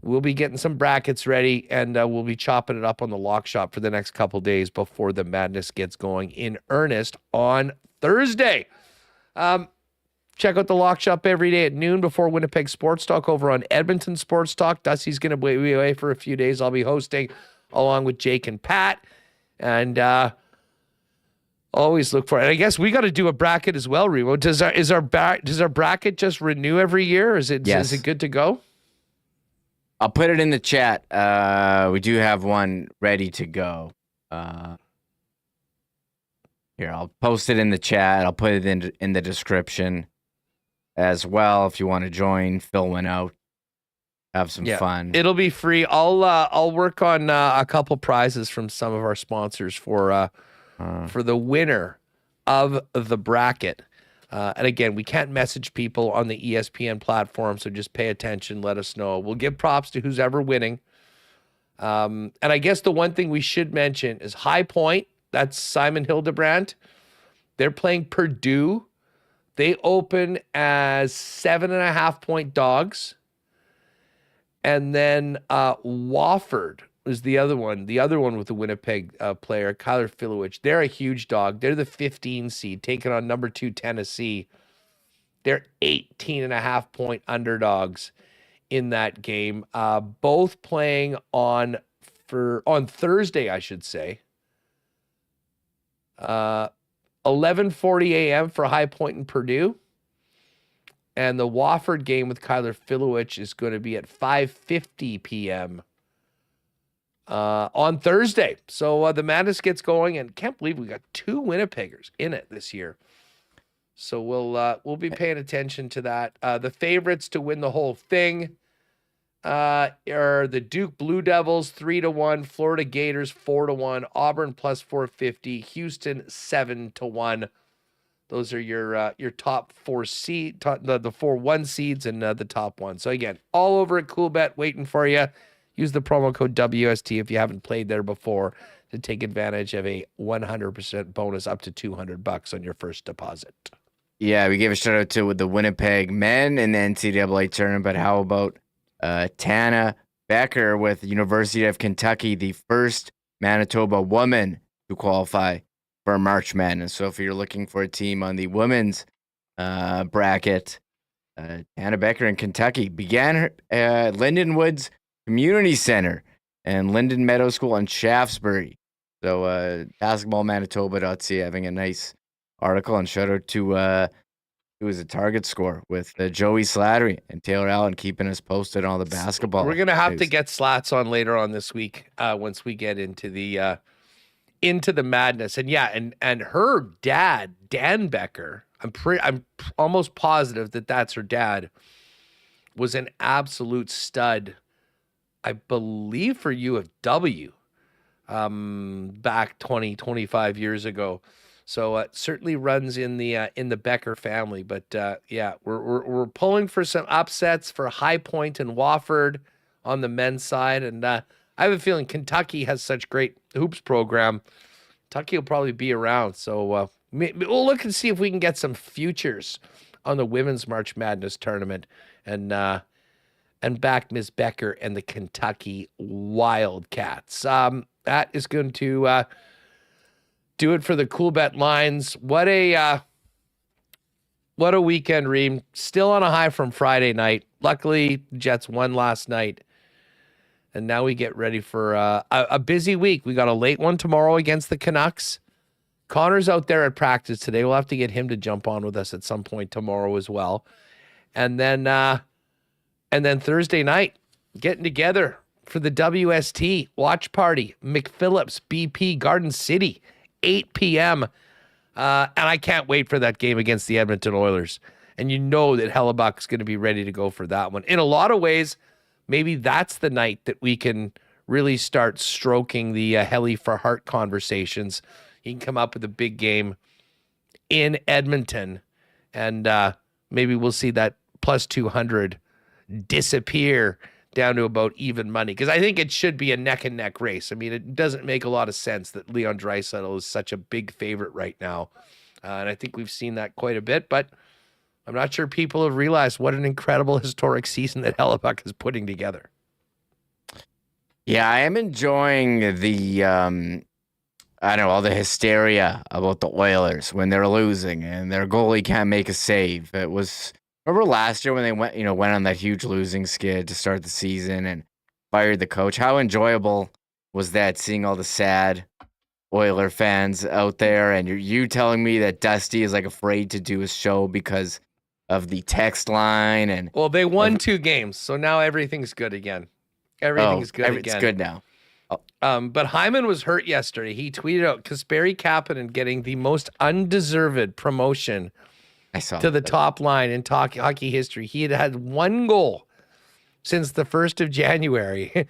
We'll be getting some brackets ready, and we'll be chopping it up on the Lock Shop for the next couple days before the madness gets going in earnest on Thursday. Check out the Lock Shop every day at noon before Winnipeg Sports Talk over on Edmonton Sports Talk. Dusty's going to be away for a few days. I'll be hosting along with Jake and Pat. And always look for it. And I guess we got to do a bracket as well, Remo. Does our bracket just renew every year? Is it good to go? I'll put it in the chat. We do have one ready to go. Here, I'll post it in the chat. I'll put it in the description as well if you want to join, fill one out, have some fun. It'll be free. I'll work on a couple prizes from some of our sponsors for the winner of the bracket. And again, we can't message people on the ESPN platform, so just pay attention. Let us know. We'll give props to who's ever winning. And I guess the one thing we should mention is High Point. That's Simon Hildebrand. They're playing Purdue. They open as 7.5-point dogs. And then Wofford is the other one. The other one with the Winnipeg player, Kyler Filowich. They're a huge dog. They're the 15 seed, taking on number 2 Tennessee. They're 18.5-point underdogs in that game. Both playing on Thursday, I should say. 11:40 a.m. for High Point and Purdue. And the Wofford game with Kyler Filowich is going to be at 5:50 p.m. On Thursday. So the madness gets going, and can't believe we got 2 Winnipeggers in it this year. So we'll be paying attention to that. The favorites to win the whole thing are the Duke Blue Devils 3-1, Florida Gators 4-1, Auburn plus 450, Houston 7-1. Those are your top 4 seed, the 4 1 seeds, and the top one. So again, all over at Coolbet, waiting for you. Use the promo code WST if you haven't played there before to take advantage of a 100% bonus up to $200 on your first deposit. Yeah, we gave a shout out to the Winnipeg men in the NCAA tournament, but how about Tana Becker with the University of Kentucky, the first Manitoba woman to qualify for March Madness. So if you're looking for a team on the women's bracket, Tana Becker in Kentucky began her Lindenwood's Community Center and Linden Meadow School in Shaftesbury. So basketballmanitoba.ca having a nice article, and shout out to who was a target score with Joey Slattery and Taylor Allen keeping us posted on all the basketball. We're gonna have to get Slats on later on this week once we get into the madness. And and her dad, Dan Becker, I'm almost positive that that's her dad, was an absolute stud, I believe, for U of W back 25 years ago. So it certainly runs in the Becker family. But we're pulling for some upsets for High Point and Wofford on the men's side. And I have a feeling Kentucky has such great hoops program. Kentucky will probably be around. So we'll look and see if we can get some futures on the women's March Madness tournament and back Ms. Becker and the Kentucky Wildcats. That is going to do it for the Coolbet Lines. What a weekend, Reem. Still on a high from Friday night. Luckily, the Jets won last night. And now we get ready for a busy week. We got a late one tomorrow against the Canucks. Connor's out there at practice today. We'll have to get him to jump on with us at some point tomorrow as well. And then And then Thursday night, getting together for the WST watch party, McPhillips, BP, Garden City, 8 p.m. And I can't wait for that game against the Edmonton Oilers. And you know that Hellebuck's going to be ready to go for that one. In a lot of ways, maybe that's the night that we can really start stroking the Helly for Heart conversations. He can come up with a big game in Edmonton, and maybe we'll see that plus 200 disappear down to about even money, because I think it should be a neck-and-neck race. I mean, it doesn't make a lot of sense that Leon Draisaitl is such a big favorite right now, and I think we've seen that quite a bit, but I'm not sure people have realized what an incredible historic season that Hellebuck is putting together. Yeah, I am enjoying the, all the hysteria about the Oilers when they're losing and their goalie can't make a save. It was, remember last year when they went on that huge losing skid to start the season and fired the coach? How enjoyable was that, seeing all the sad Oiler fans out there? And you telling me that Dusty is like afraid to do his show because of the text line? And well, they won 2 games, so now everything's good again. Everything's good again. It's good now. But Hyman was hurt yesterday. He tweeted out Kasperi Kapanen getting the most undeserved promotion to the top line in hockey history. He had 1 goal since the 1st of January,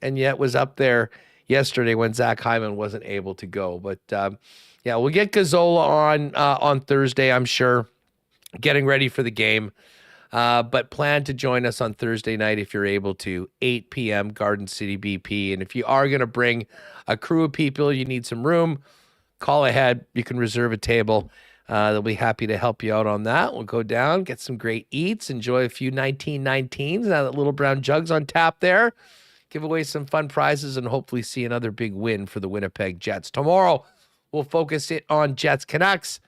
and yet was up there yesterday when Zach Hyman wasn't able to go. But yeah, we'll get Gazzola on Thursday, I'm sure, getting ready for the game. But plan to join us on Thursday night if you're able to, 8 p.m. Garden City BP. And if you are going to bring a crew of people, you need some room, call ahead. You can reserve a table. They'll be happy to help you out on that. We'll go down, get some great eats, enjoy a few 1919s. Now that Little Brown Jug's on tap there. Give away some fun prizes and hopefully see another big win for the Winnipeg Jets. Tomorrow, we'll focus it on Jets Canucks.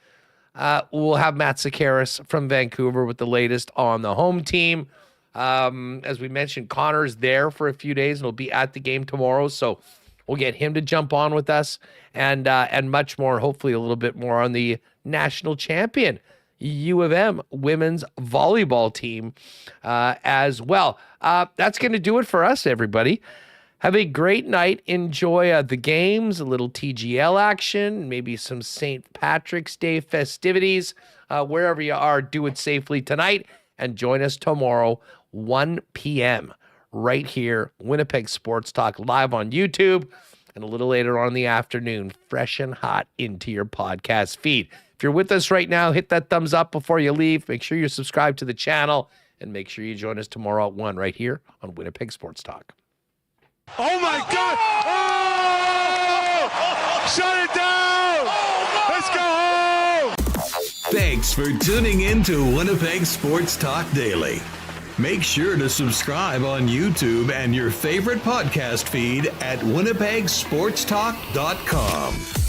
We'll have Matt Sakaris from Vancouver with the latest on the home team. As we mentioned, Connor's there for a few days and will be at the game tomorrow. So we'll get him to jump on with us and much more, hopefully a little bit more on the national champion U of M women's volleyball team as well. That's going to do it for us, everybody. Have a great night. Enjoy the games, a little TGL action, maybe some St. Patrick's Day festivities. Wherever you are, do it safely tonight. And join us tomorrow, 1 p.m., right here, Winnipeg Sports Talk, live on YouTube. And a little later on in the afternoon, fresh and hot into your podcast feed. If you're with us right now, hit that thumbs up before you leave. Make sure you're subscribed to the channel. And make sure you join us tomorrow at 1 right here on Winnipeg Sports Talk. Oh my God! Oh! Shut it down! Let's go home! Thanks for tuning in to Winnipeg Sports Talk Daily. Make sure to subscribe on YouTube and your favorite podcast feed at winnipegsportstalk.com.